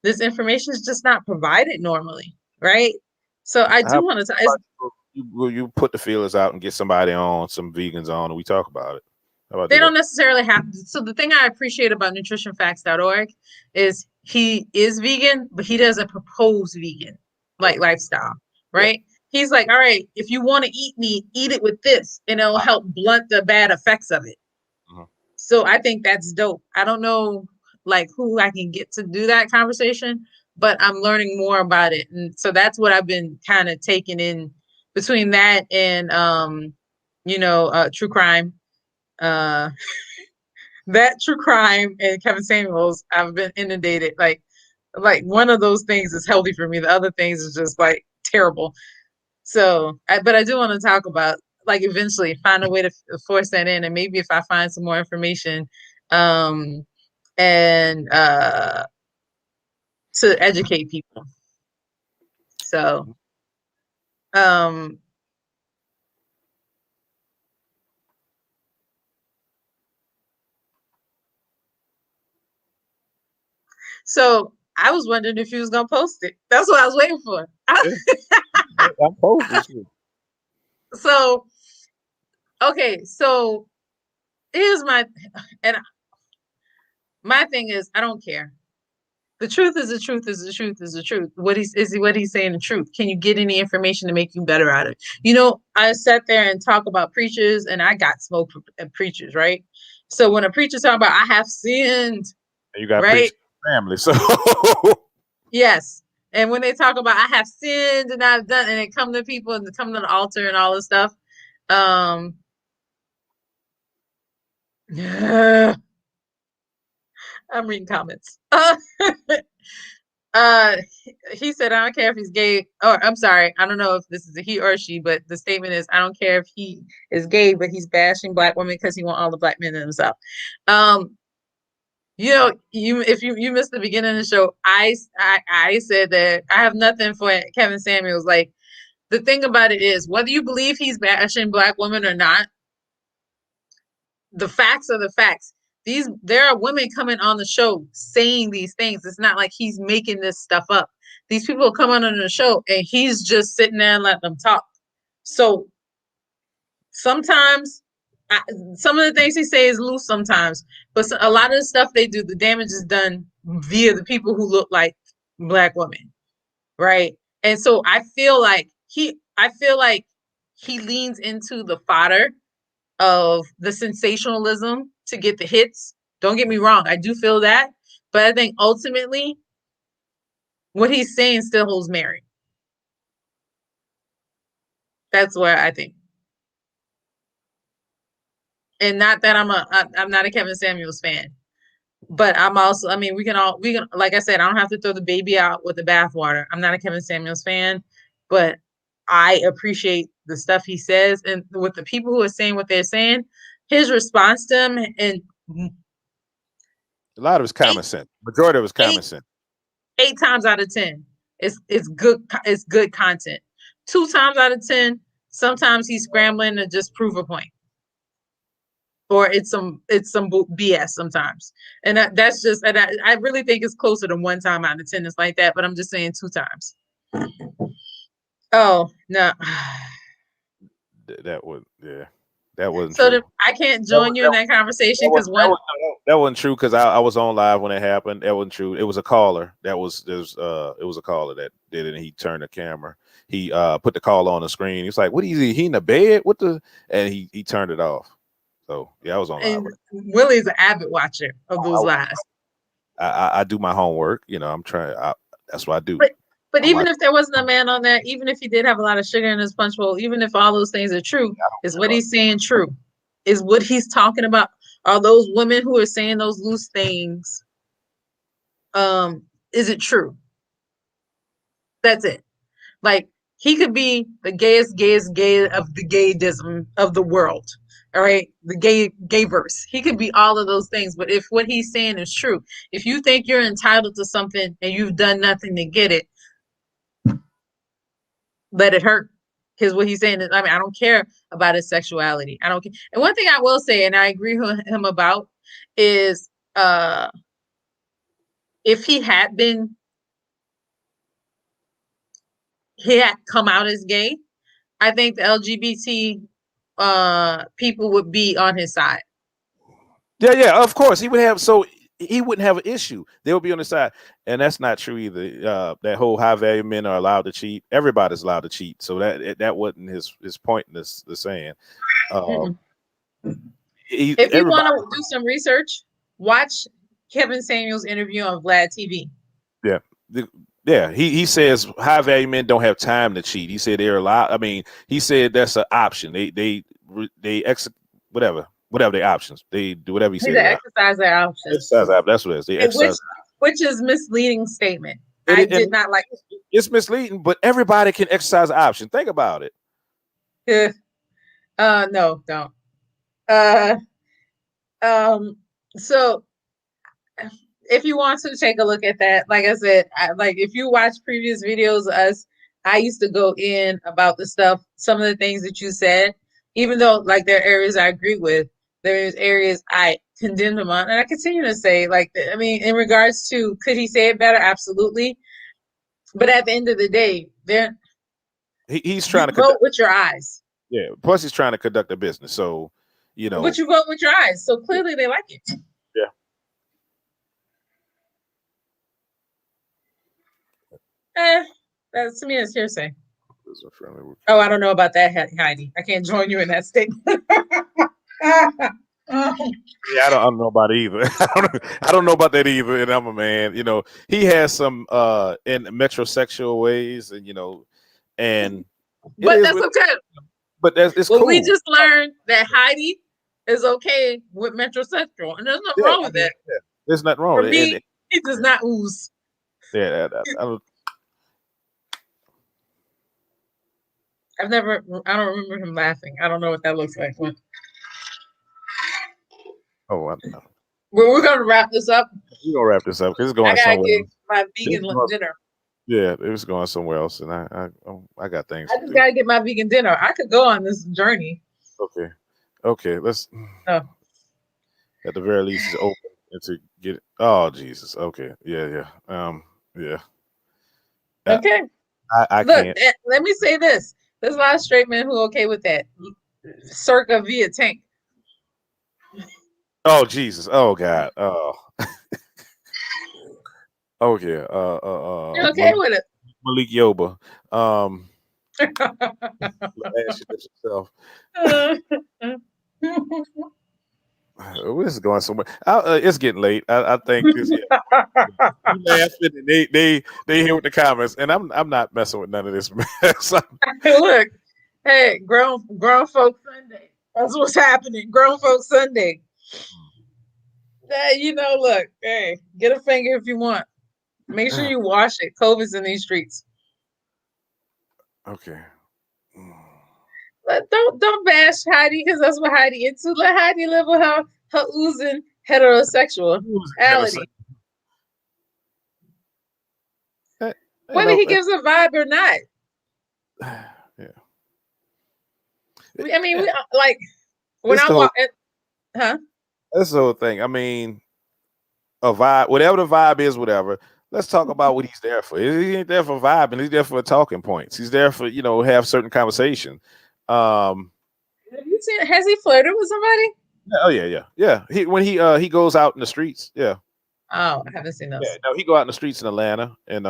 [SPEAKER 4] this information is just not provided normally, right? So I do want to.
[SPEAKER 5] You put the feelers out and get somebody on, some vegans on, and we talk about it.
[SPEAKER 4] They don't necessarily have to. So the thing I appreciate about nutritionfacts.org is he is vegan, but he doesn't propose vegan like lifestyle, right? Yeah. He's like, all right, if you want to eat meat, eat it with this, and it'll help blunt the bad effects of it. So I think that's dope. I don't know like who I can get to do that conversation, but I'm learning more about it. And so that's what I've been kind of taking in between that and true crime. That true crime and Kevin Samuels, I've been inundated. Like one of those things is healthy for me. The other things is just like terrible. So, but I do want to talk about like eventually find a way to force that in, and maybe if I find some more information, and to educate people. So, so I was wondering if you was gonna post it. That's what I was waiting for.
[SPEAKER 5] I'm posting.
[SPEAKER 4] So, okay, so here's my thing is I don't care. The truth is the truth is the truth is the truth. What he's saying the truth. Can you get any information to make you better at it? You know, I sat there and talk about preachers, and I got smoked for preachers, right? So when a preacher's talking about I have sinned,
[SPEAKER 5] you got
[SPEAKER 4] right?
[SPEAKER 5] Family, so
[SPEAKER 4] yes. And when they talk about I have sinned and I've done, and they come to people and they come to the altar and all this stuff, yeah. I'm reading comments. He said, I don't care if he's gay. Or I'm sorry, I don't know if this is a he or she, but the statement is, I don't care if he is gay, but he's bashing black women because he wants all the black men in himself. You know, if you missed the beginning of the show, I said that I have nothing for Kevin Samuels. Like, the thing about it is, whether you believe he's bashing black women or not, the facts are the facts. There are women coming on the show saying these things. It's not like he's making this stuff up. These people come on the show and he's just sitting there and letting them talk. So sometimes some of the things he says is loose sometimes, but a lot of the stuff they do, the damage is done via the people who look like black women, right? And so I feel like he leans into the fodder of the sensationalism to get the hits. Don't get me wrong, I do feel that, but I think ultimately what he's saying still holds merit. That's where I think. And not that I'm not a Kevin Samuels fan, but I'm also, I mean, we can like I said, I don't have to throw the baby out with the bathwater. I'm not a Kevin Samuels fan, but I appreciate the stuff he says, and with the people who are saying what they're saying, his response to him, and
[SPEAKER 5] a lot of his common sense. Majority of his common sense.
[SPEAKER 4] 8 times out of 10, it's good content. 2 times out of 10, sometimes he's scrambling to just prove a point, or it's some BS sometimes, and that's just. And I really think it's closer to 1 time out of 10. It's like that, but I'm just saying 2 times. Oh no.
[SPEAKER 5] That wasn't
[SPEAKER 4] so
[SPEAKER 5] true.
[SPEAKER 4] I can't join you in that conversation because
[SPEAKER 5] that wasn't true because I was on live when it happened. That wasn't true. It was a caller. It was a caller that did it, and he turned the camera. He put the call on the screen. He was like, "What is he in the bed? What the?" And he turned it off. So yeah, I was on live.
[SPEAKER 4] Willie's an avid watcher of those lives.
[SPEAKER 5] I do my homework. You know, I'm trying. That's what I do.
[SPEAKER 4] But even if there wasn't a man on that, even if he did have a lot of sugar in his punch bowl, even if all those things are true, is what he's saying true? Is what he's talking about? Are those women who are saying those loose things? Is it true? That's it. Like, he could be the gayest gay of the gaydism of the world. All right, the gay verse. He could be all of those things, but if what he's saying is true, if you think you're entitled to something and you've done nothing to get it, let it hurt. Because what he's saying is, I mean, I don't care about his sexuality. I don't care. And one thing I will say, and I agree with him about, is if he had come out as gay, I think the LGBT people would be on his side.
[SPEAKER 5] Yeah, of course. He wouldn't have an issue. They would be on his side. And that's not true either. That whole high value men are allowed to cheat. Everybody's allowed to cheat. So that wasn't his point in the saying.
[SPEAKER 4] If you want to do some research, watch Kevin Samuels' interview on Vlad TV.
[SPEAKER 5] Yeah. He says high value men don't have time to cheat. He said they're allowed. I mean, he said that's an option. They whatever their options. They do whatever he said.
[SPEAKER 4] They exercise their options.
[SPEAKER 5] That's what it is. They exercise.
[SPEAKER 4] Which is misleading statement. I did not like it.
[SPEAKER 5] It's misleading, but everybody can exercise an option. Think about it.
[SPEAKER 4] No, don't. So if you want to take a look at that, like I said, if you watch previous videos of us, I used to go in about the stuff, some of the things that you said, even though like there are areas I agree with, there's areas I condemned him on, and I continue to say, I mean, in regards to could he say it better? Absolutely. But at the end of the day,
[SPEAKER 5] he's trying to
[SPEAKER 4] vote with your eyes.
[SPEAKER 5] Yeah. Plus, he's trying to conduct a business, so
[SPEAKER 4] But you vote with your eyes, so clearly they like it.
[SPEAKER 5] Yeah.
[SPEAKER 4] That to me is hearsay. Oh, I don't know about that, Heidi. I can't join you in that statement.
[SPEAKER 5] Yeah, I don't know about it either. I don't know about that either. And I'm a man. He has some in metrosexual ways, and
[SPEAKER 4] but that's okay.
[SPEAKER 5] But it's cool.
[SPEAKER 4] We just learned that Heidi is okay with metrosexual, and there's nothing wrong with that.
[SPEAKER 5] Yeah. There's nothing wrong
[SPEAKER 4] For
[SPEAKER 5] with
[SPEAKER 4] me,
[SPEAKER 5] it.
[SPEAKER 4] he does not ooze.
[SPEAKER 5] Yeah,
[SPEAKER 4] I don't remember him laughing. I don't know what that looks like.
[SPEAKER 5] Oh, I don't know.
[SPEAKER 4] We're gonna wrap this up.
[SPEAKER 5] We're gonna wrap this up because it's going somewhere. I gotta get
[SPEAKER 4] my vegan dinner.
[SPEAKER 5] Yeah, it was going somewhere else, and I got things.
[SPEAKER 4] I just gotta get my vegan dinner. I could go on this journey.
[SPEAKER 5] Okay. Let's. At the very least, it's open and to get it. Oh Jesus. Okay. Yeah. Yeah.
[SPEAKER 4] Okay.
[SPEAKER 5] I
[SPEAKER 4] Look,
[SPEAKER 5] can't.
[SPEAKER 4] Let me say this. There's a lot of straight men who are okay with that. Circa via tank.
[SPEAKER 5] Oh Jesus! Oh God! Oh. Okay.
[SPEAKER 4] You're okay with it?
[SPEAKER 5] Malik Yoba. Ask yourself. This is going somewhere. It's getting late. I think this. Laughing and they here with the comments, and I'm not messing with none of this mess.
[SPEAKER 4] Look, hey, grown folks Sunday. That's what's happening. Grown folks Sunday. Look, hey, get a finger if you want. Make sure you wash it. COVID's in these streets.
[SPEAKER 5] Okay.
[SPEAKER 4] But don't bash Heidi, because that's what Heidi into. Let Heidi live with her oozing heterosexuality. Whether he gives a vibe or not.
[SPEAKER 5] Yeah.
[SPEAKER 4] I mean, when I walk, huh?
[SPEAKER 5] That's the whole thing. I mean, a vibe, whatever the vibe is, whatever. Let's talk about what he's there for. He ain't there for vibing. He's there for talking points. He's there for have certain conversation.
[SPEAKER 4] Have you seen? Has he flirted with somebody?
[SPEAKER 5] Oh yeah. When he goes out in the streets, yeah.
[SPEAKER 4] Oh, I haven't seen those.
[SPEAKER 5] Yeah, no, he go out in the streets in Atlanta and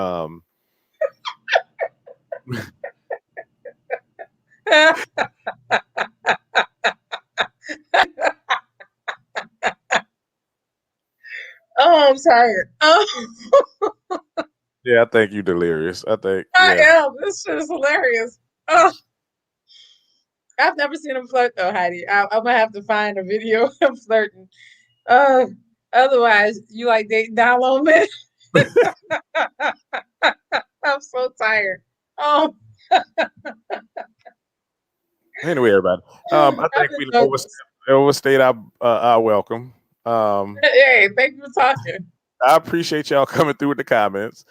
[SPEAKER 4] Oh, I'm tired. Oh.
[SPEAKER 5] Yeah, I think you delirious. I think
[SPEAKER 4] I
[SPEAKER 5] yeah.
[SPEAKER 4] am. This shit is hilarious. Oh, I've never seen him flirt though, Heidi. I'm gonna have to find a video of him flirting. Uh, otherwise, you like dating down low men? I'm so tired. Oh,
[SPEAKER 5] Anyway, everybody. I
[SPEAKER 4] I've
[SPEAKER 5] think
[SPEAKER 4] been
[SPEAKER 5] we
[SPEAKER 4] so-
[SPEAKER 5] overstayed our welcome.
[SPEAKER 4] Hey, thank you for talking.
[SPEAKER 5] I appreciate y'all coming through with the comments.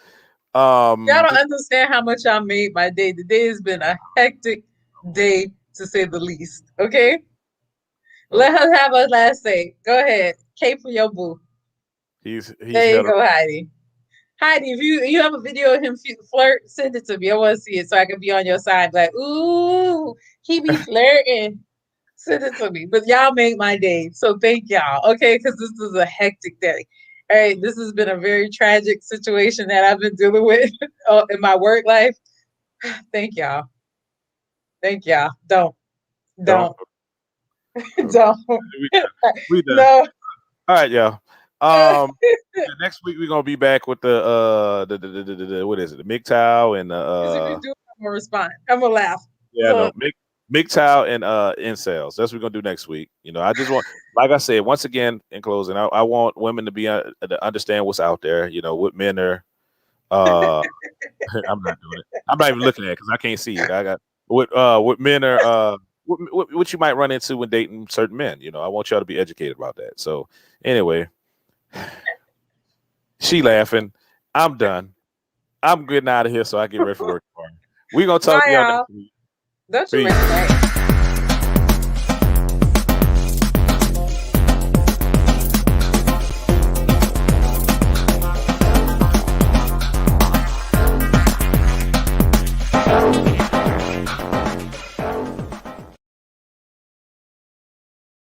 [SPEAKER 4] Y'all don't understand how much I made my day. The day has been a hectic day, to say the least. Okay? Let her have her last say. Go ahead. K for your boo.
[SPEAKER 5] he's
[SPEAKER 4] There you go, Heidi. Heidi, if you have a video of him flirt, send it to me. I want to see it so I can be on your side. Like, ooh, he be flirting. Send it to me. But y'all made my day. So thank y'all. Okay, because this is a hectic day. All right, this has been a very tragic situation that I've been dealing with in my work life. Thank y'all. Thank y'all. Don't.
[SPEAKER 5] we done.
[SPEAKER 4] No.
[SPEAKER 5] All right, y'all. Next week we're gonna be back with the what is it? The MGTOW and
[SPEAKER 4] If you do, I'm gonna respond. I'm gonna laugh.
[SPEAKER 5] yeah, no, MGTOW and incels. That's what we're gonna do next week. You know, I just want, like I said, once again in closing, I want women to be to understand what's out there. You know, what men are. I'm not doing it. I'm not even looking at it because I can't see it. I got what men are. What you might run into when dating certain men. You know, I want y'all to be educated about that. So anyway, she laughing. I'm done. I'm getting out of here so I get ready for work tomorrow. We're gonna talk to y'all next week.
[SPEAKER 4] Don't you recognize?